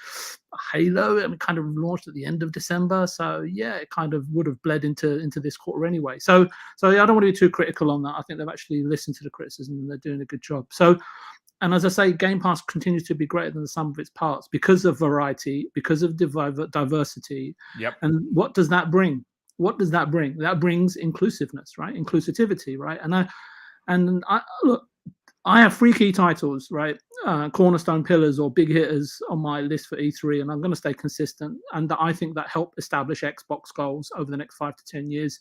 Halo, kind of launched at the end of December. So yeah, it kind of would have bled into this quarter anyway. So yeah, I don't want to be too critical on that. I think they've actually listened to the criticism and they're doing a good job. So, and as I say, Game Pass continues to be greater than the sum of its parts because of variety, because of diversity. Yep. And what does that bring? That brings inclusiveness, right? Inclusivity, right? And I look, I have 3 key titles, right? Cornerstone pillars or big hitters on my list for E3, and I'm going to stay consistent. And I think that help establish Xbox goals over the next 5 to 10 years.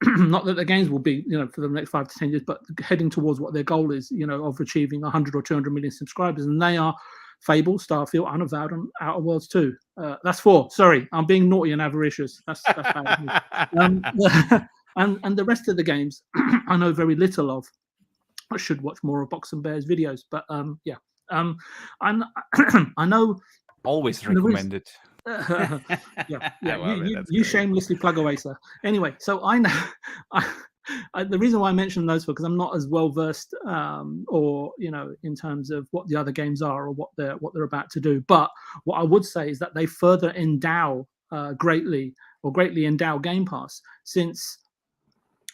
Not that the games will be, for the next 5 to 10 years, but heading towards what their goal is, of achieving 100 or 200 million subscribers. And they are Fable, Starfield, Unavowed, and Outer Worlds 2. That's 4. Sorry, I'm being naughty and avaricious. That's bad. And the rest of the games, I know very little of. I should watch more of Box and Bear's videos, but yeah. I know. Always recommend it. You shamelessly plug away, sir. Anyway, so I know the reason why I mentioned those because I'm not as well versed, or in terms of what the other games are or what they're about to do. But what I would say is that they further endow greatly endow Game Pass, since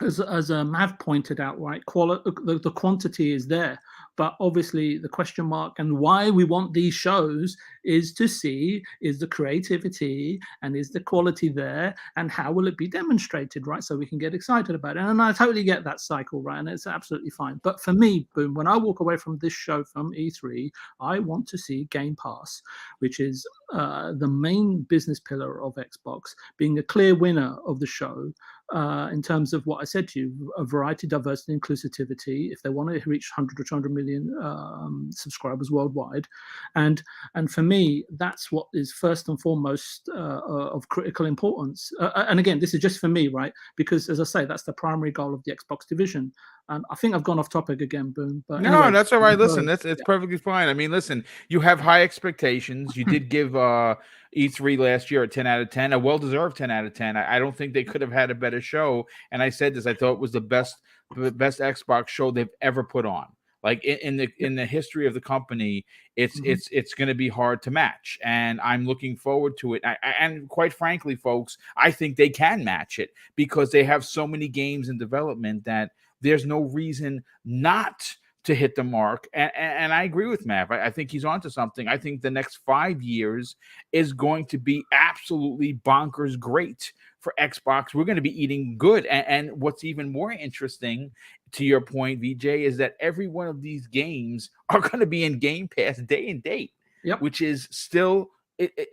as Mav pointed out, right, the quantity is there, but obviously the question mark and why we want these shows is to see, is the creativity and is the quality there, and how will it be demonstrated, right? So we can get excited about it. And I totally get that cycle, right? And it's absolutely fine. But for me, Boom, when I walk away from this show, from E3, I want to see Game Pass, which is the main business pillar of Xbox, being a clear winner of the show. In terms of what I said to you, a variety, diversity, inclusivity, if they want to reach 100 or 200 million subscribers worldwide. And for me, that's what is first and foremost of critical importance. And again, this is just for me, right? Because as I say, that's the primary goal of the Xbox division. And I think I've gone off topic again, Boom. But no, anyway, that's all right. Listen, it's perfectly fine. I mean, listen, you have high expectations. You did give E3 last year a 10 out of 10, a well-deserved 10 out of 10. I don't think they could have had a better show. And I said this, I thought it was the best Xbox show they've ever put on. Like in the history of the company, it's going to be hard to match, and I'm looking forward to it. And quite frankly, folks, I think they can match it because they have so many games in development that there's no reason not to hit the mark. And I agree with Mav. I think he's onto something. I think the next 5 years is going to be absolutely bonkers great for Xbox. We're going to be eating good. And what's even more interesting, to your point, VJ, is that every one of these games are going to be in Game Pass day and date, which is still,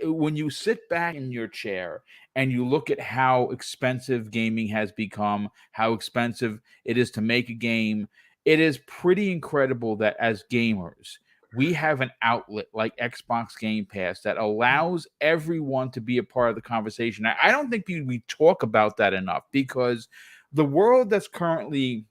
when you sit back in your chair and you look at how expensive gaming has become, how expensive it is to make a game, it is pretty incredible that as gamers, we have an outlet like Xbox Game Pass that allows everyone to be a part of the conversation. I don't think we talk about that enough, because the world that's currently,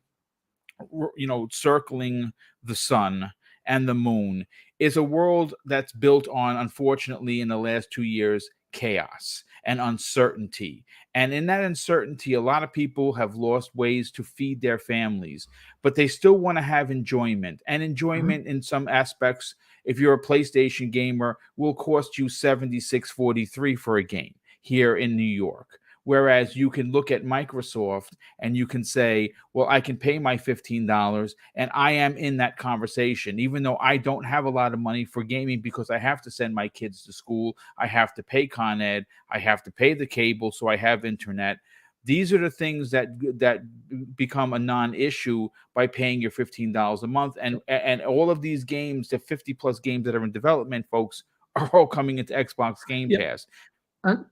circling the sun and the moon is a world that's built on, unfortunately, in the last 2 years, chaos and uncertainty. And in that uncertainty, a lot of people have lost ways to feed their families, but they still want to have enjoyment. And enjoyment in some aspects, if you're a PlayStation gamer, will cost you $76.43 for a game here in New York. Whereas you can look at Microsoft and you can say, well, I can pay my $15 and I am in that conversation, even though I don't have a lot of money for gaming because I have to send my kids to school. I have to pay Con Ed. I have to pay the cable, so I have internet. These are the things that become a non-issue by paying your $15 a month. And all of these games, the 50 plus games that are in development, folks, are all coming into Xbox Game Pass.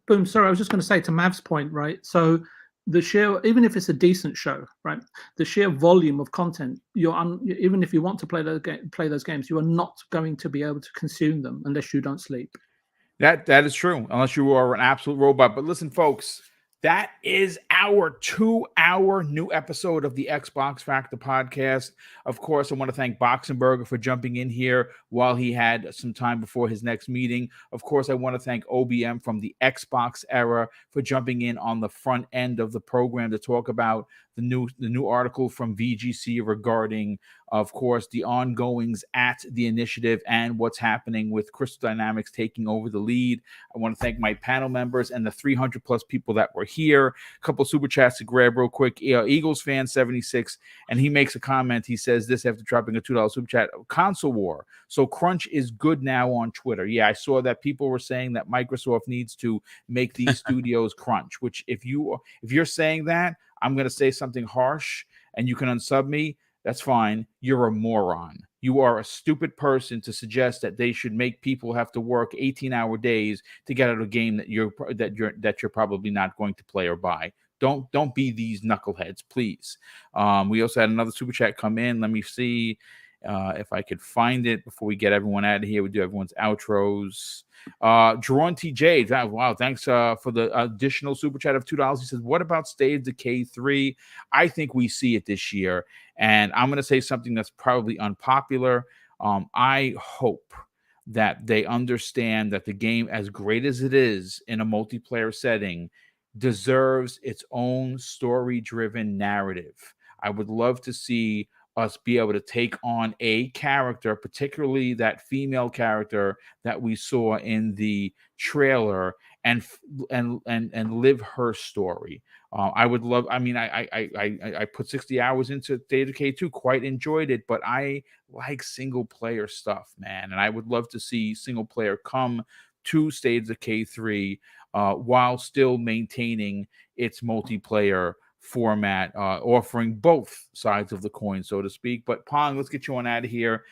Boom, sorry, I was just going to say to Mav's point, right? So the sheer, even if it's a decent show, right, the sheer volume of content, even if you want to play those games, you are not going to be able to consume them unless you don't sleep. That is true, unless you are an absolute robot. But listen, folks, that is our 2-hour new episode of the Xbox Factor podcast. Of course, I want to thank Boxenberger for jumping in here while he had some time before his next meeting. Of course, I want to thank OBM from the Xbox era for jumping in on the front end of the program to talk about the new article from VGC regarding, of course, the ongoings at the Initiative and what's happening with Crystal Dynamics taking over the lead. I want to thank my panel members and the 300 plus people that were here. A couple of super chats to grab real quick. Eagles fan 76, and he makes a comment. He says this after dropping a $2 super chat: console war. So crunch is good now on Twitter. Yeah, I saw that people were saying that Microsoft needs to make these studios crunch. Which, if you're saying that, I'm going to say something harsh, and you can unsub me. That's fine. You're a moron. You are a stupid person to suggest that they should make people have to work 18-hour days to get out a game that you're probably not going to play or buy. Don't be these knuckleheads, please. We also had another super chat come in. Let me see if I could find it before we get everyone out of here. We do everyone's outros. Jerron TJ, wow, thanks for the additional super chat of $2. He says, what about State of Decay 3? I think we see it this year, and I'm going to say something that's probably unpopular. I hope that they understand that the game, as great as it is in a multiplayer setting, deserves its own story-driven narrative. I would love to see us be able to take on a character, particularly that female character that we saw in the trailer, and live her story. I would love. I mean, I put 60 hours into State of K2, quite enjoyed it, but I like single player stuff, man, and I would love to see single player come to State of K3 while still maintaining its multiplayer format, offering both sides of the coin, so to speak. But Pong, let's get you on out of here.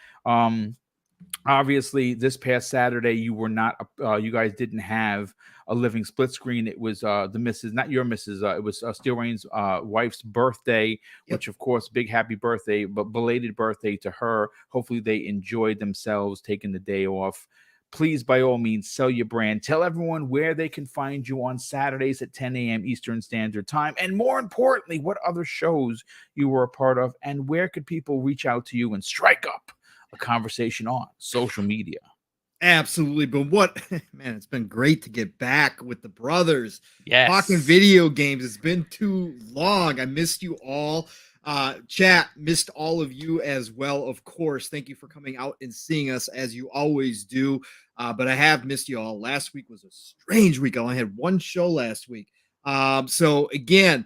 Obviously, this past Saturday, you were not, you guys didn't have a living split screen. It was the missus, not your missus. It was Steel Rain's wife's birthday, which, of course, big happy birthday, but belated birthday to her. Hopefully, they enjoyed themselves taking the day off. Please, by all means, sell your brand. Tell everyone where they can find you on Saturdays at 10 a.m. Eastern Standard Time. And more importantly, what other shows you were a part of, and where could people reach out to you and strike up a conversation on social media? Absolutely. But what, man, it's been great to get back with the brothers. Yes. Talking video games. It's been too long. I missed you all. Chat, missed all of you as well, of course. Thank you for coming out and seeing us as you always do. But I have missed you all. Last week was a strange week. I only had one show last week. So again,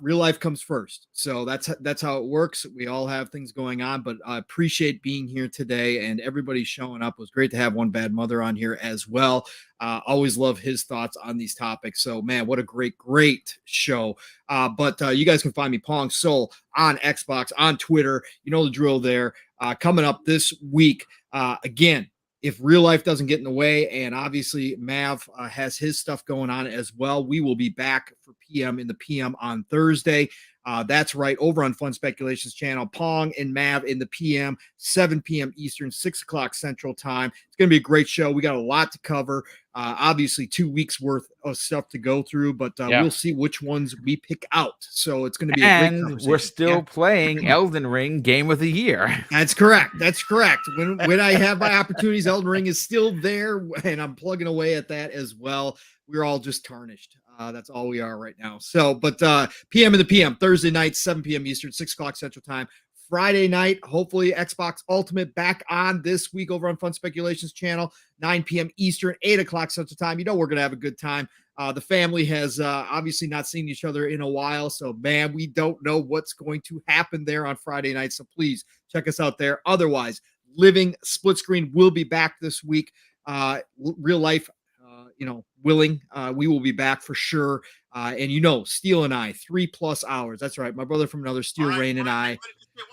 real life comes first. So that's how it works. We all have things going on, but I appreciate being here today and everybody showing up. It was great to have One Bad Mother on here as well. Always love his thoughts on these topics. So man, what a great show. But you guys can find me Pong Soul on Xbox, on Twitter. You know the drill there. Coming up this week, again, if real life doesn't get in the way, and obviously Mav has his stuff going on as well, we will be back for PM in the PM on Thursday. That's right, over on Fun Speculations channel. Pong and Mav in the PM, 7 p.m. Eastern, 6 o'clock Central Time. It's going to be a great show. We got a lot to cover. Obviously, 2 weeks worth of stuff to go through, but we'll see which ones we pick out. So it's going to be a great conversation. We're still playing Elden Ring Game of the Year. That's correct. That's correct. When I have my opportunities, Elden Ring is still there, and I'm plugging away at that as well. We're all just tarnished. That's all we are right now. So, but PM in the PM, Thursday night, 7 p.m. Eastern, 6 o'clock Central Time. Friday night, hopefully Xbox Ultimate back on this week over on Fun Speculations channel, 9 p.m. Eastern, 8 o'clock Central Time. You know we're going to have a good time. The family has obviously not seen each other in a while, so, man, we don't know what's going to happen there on Friday night, so please check us out there. Otherwise, Living Split Screen will be back this week. Real life, willing, we will be back for sure. And Steel and I, 3+ hours. That's right. My brother from another, Steel Rain, and I,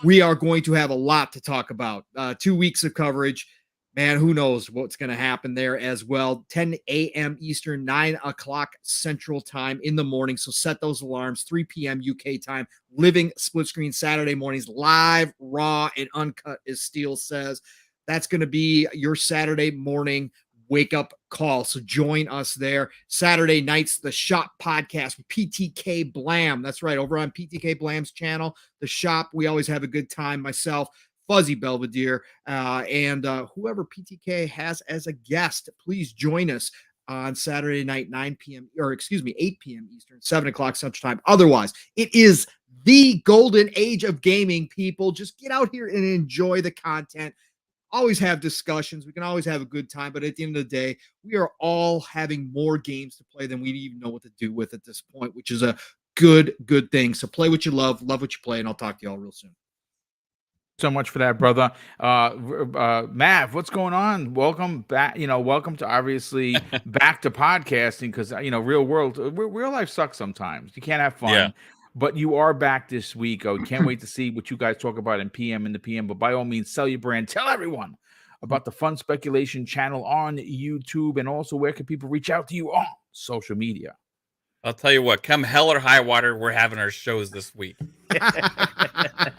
we are going to have a lot to talk about. 2 weeks of coverage. Man, who knows what's going to happen there as well. 10 a.m. Eastern, 9 o'clock Central Time in the morning. So set those alarms, 3 p.m. UK time. Living Split Screen Saturday mornings, live, raw, and uncut, as Steel says. That's going to be your Saturday morning wake up call. So join us there. Saturday nights, the Shop podcast with PTK Blam. That's right. Over on PTK Blam's channel, the Shop. We always have a good time. Myself, Fuzzy Belvedere, and whoever PTK has as a guest, please join us on Saturday night, 8 p.m. Eastern, 7 o'clock Central Time. Otherwise, it is the golden age of gaming, people. Just get out here and enjoy the content. Always have discussions. We can always have a good time. But at the end of the day, we are all having more games to play than we even know what to do with at this point, which is a good thing. So play what you love what you play, and I'll talk to you all real soon. So much for that, brother. Mav, what's going on? Welcome back. Welcome to obviously back to podcasting, because real life sucks sometimes. You can't have fun. Yeah. But you are back this week. I can't wait to see what you guys talk about in PM in the PM. But by all means, sell your brand. Tell everyone about the Fun Speculation channel on YouTube, and also where can people reach out to you on social media. I'll tell you what, come hell or high water, we're having our shows this week. All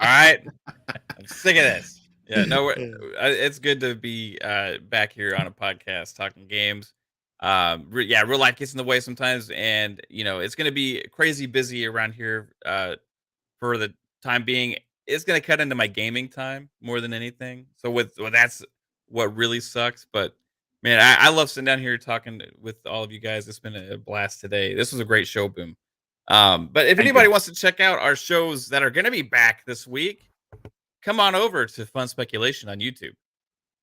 right? I'm sick of this. Yeah, no, it's good to be back here on a podcast talking games. Real life gets in the way sometimes, and it's going to be crazy busy around here for the time being. It's going to cut into my gaming time more than anything. So that's what really sucks. But man, I love sitting down here talking with all of you guys. It's been a blast today. This was a great show, Boom. But if anybody wants to check out our shows that are going to be back this week, come on over to Fun Speculation on YouTube.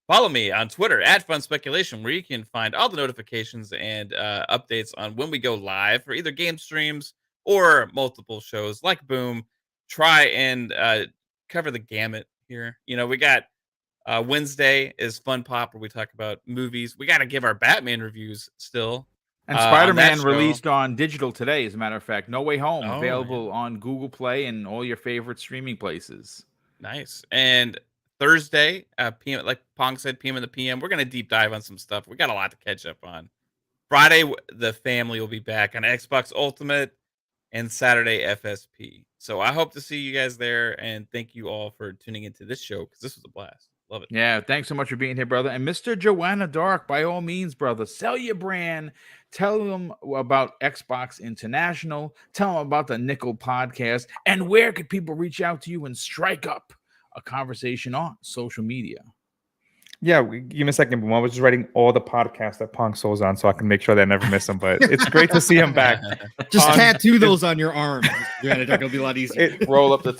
Follow me on Twitter at Fun Speculation, where you can find all the notifications and updates on when we go live for either game streams or multiple shows like Boom. Try and cover the gamut here. You know, we got Wednesday is Fun Pop, where we talk about movies. We got to give our Batman reviews still. And on that Spider-Man show. released on digital today, as a matter of fact. No Way Home, Oh, available on Google Play and all your favorite streaming places. Nice. And Thursday, PM, like Pong said, PM in the PM, we're going to deep dive on some stuff. We got a lot to catch up on. Friday, the family will be back on Xbox Ultimate, and Saturday, FSP. So I hope to see you guys there, and thank you all for tuning into this show, because this was a blast. Love it. Yeah, thanks so much for being here, brother. And Mr. Joanna Dark, by all means, brother, sell your brand. Tell them about Xbox International. Tell them about the Nickel Podcast. And where could people reach out to you and strike up a conversation on social media? Yeah, give me a second. I was just writing all the podcasts that Pong Soul's on, so I can make sure that I never miss them. But it's great to see him back. Just tattoo those on your arm. Yeah, it'll be a lot easier. Roll up the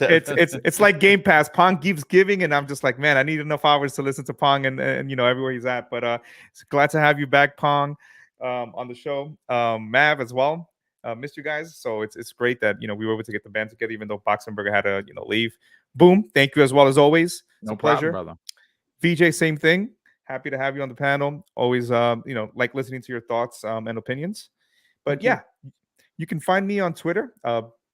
it's like Game Pass. Pong keeps giving, and I'm just like, man, I need enough hours to listen to Pong and you know everywhere he's at. But it's glad to have you back, Pong, on the show. Mav as well. Missed you guys, so it's great that we were able to get the band together, even though Boxenberger had to leave. Boom, thank you as well as always. It's no a pleasure, problem, brother. VJ, same thing. Happy to have you on the panel. Always, like listening to your thoughts and opinions. But yeah, you can find me on Twitter,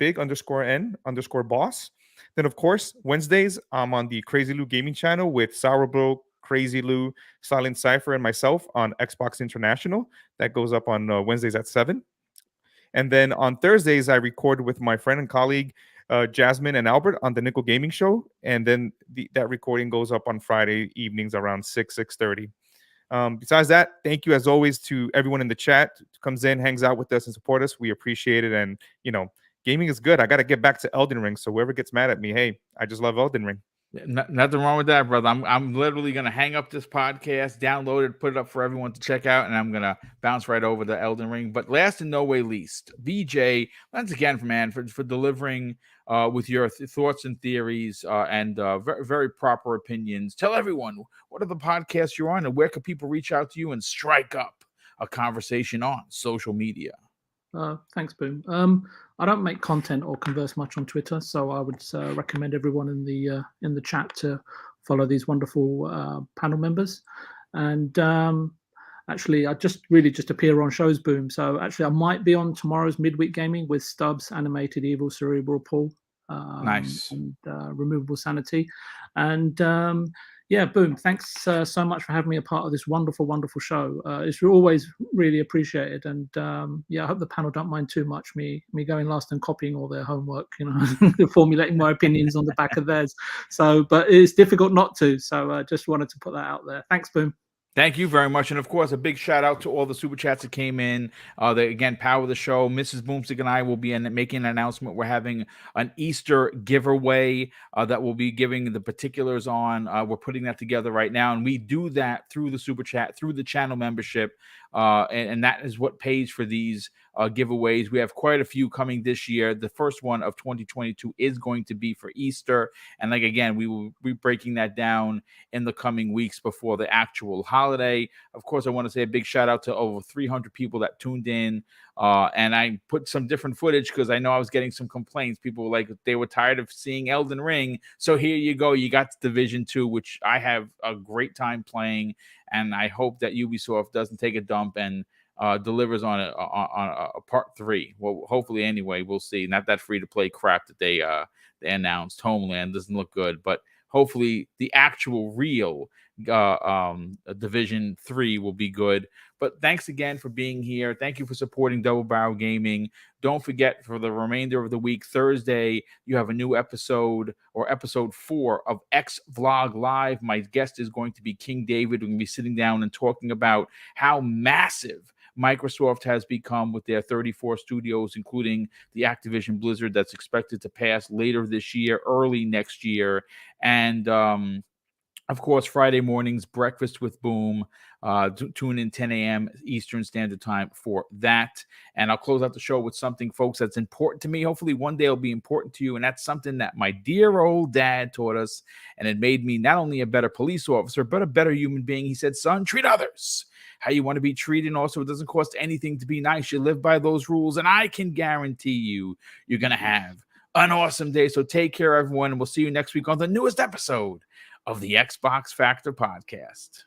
big_N_boss. Then, of course, Wednesdays, I'm on the Crazy Lou Gaming channel with Sourabro, Crazy Lou, Silent Cypher, and myself on Xbox International. That goes up on Wednesdays at 7. And then on Thursdays, I record with my friend and colleague, Jasmine and Albert on the Nickel Gaming Show, and then that recording goes up on Friday evenings around 6:30. Besides that, thank you as always to everyone in the chat who comes in, hangs out with us, and support us. We appreciate it, and gaming is good. I got to get back to Elden Ring, so whoever gets mad at me, hey, I just love Elden Ring. Nothing wrong with that, brother. I'm literally gonna hang up this podcast, download it, put it up for everyone to check out, and I'm gonna bounce right over to Elden Ring. But last and no way least, BJ, once again, for delivering with your thoughts and theories and very, very proper opinions. Tell everyone what are the podcasts you're on, and where can people reach out to you and strike up a conversation on social media. Thanks, Boom. I don't make content or converse much on Twitter, so I would recommend everyone in the chat to follow these wonderful panel members. And actually, I just appear on shows, Boom. So actually, I might be on tomorrow's Midweek Gaming with Stubbs, Animated Evil, Cerebral Paul, nice, and Removable Sanity, and yeah, Boom. Thanks so much for having me a part of this wonderful, wonderful show. It's always really appreciated. And yeah, I hope the panel don't mind too much me going last and copying all their homework, formulating my opinions on the back of theirs. So, but it's difficult not to. So just wanted to put that out there. Thanks, Boom. Thank you very much. And of course, a big shout out to all the super chats that came in. They again power the show. Mrs. Boomstick and I will be making an announcement. We're having an Easter giveaway that we'll be giving the particulars on. We're putting that together right now. And we do that through the super chat, through the channel membership. And that is what pays for these giveaways. We have quite a few coming this year. The first one of 2022 is going to be for Easter. And like, again, we will be breaking that down in the coming weeks before the actual holiday. Of course, I want to say a big shout out to over 300 people that tuned in. And I put some different footage because I know I was getting some complaints. People were like, they were tired of seeing Elden Ring. So here you go. You got Division 2, which I have a great time playing. And I hope that Ubisoft doesn't take a dump and delivers on a part 3. Well, hopefully anyway, we'll see. Not that free-to-play crap that they announced. Homeland doesn't look good, but hopefully the actual real Division 3 will be good. But thanks again for being here. Thank you for supporting Double Barrel Gaming. Don't forget, for the remainder of the week, Thursday, you have a new episode, or episode 4 of X Vlog Live. My guest is going to be King David. We're going to be sitting down and talking about how massive Microsoft has become with their 34 studios, including the Activision Blizzard that's expected to pass later this year, early next year. And Of course, Friday mornings, Breakfast with Boom. Tune in 10 a.m. Eastern Standard Time for that. And I'll close out the show with something, folks, that's important to me. Hopefully one day it'll be important to you. And that's something that my dear old dad taught us. And it made me not only a better police officer, but a better human being. He said, son, treat others how you want to be treated. And also, it doesn't cost anything to be nice. You live by those rules. And I can guarantee you're going to have an awesome day. So take care, everyone. And we'll see you next week on the newest episode of the Xbox Factor podcast.